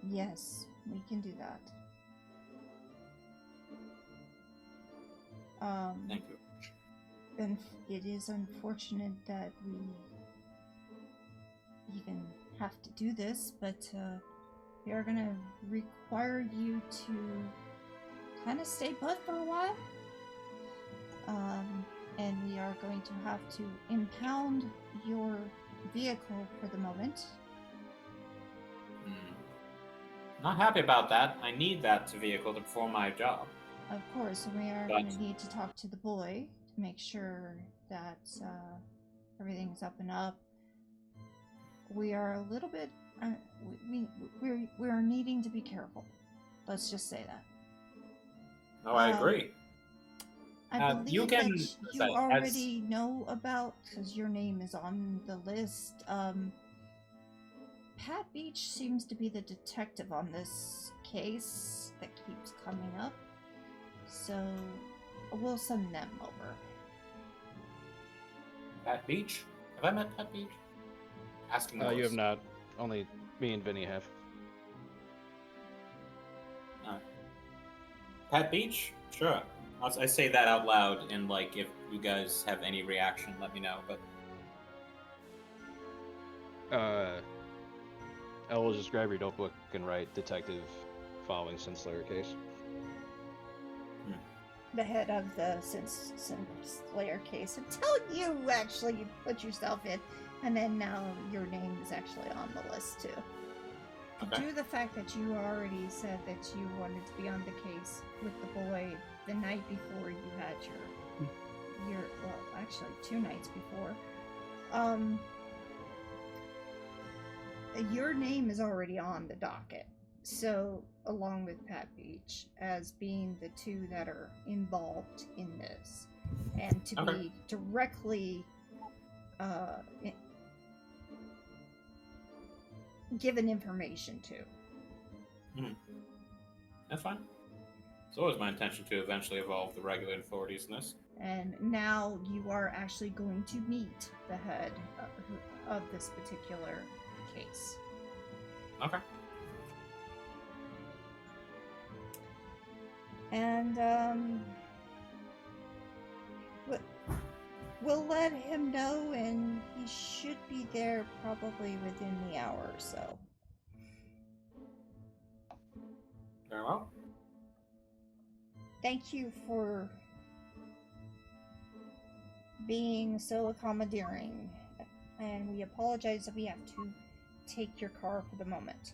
Yes, we can do that. Thank you. And it is unfortunate that we even have to do this, but we are gonna require you to kind of stay put for a while. And we are going to have to impound your vehicle for the moment. Not happy about that. I need that vehicle to perform my job. Of course, we are going to need to talk to the boy to make sure that everything's up and up. We are a little bit, we're needing to be careful. Let's just say that. Oh, I agree. I believe that you already know about, because your name is on the list. Pat Beach seems to be the detective on this case that keeps coming up. So, we'll send them over. Pat Beach? Have I met Pat Beach? Asking you have not. Only me and Vinny have. Pat Beach? Sure. I say that out loud, and like, if you guys have any reaction, let me know. But I will just grab your notebook and write detective following Sin Slayer case. The head of the Sin Slayer case until you actually put yourself in, and then now your name is actually on the list too. Okay. Due to the fact that you already said that you wanted to be on the case with the boy the night before you had your well, actually 2 nights before, your name is already on the docket. So, along with Pat Beach, as being the two that are involved in this, and to be directly given information to. that's fine. It's always my intention to eventually evolve the regular authorities in this. And now you are actually going to meet the head of this particular case. Okay. And we'll let him know, and he should be there probably within the hour or so. Very well. Thank you for being so accommodating, and we apologize that we have to take your car for the moment.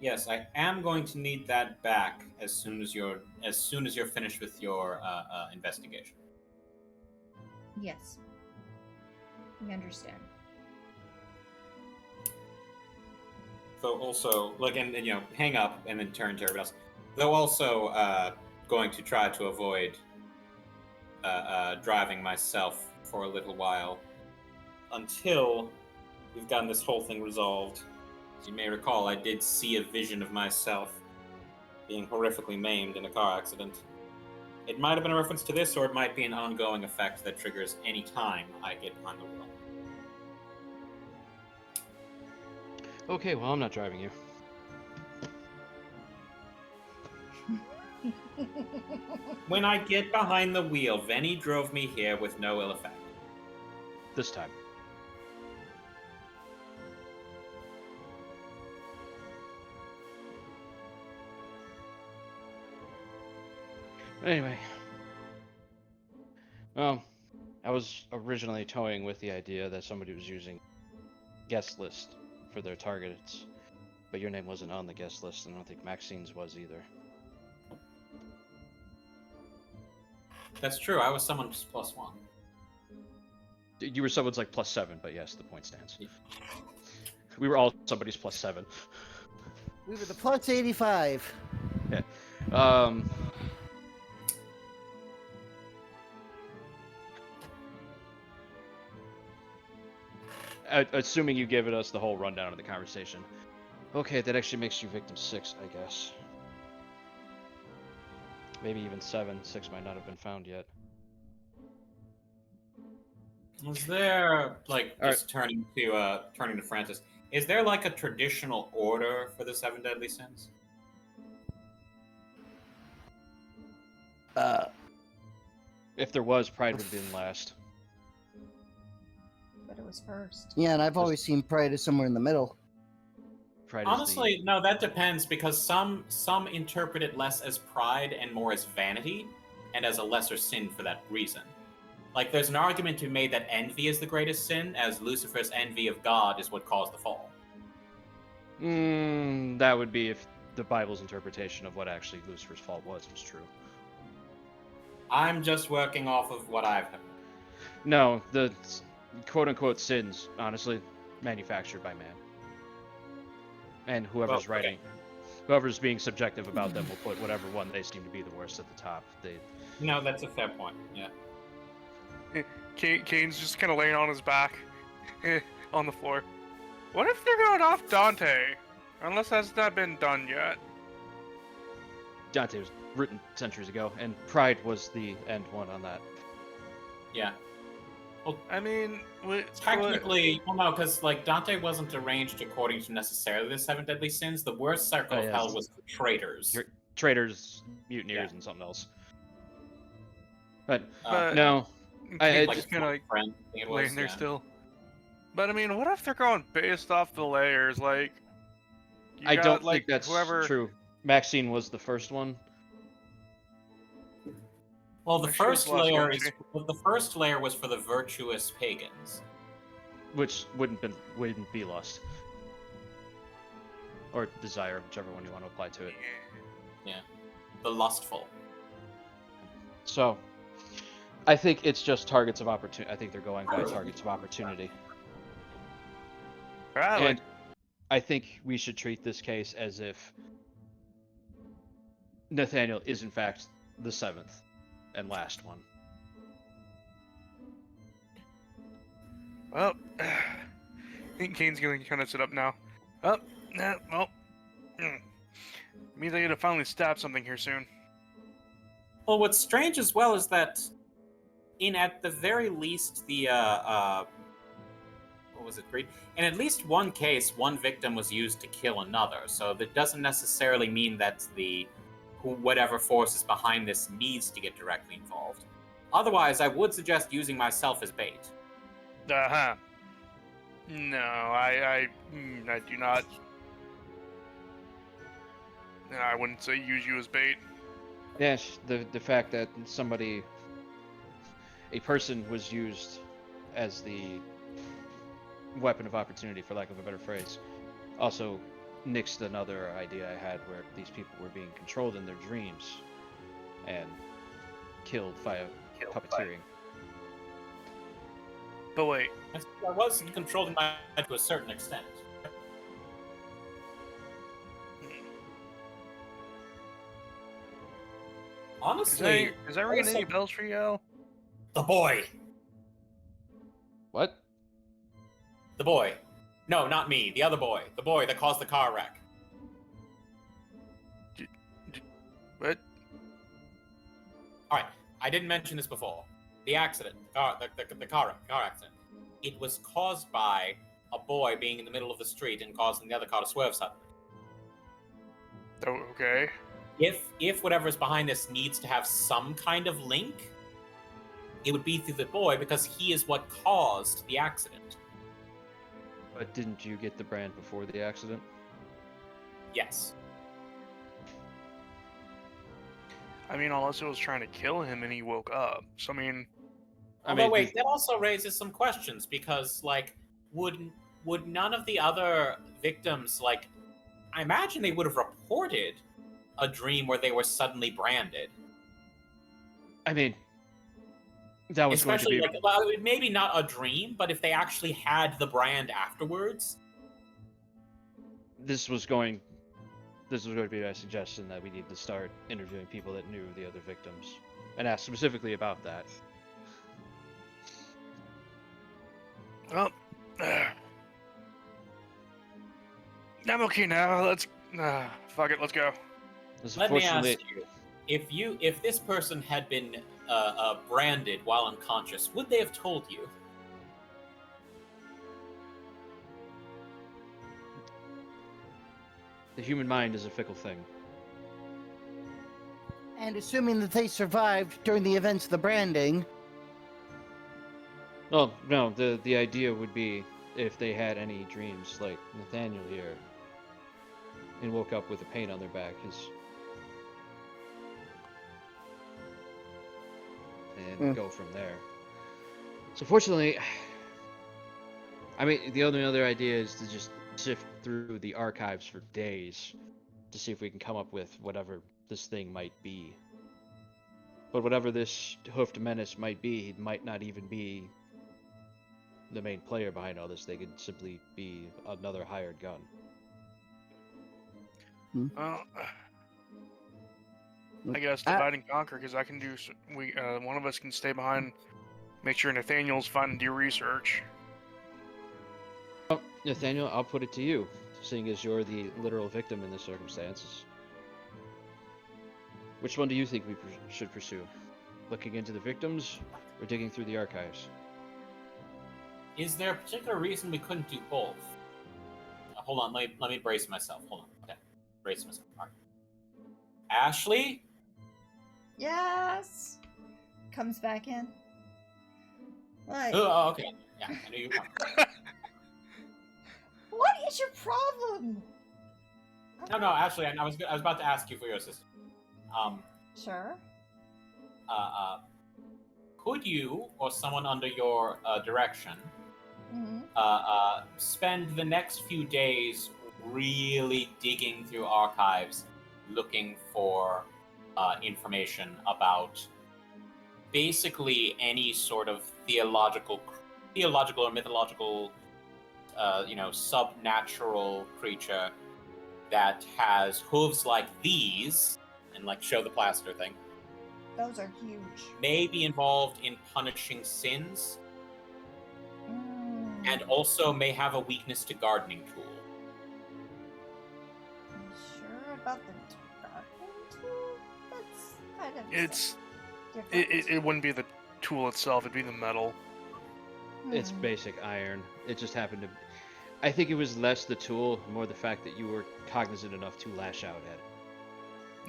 Yes, I am going to need that back as soon as you're finished with your investigation. Yes, we understand. Though also, like, and hang up and then turn to everybody else. Though also going to try to avoid driving myself for a little while until we've gotten this whole thing resolved. As you may recall, I did see a vision of myself being horrifically maimed in a car accident. It might have been a reference to this, or it might be an ongoing effect that triggers any time I get behind the wheel. Okay, well, I'm not driving you. When I get behind the wheel, Vinny drove me here with no ill effect. This time. Anyway. Well, I was originally toying with the idea that somebody was using guest list for their targets, but your name wasn't on the guest list, and I don't think Maxine's was either. That's true, I was someone's +1. You were someone's like +7, but yes, the point stands. We were all somebody's +7. We were the +85. Yeah. Assuming you given us the whole rundown of the conversation. Okay, that actually makes you victim 6, I guess. Maybe even 7. 6 might not have been found yet. Is there, like, just turning to Francis, is there like a traditional order for the 7 deadly sins? If there was, Pride would have been last. But it was first. Yeah, and I've always seen Pride as somewhere in the middle. Pride Honestly, no, that depends, because some interpret it less as pride and more as vanity, and as a lesser sin for that reason. Like, there's an argument to be made that envy is the greatest sin, as Lucifer's envy of God is what caused the fall. That would be if the Bible's interpretation of what actually Lucifer's fault was true. I'm just working off of what I've heard. No, the quote-unquote sins, honestly, manufactured by man. And whoever's whoever's being subjective about them will put whatever one they seem to be the worst at the top. No, that's a fair point, yeah. Cain's just kind of laying on his back on the floor. What if they're going off Dante? Unless that's not been done yet. Dante was written centuries ago, and Pride was the end one on that. Yeah. Well, I mean, technically, well, no, because like Dante wasn't arranged according to necessarily the 7 deadly sins. The worst circle of hell was for traitors. traitors, mutineers, Yeah. and something else. But But no, I Kane's just kind of like friend thing it was, laying there yeah. still. But I mean, what if they're going based off the layers? Like, you I got, don't like, think that's whoever... true. Maxine was the first one, Well, the She was the first last layer one, is she- the first layer was for the virtuous pagans. which wouldn't be lust or desire, whichever one you want to apply to it. The lustful. So, I think it's just targets of opportunity. I think they're going by targets of opportunity. Right, like, And I think we should treat this case as if Nathaniel is in fact the 7th and last one. well, I think Kane's going to kind of sit up now. Oh, nah, well, means I get to finally stab something here soon. Well, what's strange as well is that, at the very least, what was it, Breed? In at least one case, one victim was used to kill another. So that doesn't necessarily mean that whatever force is behind this needs to get directly involved. Otherwise, I would suggest using myself as bait. Uh-huh. No, I do not. No, I wouldn't say use you as bait. Yes, the fact that a person was used as the weapon of opportunity, for lack of a better phrase, also nixed another idea I had where these people were being controlled in their dreams and killed via puppeteering. But wait, I was controlled in my head to a certain extent. Honestly, is that ringing any bells for you, Al? the boy. What? The boy. No, not me. The other boy. The boy that caused the car wreck. What? Alright, I didn't mention this before. The accident. The car accident. It was caused by a boy being in the middle of the street and causing the other car to swerve suddenly. Oh, okay. If whatever's behind this needs to have some kind of link, it would be through the boy because he is what caused the accident. But didn't you get the brand before the accident? Yes. I mean, unless it was trying to kill him and he woke up. So, I mean... Although, wait, that also raises some questions because, like, would none of the other victims, like, I imagine they would have reported a dream where they were suddenly branded. I mean, that was Especially, going to be... like, well, maybe not a dream, but if they actually had the brand afterwards. This was going to be my suggestion that we need to start interviewing people that knew the other victims and ask specifically about that. Well, I'm okay now. Let's... fuck it, let's go. Let me ask you, if this person had been branded while unconscious, would they have told you? The human mind is a fickle thing. And assuming that they survived during the events of the branding. Well, no, the idea would be if they had any dreams like Nathaniel here and woke up with a pain on their back and go from there. So fortunately, I mean, the only other idea is to just sift through the archives for days to see if we can come up with whatever this thing might be. But whatever this hoofed menace might be, it might not even be the main player behind all this. They could simply be another hired gun. Well, I guess divide and conquer, because I can do... one of us can stay behind, make sure Nathaniel's fine and do research. Well, Nathaniel, I'll put it to you, seeing as you're the literal victim in this circumstances. Which one do you think we should pursue? Looking into the victims or digging through the archives? Is there a particular reason we couldn't do both? Hold on, let me brace myself. Hold on. Okay. Brace myself. All right. Ashley? Yes. Comes back in. What? Oh, okay. Yeah, I knew you were coming. What is your problem? No, Ashley, I was about to ask you for your assistance. Sure. Could you or someone under your direction Mm-hmm. spend the next few days really digging through archives, looking for information about basically any sort of theological or mythological, subnatural creature that has hooves like these, and like show the plaster thing, Those are huge. may be involved in punishing sins, Mm. and also may have a weakness to gardening tool. Are you sure about the gardening tool? That's kind of It's different. it wouldn't be the tool itself; it'd be the metal. It's Hmm. basic iron. It just happened to. I think it was less the tool, more the fact that you were cognizant enough to lash out at it.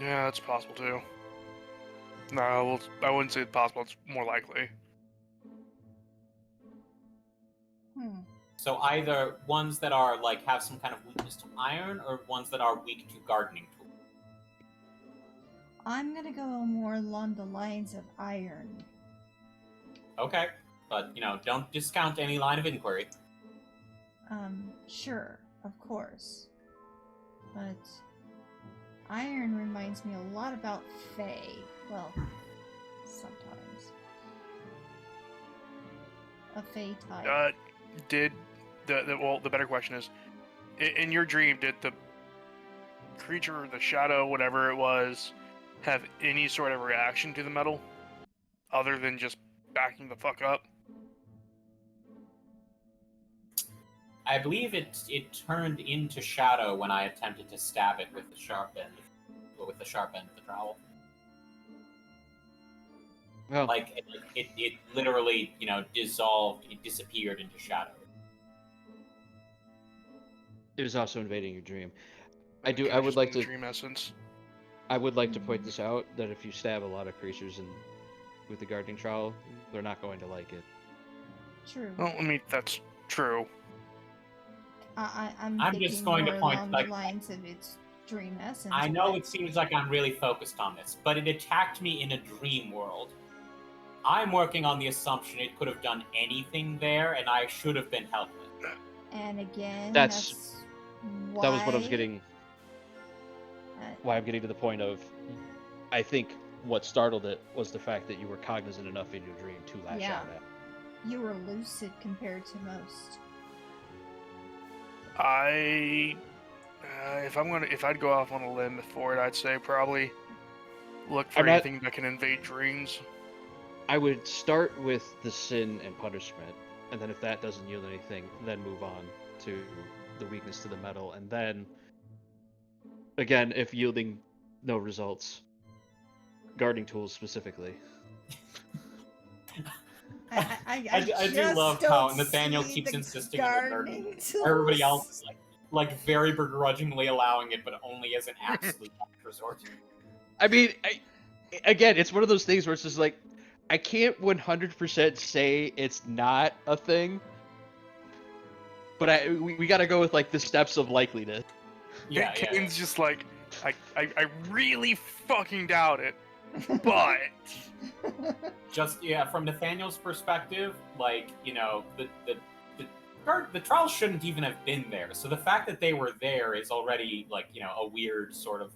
Yeah, that's possible too. No, well, I wouldn't say it's possible. It's more likely. Hmm. So either ones that are like have some kind of weakness to iron, or ones that are weak to gardening tool. I'm gonna go more along the lines of iron. Okay, but don't discount any line of inquiry. Sure, of course. But iron reminds me a lot about Fae. Well, sometimes. A Fae type. Did the better question is, in your dream, did the creature, the shadow, whatever it was, have any sort of reaction to the metal, other than just backing the fuck up? I believe it turned into shadow when I attempted to stab it with the sharp end of the trowel. Well, Like it literally, dissolved. It disappeared into shadow. it was also invading your dream. It I could've would just like been to. the dream essence. I would like to point this out that if you stab a lot of creatures with the gardening trowel, they're not going to like it. True. Well, I mean that's true. I'm I'm thinking just going to more point, along like- the lines of its dream essence. I know but- it seems like I'm really focused on this, but it attacked me in a dream world. I'm working on the assumption it could have done anything there, and I should have been helpless. And again, That that's was what I was why- getting. uh, Why I'm getting to the point of, I think what startled it was the fact that you were cognizant enough in your dream to lash Yeah. out at. You were lucid compared to most. If I'd go off on a limb for it, I'd say probably look for I'm not- anything that can invade dreams. I would start with the sin and punishment, and then if that doesn't yield anything, then move on to the weakness to the metal, and then, again, if yielding no results, gardening tools specifically. I do just love don't how Nathaniel see keeps the insisting on the gardening. gardening tools. Everybody else is like very begrudgingly allowing it, but only as an absolute last resort. I mean, again, it's one of those things where it's just like, I can't 100% say it's not a thing, but we gotta go with like the steps of likeliness. Yeah, yeah. Cain's just like, I really fucking doubt it, but Just from Nathaniel's perspective, the trials shouldn't even have been there. So the fact that they were there is already a weird sort of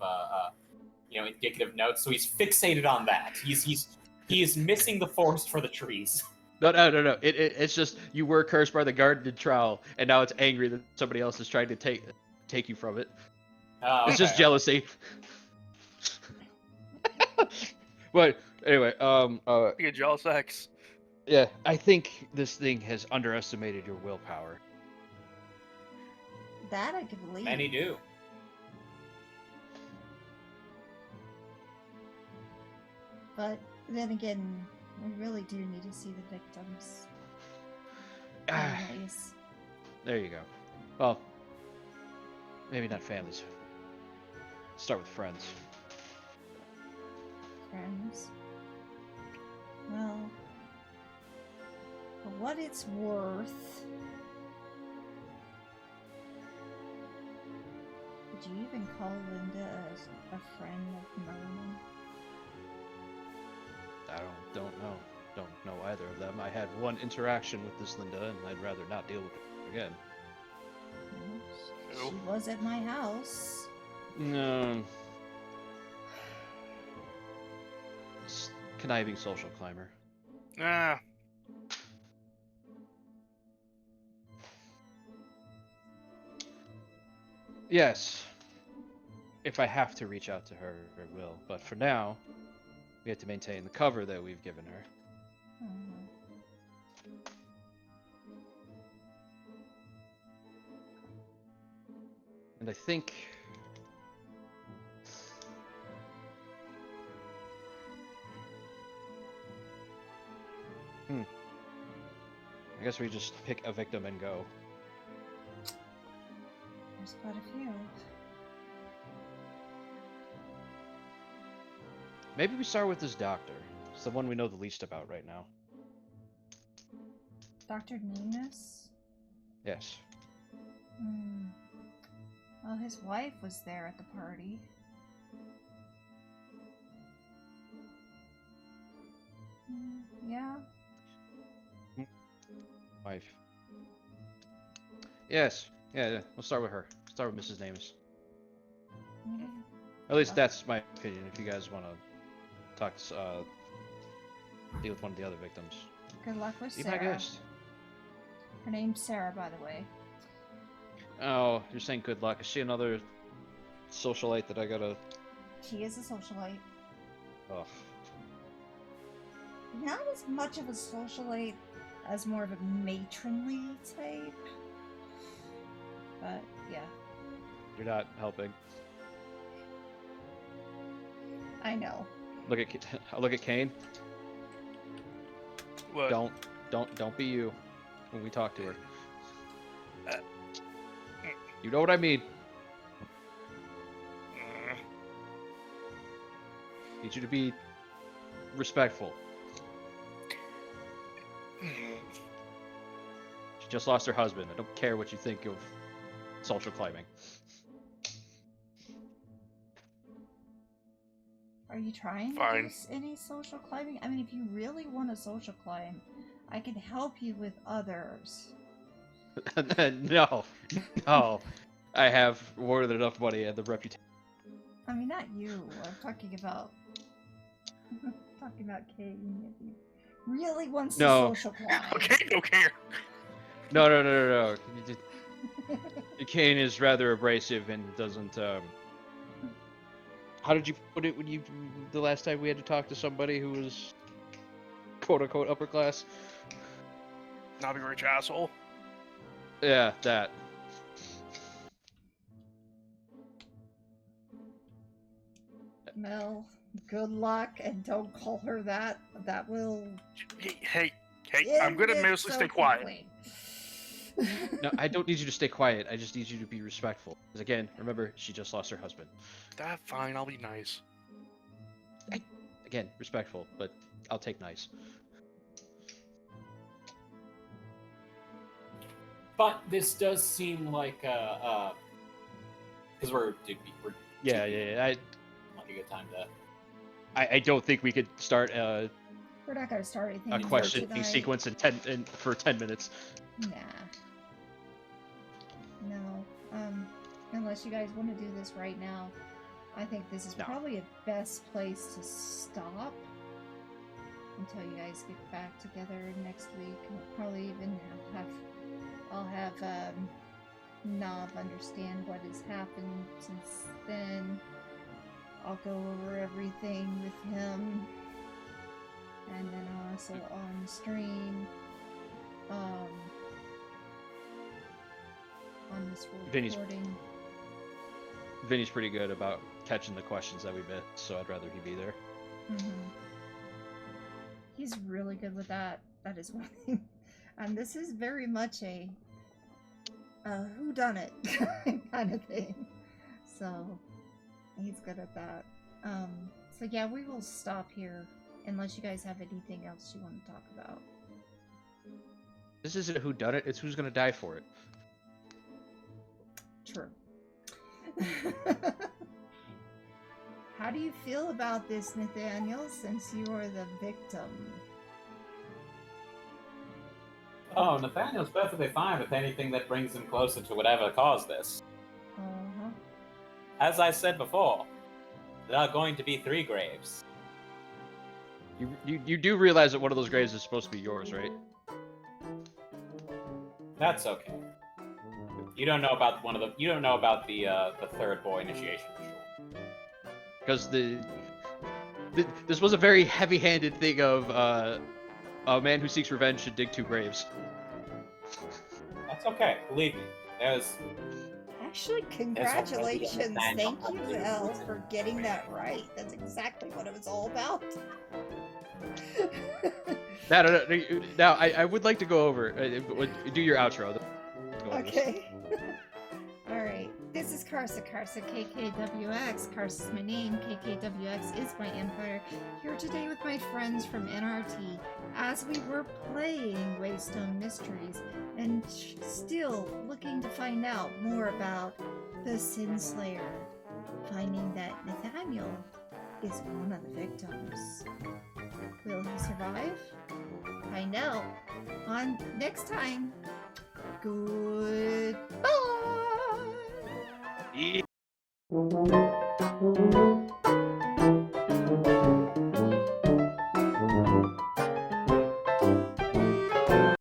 indicative note. So he's fixated on that. He's missing the forest for the trees. No. It's just you were cursed by the garden trowel, and now it's angry that somebody else is trying to take you from it. It's just Okay. jealousy. But anyway, be a jealous ex. yeah, I think this thing has underestimated your willpower. That I can believe. Many do. But then again, we really do need to see the victims. Families. There you go. Well, maybe not families. Start with friends. friends. Well, for what it's worth, would you even call Linda a friend of Merlin? I don't know. Don't know either of them. I had one interaction with this Linda, and I'd rather not deal with it again. Well, she was at my house. No. Conniving social climber. Ah, Yes. If I have to reach out to her, I will. But for now, we have to maintain the cover that we've given her. And I think... I guess we just pick a victim and go. There's quite a few. Maybe we start with this doctor. It's the one we know the least about right now. Dr. Nemus? Yes. Well, his wife was there at the party. Yeah. Wife. Yes. Yeah, we'll start with her. Start with Mrs. Nemus. At least that's my opinion. If you guys want to talk, deal with one of the other victims. Good luck with Be my Sarah. guest. Her name's Sarah, by the way. Oh, you're saying good luck. Is she another socialite that I gotta... She is a socialite. Ugh. Not as much of a socialite as more of a matronly type. But, yeah. You're not helping. I know. Look at Cain. what? Don't be you when we talk to her. Uh, You know what I mean. mm, Need you to be respectful. mm. She just lost her husband. I don't care what you think of social climbing. Are you trying Fine. to do any social climbing? I mean, if you really want to social climb, I can help you with others. No. I have more than enough money and the reputation. I mean, not you. I'm talking about... talking about Cain. If he really wants No. to social climb. Okay. No. You just- Cain is rather abrasive and doesn't. How did you put it when the last time we had to talk to somebody who was quote unquote upper class? Not be a rich asshole. Yeah, that. Mel, good luck, and don't call her that. That will... Hey, I'm gonna end it mostly so stay quiet. quickly. No, I don't need you to stay quiet. I just need you to be respectful. Because again, remember, she just lost her husband. That fine, I'll be nice. Again, respectful, but I'll take nice. But this does seem like because we're Yeah. like a good time to. I don't think we could start We're not going to start anything a new questioning tonight. sequence for 10 minutes. Nah. No. Unless you guys want to do this right now, I think this is No. probably a best place to stop until you guys get back together next week. We'll probably even I'll have Nav understand what has happened since then. I'll go over everything with him, and then also on stream. On this Vinny's- recording. Vinny's pretty good about catching the questions that we missed, so I'd rather he be there. He's really good with that. That is one thing. And this is very much a whodunit kind of thing. So he's good at that. So yeah, we will stop here unless you guys have anything else you want to talk about. This isn't who done it. It's who's gonna die for it. True. How do you feel about this, Nathaniel, since you are the victim? Oh, Nathaniel's perfectly fine with anything that brings him closer to whatever caused this. Uh-huh. As I said before, there are going to be 3 graves. You do realize that one of those graves is supposed to be yours, right? That's okay. You don't know about You don't know about the third boy initiation ritual. Because this was a very heavy-handed thing of a man who seeks revenge should dig 2 graves. That's okay. Believe me. There's. Actually, congratulations. Thank you, Elle, for getting that right. That's exactly what it was all about. Now, I would like to go over. Do your outro. Go over this. Okay. Alright. This is Karsa, KKWX. Karsa's my name. KKWX is my empire. Here today with my friends from NRT as we were playing Waystone Mysteries and still looking to find out more about the Sin Slayer. Finding that Nathaniel is one of the victims. Will he survive? Find out on next time. Goodbye. Yeah.